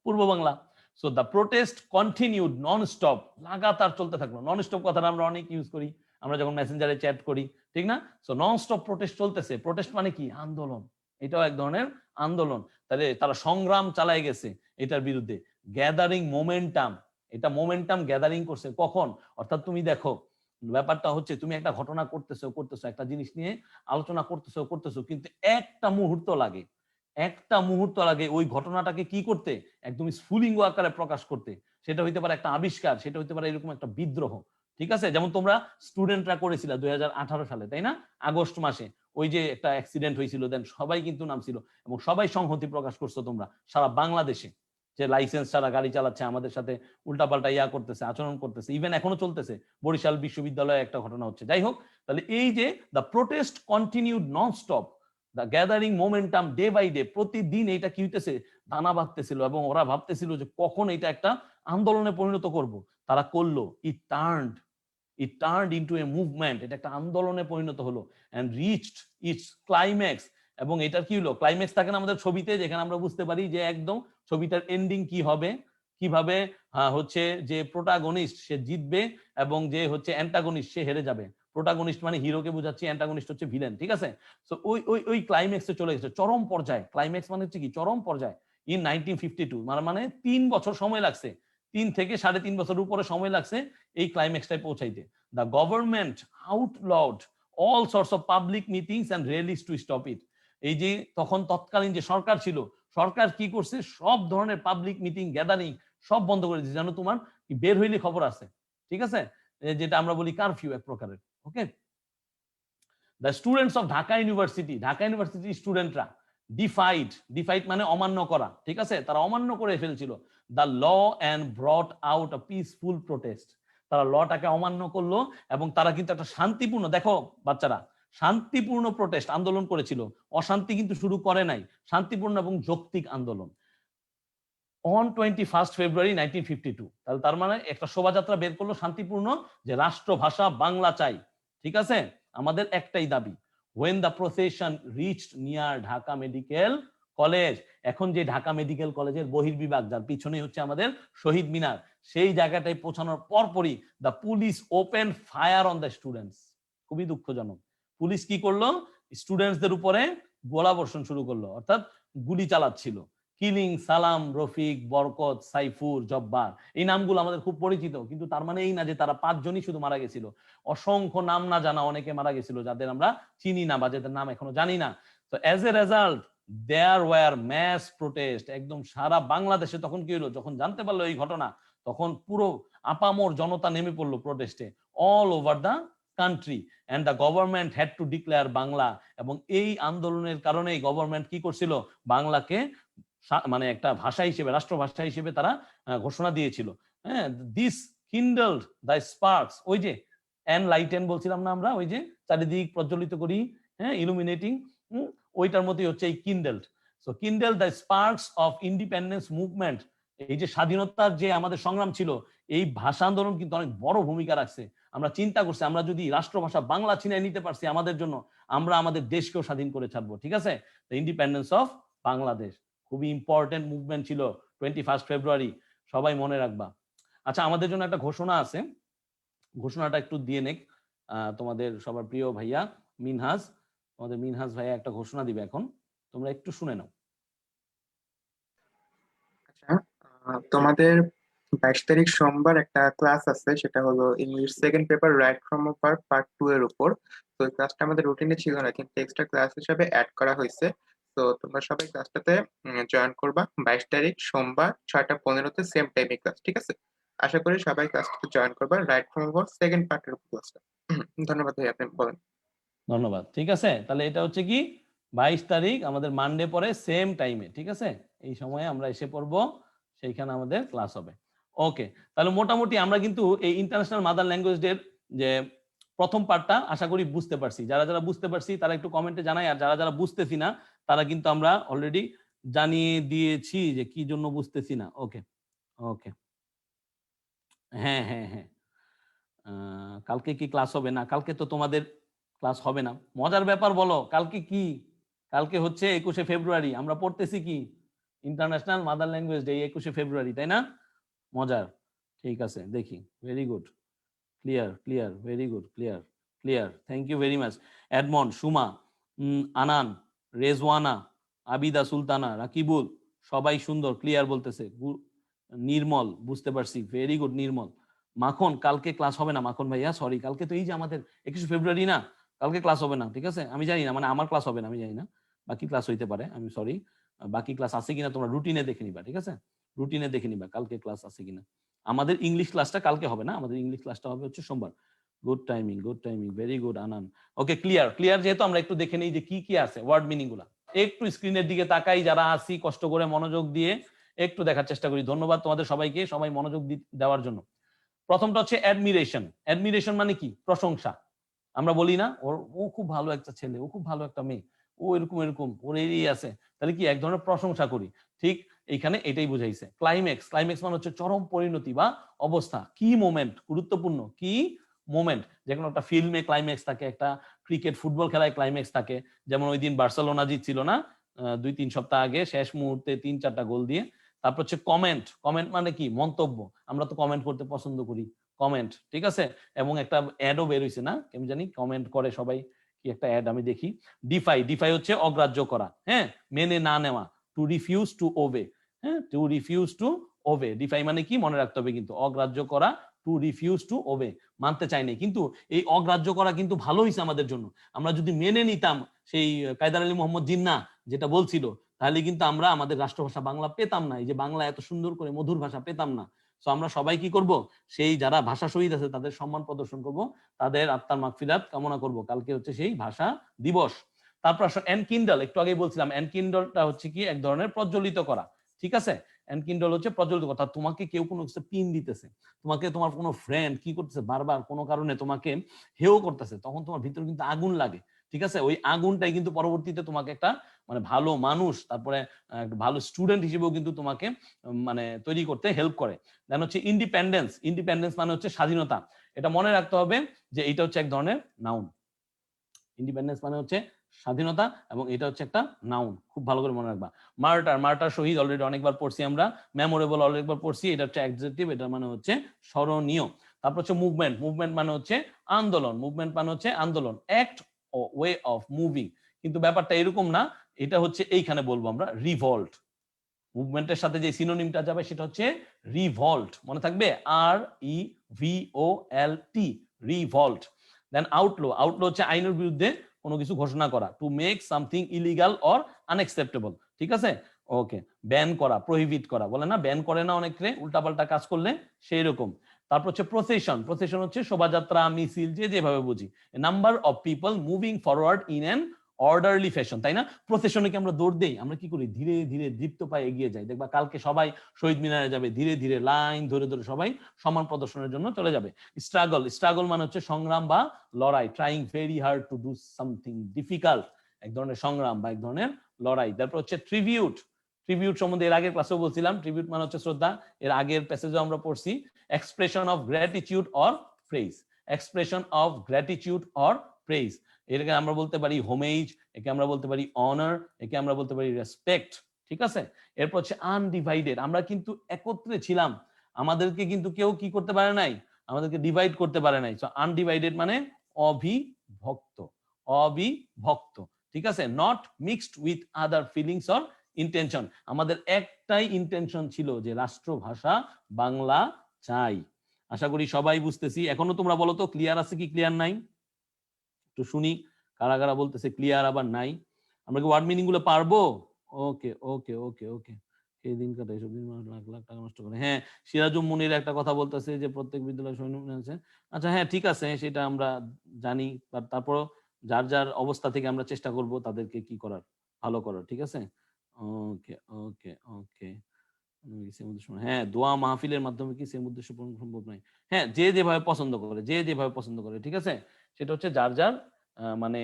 Purba Bangla. So the protest continued non stop, লাগাতার চলতে থাকলো। নন স্টপ কথাটা আমরা অনেক ইউজ করি আমরা যখন মেসেঞ্জারে চ্যাট করি, ঠিক না? সো নন স্টপ প্রোটেস্ট চলতেছে। প্রোটেস্ট মানে কি, আন্দোলন, এটাও এক ধরনের আন্দোলন। তাহলে তারা সংগ্রাম চালায় গেছে এটার বিরুদ্ধে। গ্যাদারিং মোমেন্টাম, এটা মোমেন্টাম গ্যাদারিং করছে কখন, অর্থাৎ তুমি দেখো ব্যাপারটা হচ্ছে তুমি একটা ঘটনা করতেছো, একটা জিনিস নিয়ে আলোচনা করতেছো, কিন্তু একটা মুহূর্ত লাগে, একটা মুহূর্ত লাগে ওই ঘটনাটাকে কি করতে, একদম স্ফুলিঙ্গ আকারে প্রকাশ করতে। সেটা হইতে পারে একটা আবিষ্কার, সেটা হইতে পারে এরকম একটা বিদ্রোহ, ঠিক আছে। যেমন তোমরা স্টুডেন্টরা করেছিল 2018 সালে, তাই না, আগস্ট মাসে ওই যে একটা অ্যাক্সিডেন্ট হয়েছিল, দেন সবাই কিন্তু নামছিল এবং সবাই সংহতি প্রকাশ করছো তোমরা সারা বাংলাদেশে, যে লাইসেন্স ছাড়া গাড়ি চালাচ্ছে, আমাদের সাথে উল্টাপাল্টা ইয়া করতেছে, আচরণ করতেছে, ইভেন এখনো চলতেছে, বরিশাল বিশ্ববিদ্যালয়ে একটা ঘটনা হচ্ছে। যাই হোক, তাহলে এই যে the protest continued non stop, the gathering momentum day by day, প্রতিদিন এটা কি হইতেছে, দানা বাঁধতেছিল, এবং ওরা ভাবতেছিল যে কখন এটা একটা আন্দোলনে পরিণত করব। তারা করলো, ইট টার্নড ইনটু এ মুভমেন্ট, এটা একটা আন্দোলনে পরিণত হলো, এন্ড রিচড ইটস ক্লাইম্যাক্স। এবং এটার কি হলো, ক্লাইম্যাক্স থাকে না আমাদের ছবিতে, যেখানে আমরা বুঝতে পারি যে একদম ছবিটার এন্ডিং কি হবে, কিভাবে হচ্ছে যে প্রোটাগনিস্ট সে জিতবে এবং যে হচ্ছে অ্যান্টাগনিস্ট সে হেরে যাবে। প্রোটাগনিস্ট মানে হিরোকে বোঝাচ্ছি, অ্যান্টাগনিস্ট হচ্ছে ভিলেন, ঠিক আছে। সো ওই ক্লাইম্যাক্সে চলে গেছে, চরম পর্যায়ে। ক্লাইম্যাক্স মানে হচ্ছে কি, চরম পর্যায়ে। ইন 1952, মানে 3 বছর সময় লাগছে, 3 থেকে 3.5 বছর উপরে সময় লাগছে এই ক্লাইম্যাক্সটায় পৌঁছাইতে। The government outlawed all sorts of public meetings and rallies to stop it. এই যে তখন তৎকালীন যে সরকার ছিল, সরকার কি করছে, সব ধরনের পাবলিক মিটিং গ্যাদারিং সব বন্ধ করে দিয়েছে, যেন তোমার বের হইলে খবর আছে, ঠিক আছে, যেটা আমরা বলি কারফিউ এক প্রকারের। ওকে, the students of Dhaka university স্টুডেন্টরা ডিফাইড মানে অমান্য করা, ঠিক আছে, তারা অমান্য করে ফেলছিল the law and brought out a peaceful protest. তারা লটাকে অমান্য করলো এবং তারা কিন্তু একটা শান্তিপূর্ণ, দেখো বাচ্চারা, শান্তিপূর্ণ প্রোটেস্ট আন্দোলন করেছিল, অশান্তি কিন্তু শুরু করে নাই, শান্তিপূর্ণ এবং যৌক্তিক আন্দোলন। অন 21 ফেব্রুয়ারি 1952, তাহলে তার মানে একটা শোভাযাত্রা বের করলো শান্তিপূর্ণ, যে রাষ্ট্রভাষা বাংলা চাই, ঠিক আছে, আমাদের একটাই দাবি। when the procession reached near Dhaka medical college, এখন যে ঢাকা মেডিকেল কলেজের বহির্বিভাগ, যার পিছনে হচ্ছে আমাদের শহীদ মিনার, সেই জায়গাটায় পৌঁছানোর পরপরই the police open fire on the students. খুবই দুঃখজনক, পুলিশ কি করলো, স্টুডেন্টসদের উপরে গোলা বর্ষণ শুরু করলো, অর্থাৎ গুলি চালাচ্ছিল। কিলিং সালাম, রফিক, বরকত, সাইফুর, জব্বার, এই নামগুলো আমাদের খুব পরিচিত, কিন্তু তার মানে এই না যে তারা 5 জনই শুধু মারা গেছিল, অসংখ্য নাম না জানা অনেকে মারা গেছিল, যাদের আমরা চিনি না বা যাদের নাম এখনো জানি না। তো as a result there were mass protest, একদম সারা বাংলাদেশে তখন কি হলো, যখন জানতে পারলো এই ঘটনা, তখন পুরো আপামর জনতা নেমে পড়লো প্রোটেস্টে, all over the country, and the government had to declare Bangla. এবং এই আন্দোলনের কারণেই গভর্নমেন্ট কি করছিল, বাংলাকে মানে একটা ভাষা হিসেবে, রাষ্ট্রভাষা হিসেবে তারা ঘোষণা দিয়েছিল। হ্যাঁ, দিস কিন্ডলড দ্য স্পার্কস, ওই যে এনলাইটেন বলছিলাম না আমরা, ওই যে চারিদিক প্রজ্বলিত করি, হ্যাঁ, ইলুমিনেটিং, ওইটার মতোই হচ্ছে এই kindled. So kindled the sparks of independence movement, এই যে স্বাধীনতার যে আমাদের সংগ্রাম ছিল, এই ভাষা আন্দোলন কিন্তু অনেক বড় ভূমিকা রাখছে। আমরা চিন্তা করছি, আমরা যদি রাষ্ট্রভাষা বাংলা ছিনিয়ে নিতে পারছি আমাদের জন্য, আমরা আমাদের দেশকেও স্বাধীন করে ছাড়বো, ঠিক আছে। দ্য ইন্ডিপেন্ডেন্স অফ বাংলাদেশ খুবই ইম্পর্টেন্ট মুভমেন্ট ছিল 21 ফেব্রুয়ারি, সবাই মনে রাখবা। আচ্ছা, আমাদের জন্য একটা ঘোষণা আছে, ঘোষণাটা একটু দিয়ে নেক তোমাদের সবার প্রিয় ভাইয়া মিনহাজ, তোমাদের মিনহাজ ভাইয়া একটা ঘোষণা দিবে এখন, তোমরা একটু শুনে নাও। আচ্ছা, তোমাদের 22 তারিখ সোমবার একটা ক্লাস আছে, সেটা হলো English second paper right from over part 2 এর উপর। তো এই ক্লাসটা আমাদের রুটিনে ছিল না, কিন্তু এক্সট্রা ক্লাস হিসেবে অ্যাড করা হয়েছে। তো তোমরা সবাই ক্লাসটাতে জয়েন করবা 22 তারিখ সোমবার 6টা 15-তে সেম টাইমে ক্লাস, ঠিক আছে? আশা করি সবাই ক্লাসটাতে জয়েন করবা, রাইট ফ্রম ওভার সেকেন্ড পার্টের উপর ক্লাসটা। ধন্যবাদ ভাই, আপনি বলেন। ধন্যবাদ, ঠিক আছে, তাহলে এটা হচ্ছে কি 22 তারিখ আমাদের মানডে পরে সেম টাইমে, ঠিক আছে, এই সময়ে আমরা এসে পড়বো, সেইখানে আমাদের ক্লাস হবে। ওকে, তাহলে মোটামুটি আমরা কিন্তু এই ইন্টারন্যাশনাল মাদার ল্যাঙ্গুয়েজ ডে যে প্রথম পার্টটা আশা করি বুঝতে পারছি। যারা যারা বুঝতে পারছি তারা একটু কমেন্টে জানাই, আর যারা যারা বুঝতেছি না তারা কিন্তু আমরা অলরেডি জানিয়ে দিয়েছি যে কি জন্য বুঝতেছি না। ওকে ওকে, হ্যাঁ হ্যাঁ হ্যাঁ, কালকে কি ক্লাস হবে? না, কালকে তো তোমাদের ক্লাস হবে না। মজার ব্যাপার বলো, কালকে কি? কালকে হচ্ছে 21 ফেব্রুয়ারি, আমরা পড়তেছি কি, international mother language day 21 February, তাই না? মজার, ঠিক আছে, দেখি, very good, clear clear, very good, clear clear, thank you very much. Edmund, Suma, Anan, Rezwana, Abida Sultana, Rakibul, সবাই সুন্দর ক্লিয়ার বলতেছে। নির্মল, বুঝতে পারছি, ভেরি গুড নির্মল। মাখন, কালকে ক্লাস হবে না মাখন ভাইয়া, সরি, কালকে তো এই যে আমাদের 21 ফেব্রুয়ারি না, কালকে ক্লাস হবে না, ঠিক আছে, আমি জানি না, মানে আমার ক্লাস হবে না, আমি জানি না, বাকি ক্লাস হইতে পারে, আমি সরি, বাকি ক্লাস আছে কিনা তোমরা রুটিনে দেখে নিবা, ঠিক আছে, রুটিনে দেখে নিবা কালকে ক্লাস আছে কিনা। আমাদের ইংলিশ ক্লাসটা কালকে হবে না, আমাদের ইংলিশ ক্লাসটা হবে হচ্ছে সোমবার। Good timing, good timing, very good Anan. Okay, clear clear, যেহেতু আমরা একটু দেখে নিই যে কি কি আছে ওয়ার্ড মিনিং গুলা, একটু স্ক্রিনের দিকে তাকাই, যারা আসি কষ্ট করে মনোযোগ দিয়ে একটু দেখার চেষ্টা করি। ধন্যবাদ তোমাদের সবাইকে, সবাই মনোযোগ দেওয়ার জন্য। প্রথমটা হচ্ছে অ্যাডমিরেশন। অ্যাডমিরেশন মানে কি? প্রশংসা। আমরা বলি না ও খুব ভালো একটা ছেলে, ও খুব ভালো একটা মেয়ে, ও এরকম এরকম, ওর এই আছে, তাহলে কি এক ধরনের প্রশংসা করি, ঠিক এইখানে এটাই বুঝাইছে। ক্লাইম্যাক্স, ক্লাইম্যাক্স মানে হচ্ছে চরম পরিণতি বা অবস্থা, কি মোমেন্ট, গুরুত্বপূর্ণ কি মোমেন্ট। যে কোনো একটা ফিল্মে ক্লাইম্যাক্স থাকে, একটা ক্রিকেট ফুটবল খেলায় ক্লাইম্যাক্স থাকে, যেমন ওই দিন বার্সেলোনা জিতছিল না 2-3 সপ্তাহ আগে, শেষ মুহূর্তে 3-4টা গোল দিয়ে। তারপর হচ্ছে কমেন্ট, কমেন্ট মানে কি? মন্তব্য, আমরা তো কমেন্ট করতে পছন্দ করি, কমেন্ট, ঠিক আছে। এবং একটা অ্যাডও বের হইছে না, কেমন জানি কমেন্ট করে সবাই, কি একটা অ্যাড আমি দেখি। ডিফাই, ডিফাই হচ্ছে অগ্রাহ্য করা, হ্যাঁ, মেনে না নেওয়া, টু রিফিউজ টু ওবে, হ্যাঁ, to refuse to obey, defy মানে কি মনে রাখতে হবে কিন্তু, অগ্রাহ্য করা, টু রিফিউজ টু ওবে, মানতে চাইনি, কিন্তু এই অগ্রাহ্য করা কিন্তু ভালো হয়েছে আমাদের জন্য। আমরা যদি মেনে নিতাম সেই কায়দার আলী মোহাম্মদ জিন্নাহ যেটা বলছিল, তাহলে কিন্তু আমরা আমাদের রাষ্ট্রভাষা বাংলা পেতাম না, এই যে বাংলা এত সুন্দর করে মধুর ভাষা পেতাম না। তো আমরা সবাই কি করব, সেই যারা ভাষা শহীদ আছে তাদের সম্মান প্রদর্শন করব, তাদের আত্মার মাগফিরাত কামনা করব। কালকে হচ্ছে সেই ভাষা দিবস। তারপর এনকিন্ডল, একটু আগে বলছিলাম, এনকিন্ডলটা হচ্ছে কি এক ধরনের প্রজ্বলিত করা, ঠিক আছে। এনকিন্ডল হচ্ছে প্রজ্বলিত করা। তোমাকে কেউ কোনো কিছু পিন দিতেছে, তোমাকে তোমার কোনো ফ্রেন্ড কি করতেছে বারবার কোনো কারণে তোমাকে হেও করতেছে, তখন তোমার ভিতরে কিন্তু আগুন লাগে, ঠিক আছে? ওই আগুনটাই কিন্তু পরবর্তীতে তোমাকে একটা মানে ভালো মানুষ, তারপরে একটা ভালো স্টুডেন্ট হিসেবেও কিন্তু তোমাকে মানে তৈরি করতে হেল্প করে। দেন হচ্ছে ইন্ডিপেন্ডেন্স। ইন্ডিপেন্ডেন্স মানে হচ্ছে স্বাধীনতা। এটা মনে রাখতে হবে যে এটা হচ্ছে এক ধরনের নাউন। ইন্ডিপেন্ডেন্স মানে হচ্ছে স্বাধীনতা এবং এটা হচ্ছে একটা নাউন, খুব ভালো করে মনে রাখবা। মার্টার, মার্টার শহীদ অলরেডি অনেকবার পড়ছি আমরা। মেমোরেবল অনেকবার পড়ছি, এটা হচ্ছে অ্যাডজেক্টিভ, এটা মানে হচ্ছে স্মরণীয়। তারপর হচ্ছে মুভমেন্ট। মুভমেন্ট মানে হচ্ছে আন্দোলন। মুভমেন্ট মানে হচ্ছে আন্দোলন, act or way of moving. কিন্তু ব্যাপারটা এরকম না, এটা হচ্ছে এইখানে বলবো আমরা রিভল্ট। মুভমেন্টের সাথে যে সিনোনিমটা যাবে সেটা হচ্ছে রিভল্ট, মনে থাকবে, REVOLT, রিভল্ট। দেন আউটলো। আউটলো হচ্ছে আইনের বিরুদ্ধে কোনো কিছু ঘোষণা করা, to make something illegal or unacceptable, ঠিক আছে? ওকে। ব্যান করা, প্রহিবিট করা, বলে না ব্যান করে না অনেকে উল্টাপাল্টা কাজ করলে, সেই রকম। তারপর হচ্ছে প্রসেশন। প্রসেশন হচ্ছে শোভাযাত্রা, মিছিল, যে যেভাবে বুঝি, number of people moving forward in an orderly fashion, তাই না? প্রসেশনে কি আমরা দৌড় দেই? আমরা কি করি? ধীরে ধীরে দীপ্ত পায়ে এগিয়ে যাই। দেখবা কালকে সবাই শহীদ মিনারে যাবে, ধীরে ধীরে লাইন ধরে ধরে সবাই সমান প্রদর্শনের জন্য চলে যাবে। স্ট্রাগল। স্ট্রাগল মানে হচ্ছে সংগ্রাম বা লড়াই, trying very hard to do something difficult, এক ধরনের সংগ্রাম বা এক ধরনের লড়াই। তারপর হচ্ছে ট্রিবিউট। ট্রিবিউট সম্বন্ধে এর আগের ক্লাসেও বলছিলাম, ট্রিবিউট মানে হচ্ছে শ্রদ্ধা। এর আগের প্যাসেজও আমরা পড়ছি। Expression of gratitude or praise. Expression of gratitude or praise, এটাকে আমরা বলতে পারি হোমেজ, একে আমরা বলতে পারি অনার, একে আমরা বলতে পারি রেসপেক্ট, ঠিক আছে? এরপর হচ্ছে আনডিভাইডেড। আমরা কিন্তু একত্রে ছিলাম, আমাদেরকে কিন্তু কেউ কি করতে পারে নাই, আমাদেরকে ডিভাইড করতে পারে নাই। সো আনডিভাইডেড মানে অবিভক্ত, অবিভক্ত, ঠিক আছে? Not mixed with other feelings or intention. আমাদের একটাই ইন্টেনশন ছিল যে রাষ্ট্রভাষা বাংলা চাই। আশা করি সবাই বুঝতেছি। এখনো তোমরা বলো তো ক্লিয়ার আছে কি ক্লিয়ার নাই? একটু শুনি কারা কারা বলতেছে ক্লিয়ার আবার নাই। আমরা কি ওয়ার্ড মিনিং গুলো পারবো? ওকে ওকে ওকে ওকে। সেই দিন কাটা এসব দিন মানুষ লাখ লাখ টাকা নষ্ট করে। হ্যাঁ, সিরাজুম মুনির একটা কথা বলতেছে যে প্রত্যেক বিদ্যালয়ে সৈনিক আছে। আচ্ছা হ্যাঁ ঠিক আছে, সেটা আমরা জানি, তারপর যার যার অবস্থা থেকে আমরা চেষ্টা করব তাদেরকে কি করার, ভালো করার, ঠিক আছে? ওকে ওকে ওকে। হ্যাঁ, দোয়া মাহফিলের মাধ্যমে কি সেম উদ্দেশ্য পূরণ সম্ভব নয়? হ্যাঁ, যে যেভাবে পছন্দ করে, যে যেভাবে পছন্দ করে, ঠিক আছে? সেটা হচ্ছে যার যার মানে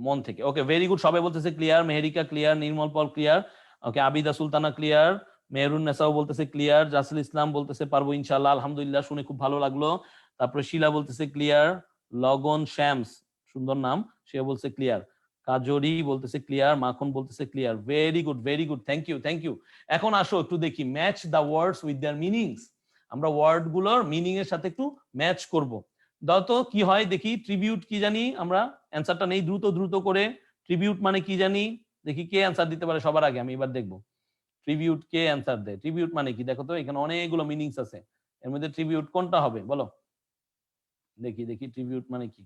মন থেকে। ওকে, ভেরি গুড। সবাই বলতেছে ক্লিয়ার। মেহেরিকা ক্লিয়ার, নির্মল পল ক্লিয়ার, ওকে, আবিদা সুলতানা ক্লিয়ার, মেহরুন নেসাও বলতেছে ক্লিয়ার, জাসিল ইসলাম বলতেছে পারবো ইনশাআল্লাহ, আলহামদুলিল্লাহ, শুনে খুব ভালো লাগলো। তারপরে শিলা বলতেছে ক্লিয়ার, লগন শ্যামস, সুন্দর নাম, সে বলছে ক্লিয়ার, কাজরি বলতেছে ক্লিয়ার, মাখন বলতেছে clear. Very good very good, thank you thank you. এখন আসো একটু দেখি, match the words with their meanings. আমরা ওয়ার্ড গুলোর মিনিং এর সাথে একটু ম্যাচ করব। দাও তো কি হয় দেখি। ট্রিবিউট কি জানি আমরা, অ্যান্সারটা নেই, দ্রুত দ্রুত করে। ট্রিবিউট মানে কি জানি, দেখি কে অ্যান্সার দিতে পারে সবার আগে, আমি এবার দেখবো ট্রিবিউট কে অ্যান্সার দেয়। ট্রিবিউট মানে কি দেখো তো, এখানে অনেকগুলো মিনিংস আছে, এর মধ্যে ট্রিবিউট কোনটা হবে বলো দেখি দেখি। ট্রিবিউট মানে কি,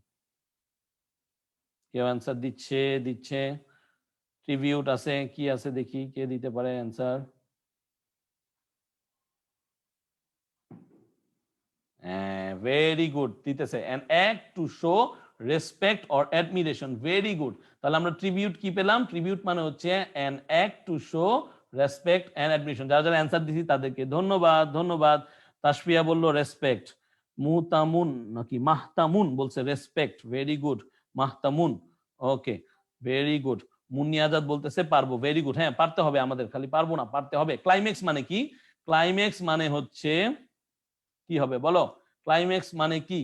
কেউ অ্যান্সার দিচ্ছে দিচ্ছে। ট্রিবিউট আছে, কি আছে দেখি কে দিতে পারে অ্যান্সার। ভেরি গুড, দিতেছে an act to show respect or admiration. Very good. তাহলে আমরা ট্রিবিউট কি পেলাম? ট্রিবিউট মানে হচ্ছে an act to show respect and admiration. যারা যারা অ্যান্সার দিছি তাদেরকে ধন্যবাদ ধন্যবাদ। তাসফিয়া বললো রেসপেক্ট, মুতামুন নাকি মাহতামুন বলছে respect. Very good, Mahtamun. Okay, very good. Munni Azad বলতেছে পারবো। ভেরি গুড, হ্যাঁ পারতে হবে আমাদের, খালি পারবো না, পারতে হবে। ক্লাইম্যাক্স মানে কি? ক্লাইম্যাক্স মানে হচ্ছে কি হবে বলো? ক্লাইম্যাক্স মানে কি?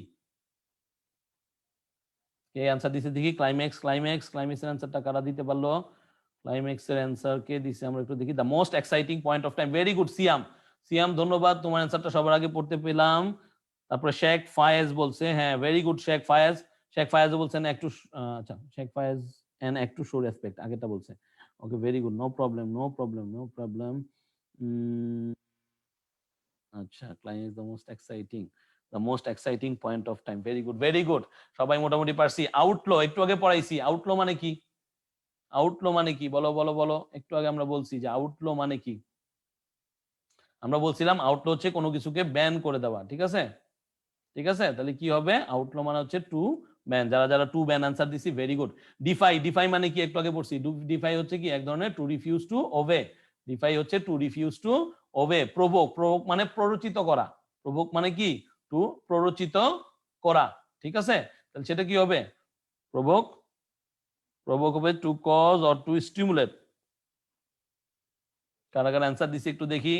কে অ্যান্সার দিছে দেখি। ক্লাইম্যাক্স, ক্লাইম্যাক্স, ক্লাইম্যাক্সের অ্যান্সারটা কারা দিতে পারলো? ক্লাইম্যাক্সের অ্যান্সার কে দিছে আমরা একটু দেখি। The most exciting point of time. Very good Siam. Siam ধন্যবাদ, তোমার অ্যান্সারটা সবার আগে পড়তে পেলাম। তারপরে শেখ ফায়েজ বলছে, হ্যাঁ ভেরি গুড শেখ ফায়েজ। শেখ ফায়েজ বলছেন একটু, আচ্ছা শেখ ফায়েজ এন্ড একটু শো রেসপেক্ট আগেটা বলছে। Okay very good, no problem no problem no problem. আচ্ছা, climax the most exciting, the most exciting point of time. Very good very good, সবাই মোটামুটি পারছি। আউটলো একটু আগে পড়াইছি, আউটলো মানে কি? আউটলো মানে কি বলো বলো বলো। একটু আগে আমরা বলছি যে আউটলো মানে কি। আমরা বলছিলাম আউটলো হচ্ছে কোনো কিছুকে ব্যান করে দেওয়া, ঠিক আছে? ঠিক আছে, তাহলে কি হবে? আউটলো মানে হচ্ছে টু ব্যান। যারা যারা টু ব্যান আনসার দিছি ভেরি গুড। ডিফাই, ডিফাই মানে কি একটু আগে পড়ছি। ডিফাই হচ্ছে কি এক ধরনের to refuse to obey. Defy হচ্ছে to refuse to obey provoke, provoke মানে প্ররোচিত করা, প্রভোক মানে কি টু প্ররোচিত করা, ঠিক আছে? তাহলে সেটা কি হবে? প্রভোক, প্রভোক হবে to cause or to stimulate. কারা কারা অ্যান্সার দিছে একটু দেখি।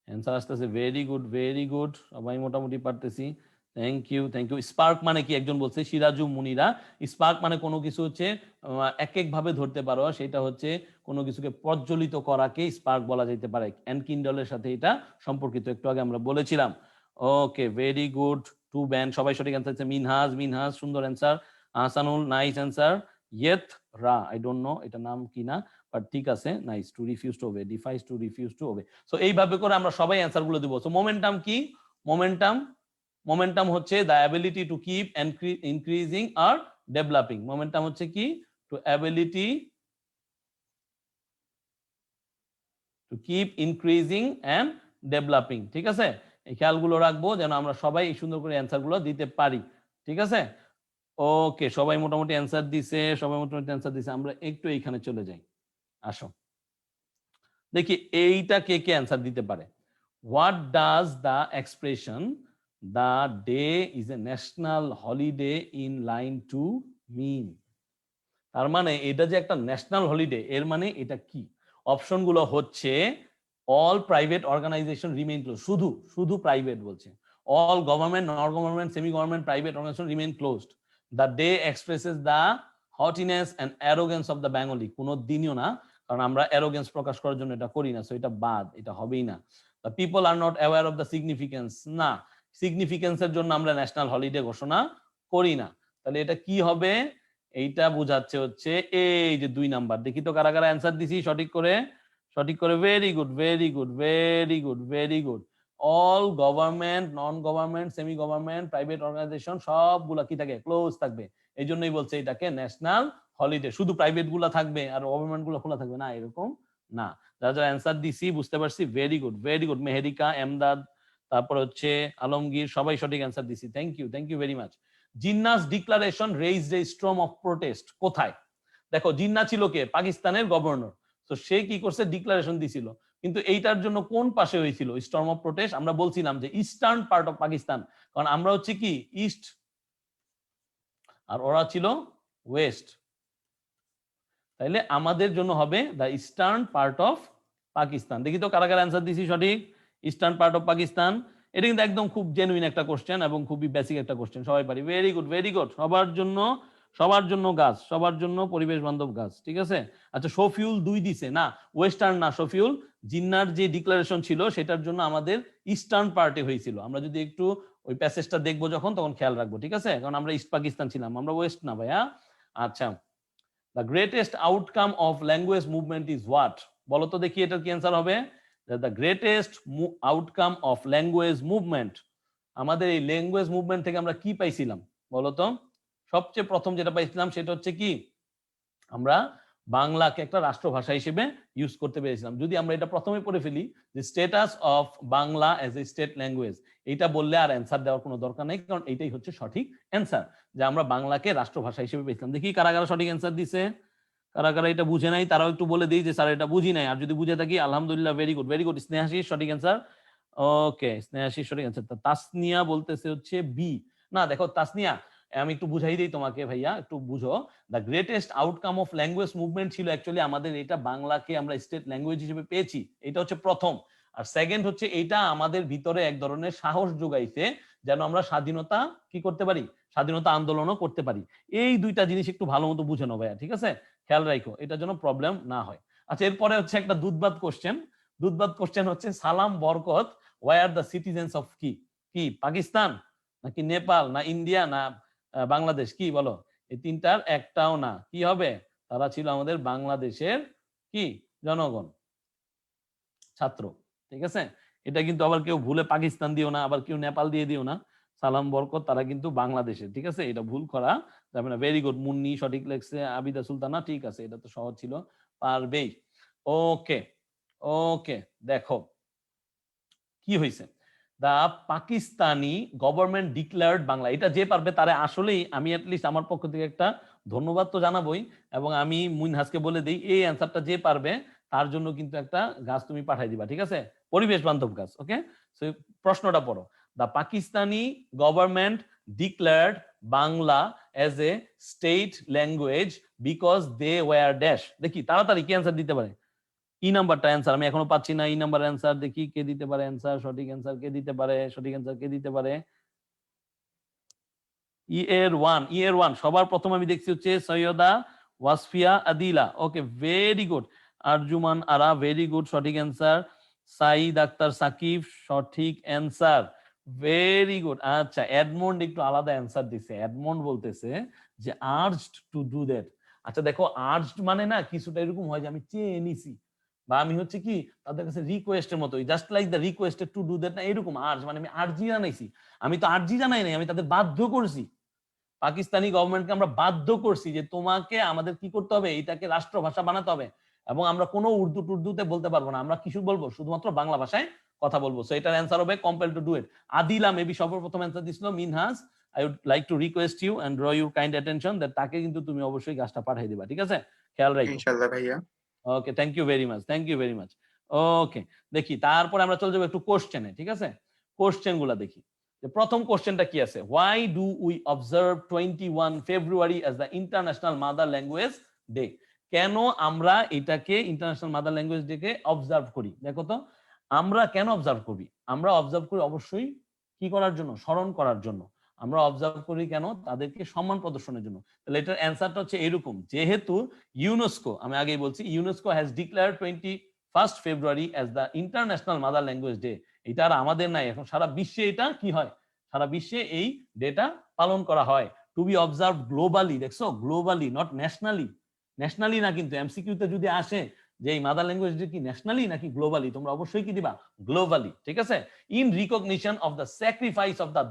অ্যান্সার আসতেছে, ভেরি গুড ভেরি গুড, সবাই মোটামুটি পারতেছি। Thank you thank you. Spark মানে কি একজন বলছে, সিরাজু মুনিরা। স্পার্ক মানে কোনো কিছু হচ্ছে এক এক ভাবে ধরতে পারো, সেটা হচ্ছে কোনো কিছুকে প্রজ্বলিত করাকে স্পার্ক বলা যেতে পারে। এনকিন্ডলের সাথে এটা সম্পর্কিত, একটু আগে আমরা বলেছিলাম। ওকে ভেরি গুড, টু ব্যান্ড, সবাই সঠিক অ্যান্সার দিচ্ছে। মিনহাজ, মিনহাজ সুন্দর অ্যান্সার। Ahsanul nice answer. ইয়েত রা, আই ডোন্ট নো এটা নাম কি না, বাট ঠিক আছে, nice. To refuse to obey, defies to refuse to obey. So এইভাবে করে আমরা সবাই অ্যান্সার গুলো দিব। সো মোমেন্টাম কি? মোমেন্টাম, মোমেন্টাম হচ্ছে the ability to keep increasing আর ডেভেলপিং। মোমেন্টাম হচ্ছে কি? To ability to keep increasing and developing, ঠিক আছে? এই খেয়ালগুলো রাখবো যেন আমরা সবাই সুন্দর করে অ্যান্সার গুলো দিতে পারি, ঠিক আছে? ওকে, সবাই মোটামুটি অ্যান্সার দিছে, সবাই মোটামুটি অ্যান্সার দিছে। আমরা একটু এইখানে চলে যাই, আসো দেখি এইটা কে কে অ্যান্সার দিতে পারে। What does the expression the day is a national holiday in line to mean? তার মানে এটা যে একটা ন্যাশনাল হলিডে, এর মানে এটা কি? অপশন গুলো হচ্ছে all private organisation remain close, শুধু শুধু প্রাইভেট বলছে। All government, non government, semi government, private organisation remain closed. The day expresses the haughtiness and arrogance of the Bengali, কোনো দিনও না, কারণ আমরা অ্যারোগেন্স প্রকাশ করার জন্য এটা করি না, সো এটা বাদ, এটা হবেই না। The people are not aware of the significance, না, সিগনিফিকেন্সের জন্য আমরা ন্যাশনাল হলিডে ঘোষণা করি না। তাহলে এটা কি হবে? এইটা বুঝাচ্ছে হচ্ছে এই যে 2 নাম্বার। দেখি তো কারা কারা অ্যান্সার দিছি সঠিক করে, সঠিক করে। Very good very good very good very good. All government, non government, semi government, private organization সবগুলা কি থাকে? ক্লোজ থাকবে। এই জন্যই বলছে এটাকে ন্যাশনাল হলিডে। শুধু প্রাইভেট গুলা থাকবে আর গভর্নমেন্ট গুলো খোলা থাকবে না, এরকম না। যারা যারা অ্যান্সার দিছি বুঝতে পারছি, very good very good. Meherika, Emdad, তারপর হচ্ছে আলমগীর, সবাই সঠিক অ্যান্সার দিছি। Thank you very much. Jinnah's declaration raised a storm of protest, কোথায়? দেখো জিন্না ছিল কে? পাকিস্তানের গভর্নর। তো সে কি করছে? ডিক্লারেশন দিছিল। কিন্তু এইটার জন্য কোন পাশে হয়েছিল স্টর্ম অফ প্রোটেস্ট? আমরা বলছিলাম যে ইস্টার্ন পার্ট অফ পাকিস্তান, কারণ আমরা হচ্ছে কি ইস্ট আর ওরা ছিল ওয়েস্ট। তাইলে আমাদের জন্য হবে the eastern part of Pakistan. দেখি তো কারা কারা অ্যান্সার দিছি সঠিক। ইস্টার্ন পার্ট অফ পাকিস্তান, এটা কিন্তু একদম খুব জেনুইন একটা কোশ্চেন এবং খুবই বেসিক একটা কোশ্চেন, সবাই পারি। Very good very good. সবার জন্য, সবার জন্য গাছ, সবার জন্য পরিবেশ বান্ধব গাছ, ঠিক আছে? আচ্ছা শফিউল 2 দিছে না, ওয়েস্টার্ন না শফিউল। জিন্নার যে ডিক্লারেশন ছিল সেটার জন্য আমাদের ইস্টার্ন পার্টে হয়েছিল। আমরা যদি একটু ওই প্যাসেজটা দেখবো যখন, তখন খেয়াল রাখবো, ঠিক আছে? কারণ আমরা ইস্ট পাকিস্তান ছিলাম, আমরা ওয়েস্ট না ভাইয়া। আচ্ছা, the greatest outcome of language movement is what? বলো তো দেখি এটার কি অ্যান্সার হবে? the greatest outcome of language movement, আমাদের এই ল্যাঙ্গুয়েজ মুভমেন্ট থেকে আমরা কি পাইছিলাম বলো তো? সবচেয়ে প্রথম যেটা পাইছিলাম সেটা হচ্ছে কি, আমরা বাংলাকে একটা রাষ্ট্রভাষা হিসেবে ইউজ করতে পেরেছিলাম। যদি আমরা এটা প্রথমে পড়ে ফেলি যে status of Bangla as a state language, এইটা বললে আর অ্যান্সার দেওয়ার কোনো দরকার নেই, কারণ এইটাই হচ্ছে সঠিক অ্যান্সার, যে আমরা বাংলাকে রাষ্ট্রভাষা হিসেবে পেয়েছিলাম। দেখি কারা কারা সঠিক অ্যান্সার দিছে, কারা কারা এটা বুঝে নাই তারাও একটু বলে দিই যে স্যার এটা বুঝি নাই। আর যদি বুঝে থাকি আলহামদুলিল্লাহ, very good very good. Snehashis সঠিক অ্যান্সার। ওকে, স্নেহাশিস সঠিক অ্যান্সার। তাসনিয়া বলতেছে হচ্ছে বি। না দেখো তাসনিয়া, আমি একটু বুঝাই দিই তোমাকে ভাইয়া, একটু বুঝো। The greatest outcome of language movement ছিল অ্যাকচুয়ালি আমাদের এটা বাংলাকে আমরা স্টেট ল্যাঙ্গুয়েজ হিসেবে পেয়েছি, এটা হচ্ছে প্রথম। আর সেকেন্ড হচ্ছে এইটা আমাদের ভিতরে এক ধরনের সাহস যোগাইছে যেন আমরা স্বাধীনতা কি করতে পারি, স্বাধীনতা আন্দোলনও করতে পারি। এই দুইটা জিনিস একটু ভালো মতো বুঝে নাও ভাইয়া, ঠিক আছে? খেয়াল রাখো এটার জন্য প্রবলেম না হয়। আচ্ছা এরপরে হচ্ছে একটা দুধবাদ কোশ্চেন। দুধবাদ কোশ্চেন হচ্ছে Salam Barkat why are the citizens of কি? কি পাকিস্তান নাকি নেপাল না ইন্ডিয়া না বাংলাদেশ? কি বলো? এই তিনটার একটাও না। কি হবে? তারা ছিল আমাদের বাংলাদেশের কি জনগণ, ছাত্র, ঠিক আছে? এটা কিন্তু আবার কেউ ভুলে পাকিস্তান দিও না, আবার কেউ নেপাল দিয়ে দিও না। সালাম বরকত তারা কিন্তু বাংলাদেশের, ঠিক আছে? এটা ভুল করা যাবে না। Very good. মুন্নি সঠিক লেখছে, আবিদা সুলতানা ঠিক আছে, এটা তো সহজ ছিল, পারবেই। ওকে ওকে, দেখো কি হয়েছে। দা পাকিস্তানি গভর্নমেন্ট ডিক্লেয়ার্ড বাংলা, এটা যে পারবে তারে আসলেই আমি অ্যাটলিস্ট আমার পক্ষ থেকে একটা ধন্যবাদ তো জানাবোই। এবং আমি মুনহাসকে বলে দিই এই অ্যান্সারটা যে পারবে তার জন্য কিন্তু একটা গাছ তুমি পাঠাই দিবা, ঠিক আছে? পরিবেশ বান্ধব গাছ। ওকে, সো প্রশ্নটা পড়ো। The Pakistani government declared Bangla as a state language because they were dash. দেখি তাড়াতাড়ি কি অ্যান্সার দিতে পারে। ই নাম্বারটা অ্যান্সার আমি এখনো পাচ্ছি না। ই নাম্বার অ্যান্সার দেখি কে দিতে পারে অ্যান্সার, সঠিক অ্যান্সার কে দিতে পারে, সঠিক অ্যান্সার কে দিতে পারে। ই এর ওয়ান সবার প্রথম আমি দেখছি হচ্ছে সৈয়দা ওয়াসফিয়া আদিলা। ওকে, ভেরি গুড। আরজুমান আরা, ভেরি গুড, সঠিক অ্যান্সার। সাইদ আক্তার সাকিব, সঠিক অ্যান্সার, ভেরি গুড। আচ্ছা, এডমন্ড একটু আলাদা অ্যান্সার দিছে। এডমন্ড বলতেছে যে আর্জড টু ডু দ্যাট। আচ্ছা দেখো, আর্জড মানে না কিছুটা এরকম হয় যে আমি চেয়ে নিছি, বা আমি হচ্ছে কি তাদের কাছে রিকোয়েস্টের মতো, just like the requested to do that, না এরকম আর্জ মানে আমি আর্জি জানাইছি। আমি তো আর্জি জানাই নাই, আমি তাদের বাধ্য করছি। পাকিস্তানি গভর্নমেন্টকে আমরা বাধ্য করছি যে তোমাকে আমাদের কি করতে হবে, এটাকে রাষ্ট্রভাষা বানাতে হবে, এবং আমরা কোনো উর্দু টুর্দুতে বলতে পারবো না, আমরা কিছু বলবো, শুধুমাত্র বাংলা ভাষায় কথা বলবো। সো এটার অ্যান্সার হবে compel to do it. Adila maybe সর্বপ্রথম অ্যান্সার দিছিল। Minhaj, I would like to request you and draw your kind attention that তাকে কিন্তু তুমি অবশ্যই গাছটা পাঠিয়ে দিবা, ঠিক আছে? খেয়াল রাখো। ইনশাআল্লাহ ভাইয়া। Okay, thank you very much, thank you very much. Okay, দেখি তারপরে আমরা চলে যাবো একটু কোশ্চেনে, ঠিক আছে? কোশ্চেন গুলা দেখি। প্রথম কোশ্চেনটা কি আছে, why do we observe 21 February as the international mother language day? কেন আমরা এটাকে ইন্টারন্যাশনাল মাদার ল্যাঙ্গুয়েজ ডে কে অবজার্ভ করি? দেখো তো, আমরা কেন অবজার্ভ করি? আমরা অবজার্ভ করি অবশ্যই কি করার জন্য? স্মরণ করার জন্য। আমরা অবজার্ভ করি কেন? তাদেরকে সম্মান প্রদর্শনের জন্য। তাহলে এটার অ্যান্সারটা হচ্ছে এরকম, যেহেতু ইউনেস্কো, আমি আগেই বলছি, UNESCO has declared 21 February as the international mother language day. এটা আর আমাদের নাই, এখন সারা বিশ্বে এটা কি হয়, সারা বিশ্বে এই ডেটা পালন করা হয়। টু বি অবজার্ভ গ্লোবালি, দেখছো, গ্লোবালি নট ন্যাশনালি। ন্যাশনালি না, কিন্তু এমসিকিউতে যদি আসে যে এই মাদার ল্যাঙ্গুয়েজ ডে কি ন্যাশনালি নাকি গ্লোবালি, তোমরা অবশ্যই কি দিবা? গ্লোবালি, ঠিক আছে? In recognition of the sacrifice of the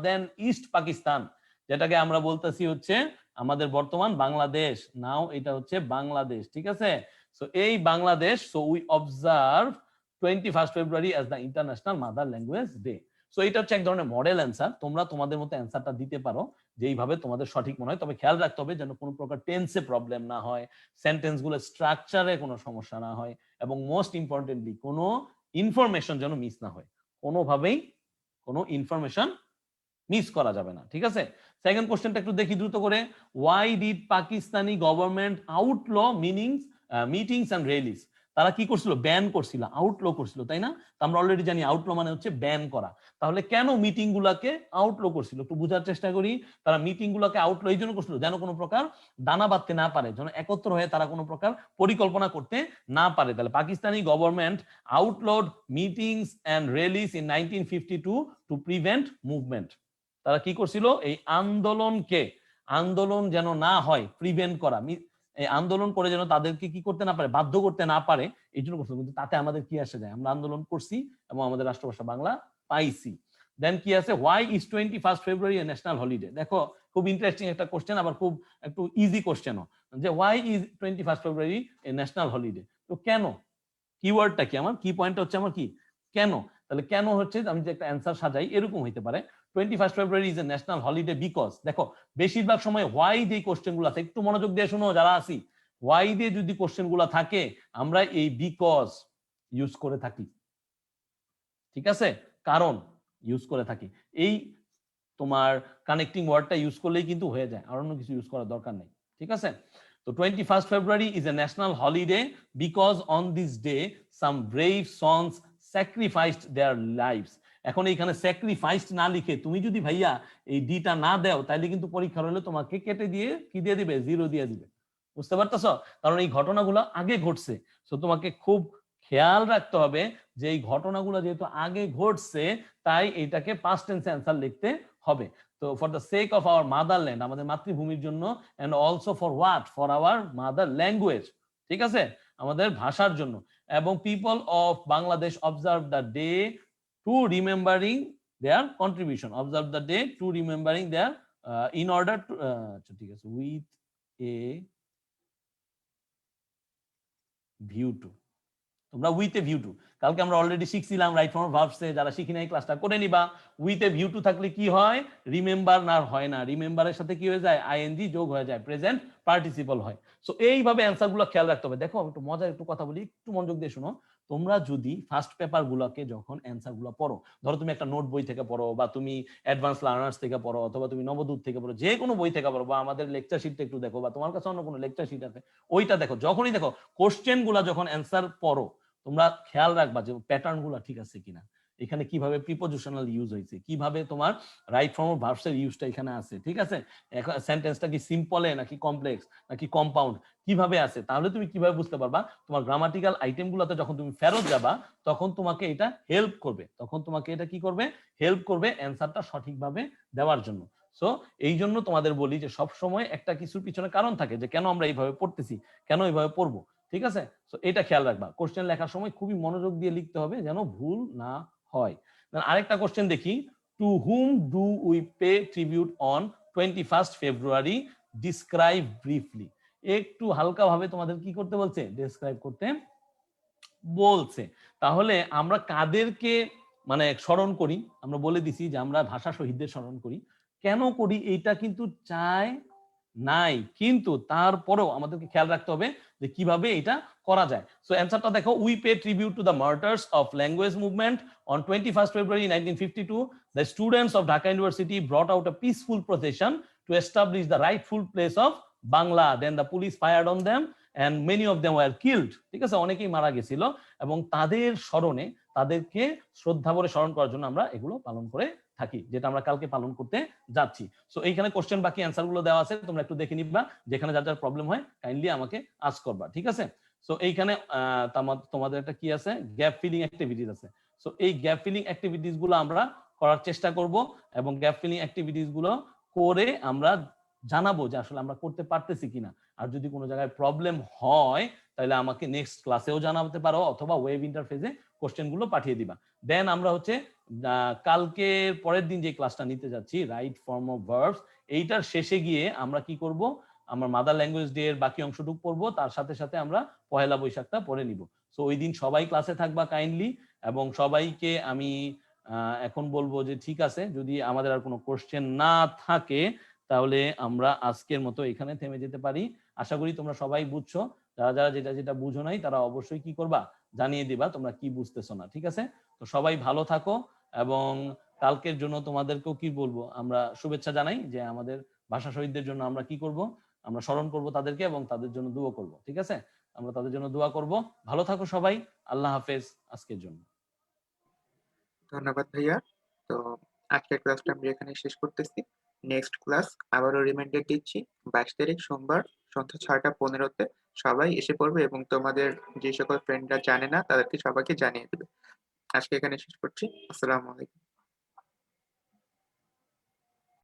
then East Pakistan, যেটাকে আমরা বলতেছি হচ্ছে আমাদের বর্তমান বাংলাদেশ। নাও এটা হচ্ছে বাংলাদেশ, ঠিক আছে? সো এই Bangladesh, so we observe 21 February as the international mother language day. So এটা হচ্ছে এক ধরনের মডেল অ্যান্সার। তোমরা তোমাদের মতো অ্যান্সারটা দিতে পারো যেইভাবে তোমাদের সঠিক মনে হয়, তবে খেয়াল রাখতে হবে যেন কোনো প্রকার টেন্সে প্রবলেম না হয়, সেন্টেন্স গুলো স্ট্রাকচারে কোনো সমস্যা না হয়, এবং মোস্ট ইম্পর্টেন্টলি কোনো ইনফরমেশন যেন মিস না হয়। কোনোভাবেই কোনো ইনফরমেশন মিস করা যাবে না, ঠিক আছে? সেকেন্ড কোশ্চেনটা একটু দেখি দ্রুত করে। Why did Pakistani government outlaw meetings and rallies? তারা কি করছিল? ব্যান করছিল, আউটল করছিল, তাই না? তো আমরা অলরেডি জানি আউটল মানে হচ্ছে ব্যান করা। তাহলে কেন মিটিং গুলাকে আউটল করছিল? একটু বোঝার চেষ্টা করি। তারা মিটিং গুলাকে আউটল এই জন্য করছিল যেন কোনো প্রকার দানা বাঁধতে না পারে, যেন একত্র হয়ে তারা কোনো প্রকার পরিকল্পনা করতে না পারে। তাহলে Pakistani government outlawed meetings and rallies in 1952 to prevent movement. তারা কি করছিল? এই আন্দোলন যেন না হয়, প্রিভেন্ট করা, এই আন্দোলন করে যেন তাদেরকে কি করতে না পারে, বাধ্য করতে না পারে, এই জন্য করছিল। কিন্তু তাতে আমাদের কি আসে যায়? আমরা আন্দোলন করছি এবং আমাদের রাষ্ট্রভাষা বাংলা পাইছি। দেন কি আছে, why is 21 February A national holiday? দেখো, খুব ইন্টারেস্টিং একটা কোশ্চেন, আবার খুব একটু ইজি কোশ্চেনও, যে why is 21 February A national holiday? তো কেন, কিওয়ার্ডটা কি, আমার কি পয়েন্টটা হচ্ছে আমার কি, কেন? তাহলে কেন হচ্ছে, আমি যে একটা অ্যান্সার সাজাই এরকম হইতে পারে, 21 February is a national holiday because, দেখো বেশিরভাগ সময় হোয়াই দিয়ে কোশ্চেন গুলো আছে, একটু মনোযোগ দিয়ে শুনো যারা আছি, হোয়াই দিয়ে যদি কোশ্চেন গুলো থাকে আমরা এই বিকজ ইউজ করে থাকি, ঠিক আছে? কারণ ইউজ করে থাকি, এই তোমার কানেক্টিং ওয়ার্ডটা ইউজ করলেই কিন্তু হয়ে যায়, আর অন্য কিছু ইউজ করার দরকার নেই, ঠিক আছে? তো 21 February is a national holiday because on this day some brave sons sacrificed their lives. এখন এইখানে স্যাক্রিফাইসড না লিখে তুমি যদি ভাইয়া এই ডিটা না দাও, তাহলে কিন্তু পরীক্ষার হলে তোমাকে কেটে দিয়ে কি দিয়ে দিবে? 0 দিয়ে দিবে। বুঝতে পারতেছ? কারণ এই ঘটনাগুলো আগে ঘটছে। সো তোমাকে খুব খেয়াল রাখতে হবে যে এই ঘটনাগুলো যেহেতু আগে ঘটছে, তাই এটাকে পাস্ট টেন্সে অ্যান্সার লিখতে হবে। তো for the sake of our motherland, আমাদের মাতৃভূমির জন্য, and also for what, for our mother language, ঠিক আছে, আমাদের ভাষার জন্য, এবং people of Bangladesh observe the day to remembering their contribution, observe the day to remembering their in order to, আচ্ছা ঠিক আছে, উইথ এ ভিউ টু, তোমরা উইথ এ ভিউ টু, কালকে আমরা অলরেডি শিখছিলাম right form of verbs a, যারা শিখি নাই ক্লাসটা করে নিবা। উইথ এ ভিউ টু থাকলে কি হয়, রিমেম্বার না হয় না, রিমেম্বারের সাথে কি হয়ে যায়, আইএনজি যোগ হয়ে যায়, প্রেজেন্ট পার্টিসিপল হয়। সো এইভাবে অ্যান্সার গুলো খেয়াল রাখতে হবে। দেখো একটু মজার একটু কথা বলি, একটু মনোযোগ দিয়ে শোনো। তোমরা যদি ফার্স্ট পেপার গুলোকে যখন অ্যান্সার গুলো পড়ো, ধরো তুমি একটা নোট বই থেকে পড়ো, বা তুমি অ্যাডভান্স লার্নার্স থেকে পড়ো, অথবা তুমি নবদূত থেকে পড়ো, যে কোনো বই থেকে পড়ো, বা আমাদের লেকচার শিটটা একটু দেখো, বা তোমার কাছে অন্য কোনো লেকচার শিট আছে ওইটা দেখো, যখনই দেখো কোশ্চেন গুলা যখন অ্যান্সার পড়ো, তোমরা খেয়াল রাখবা যে প্যাটার্ন গুলা ঠিক আছে কিনা, এখানে কিভাবে প্রিপোজিশনাল ইউজ হয়েছে, কিভাবে তোমার রাইট ফর্ম অফ ভার্বস এর ইউজটা এখানে আছে, ঠিক আছে, এখন সেন্টেন্সটা কি সিম্পলে নাকি কমপ্লেক্স নাকি কম্পাউন্ড কিভাবে আছে, তাহলে তুমি কিভাবে বুঝতে পারবা। তোমার গ্রামাটিক্যাল আইটেম গুলোতে যখন তুমি ফেরত যাবা, তখন তোমাকে এটা হেল্প করবে, তখন তোমাকে এটা কি করবে, হেল্প করবে অ্যান্সারটা সঠিকভাবে দেওয়ার জন্য। সো এই জন্য তোমাদের বলি যে সব সময় একটা কিছুর পিছনে কারণ থাকে, যে কেন আমরা এইভাবে পড়তেছি, কেন এইভাবে পড়বো, ঠিক আছে। তো এটা খেয়াল রাখবা, কোশ্চেন লেখার সময় খুবই মনোযোগ দিয়ে লিখতে হবে যেন ভুল না হয়। আরেকটা কোশ্চেন দেখি, to whom do we pay tribute on 21 February, describe briefly. একটু হালকা ভাবে তোমাদের কি করতে বলছে, ডেসক্রাইব করতে বলছে। তাহলে আমরা কাদেরকে মানে স্মরণ করি, আমরা বলে দিছি যে আমরা ভাষা শহীদদের স্মরণ করি। কেন করি এইটা কিন্তু চাই নাই, কিন্তু তারপরেও আমাদেরকে খেয়াল রাখতে হবে যে কিভাবে এটা করা যায়। সো অ্যানসারটা দেখো, we pay tribute to the martyrs of language movement on 21 February 1952. The students of Dhaka University brought out a peaceful procession to establish the rightful place of Bangla. Then the police fired on them and many of them were killed. ঠিক আছে, অনেকেই মারা গেছিল, এবং তাদের স্মরণে, তাদেরকে শ্রদ্ধা ভরে স্মরণ করার জন্য আমরা এগুলো পালন করে থাকি, যেটা আমরা কালকে পালন করতে যাচ্ছি। সো এইখানে কোশ্চেন বাকি অ্যান্সার গুলো দেওয়া আছে, তোমরা একটু দেখে নিবা, যেখানে যার যার প্রবলেম হয় কাইন্ডলি আমাকে আস্ক করবা, ঠিক আছে। সো এইখানে তোমাদের একটা কি আছে, গ্যাপ ফিলিং অ্যাক্টিভিটিস আছে। সো এই গ্যাপ ফিলিং অ্যাক্টিভিটিস গুলো আমরা করার চেষ্টা করব, এবং গ্যাপ ফিলিং অ্যাক্টিভিটিস গুলো করে আমরা জানাবো যে আসলে আমরা করতে পারতেছি কিনা। আর যদি কোনো জায়গায় প্রবলেম হয় তাহলে আমাকে নেক্সট ক্লাসেও জানাতে পারো, অথবা ওয়েব ইন্টারফেসে কোশ্চেন গুলো পাঠিয়ে দিবা। দেন আমরা হচ্ছে কালকে পরের দিন যে ক্লাসটা নিতে যাচ্ছি, রাইট ফর্ম অফ ভার্বস, এইটার শেষে গিয়ে আমরা কি করব, আমার মাদার ল্যাঙ্গুয়েজ ডে এর বাকি অংশটুকু পড়বো, তার সাথে সাথে আমরা পহেলা বৈশাখটা পড়ে নিব। সো ওই দিন সবাই ক্লাসে থাকবা কাইন্ডলি, এবং সবাইকে আমি এখন বলবো যে ঠিক আছে, যদি আমাদের আর কোনো কোশ্চেন না থাকে তাহলে আমরা আজকের মতো এখানে থেমে যেতে পারি। আশা করি তোমরা সবাই বুঝছো, যারা যারা যেটা যেটা বুঝো নাই তারা অবশ্যই কি করবা, জানিয়ে দিবা তোমরা কি বুঝতেছো না, ঠিক আছে। তো সবাই ভালো থাকো, এবং কালকের জন্য তোমাদেরকেও কি বলবো, আমরা শুভেচ্ছা জানাই, যে আমাদের ভাষা শহীদদের জন্য আমরা কি করব, আমরা স্মরণ করব তাদেরকে, এবং তাদের জন্য দোয়া করব, ঠিক আছে। আমরা তাদের জন্য দোয়া করব। ভালো থাকো সবাই, আল্লাহ হাফেজ আজকের জন্য। ধন্যবাদ ভাইয়া। তো আজকের ক্লাসটা আমরা এখানে শেষ করতেছি। নেক্সট ক্লাস আবারও রিমাইন্ডার দিচ্ছি, 22 তারিখ সোমবার সন্ধ্যা 6:15-তে সবাই এসে পড়বে, এবং তোমাদের যে সকল ফ্রেন্ডরা জানে না তাদেরকে সবাইকে জানিয়ে দেবে। আজকে এখানে শেষ করছি। আসসালামু আলাইকুম।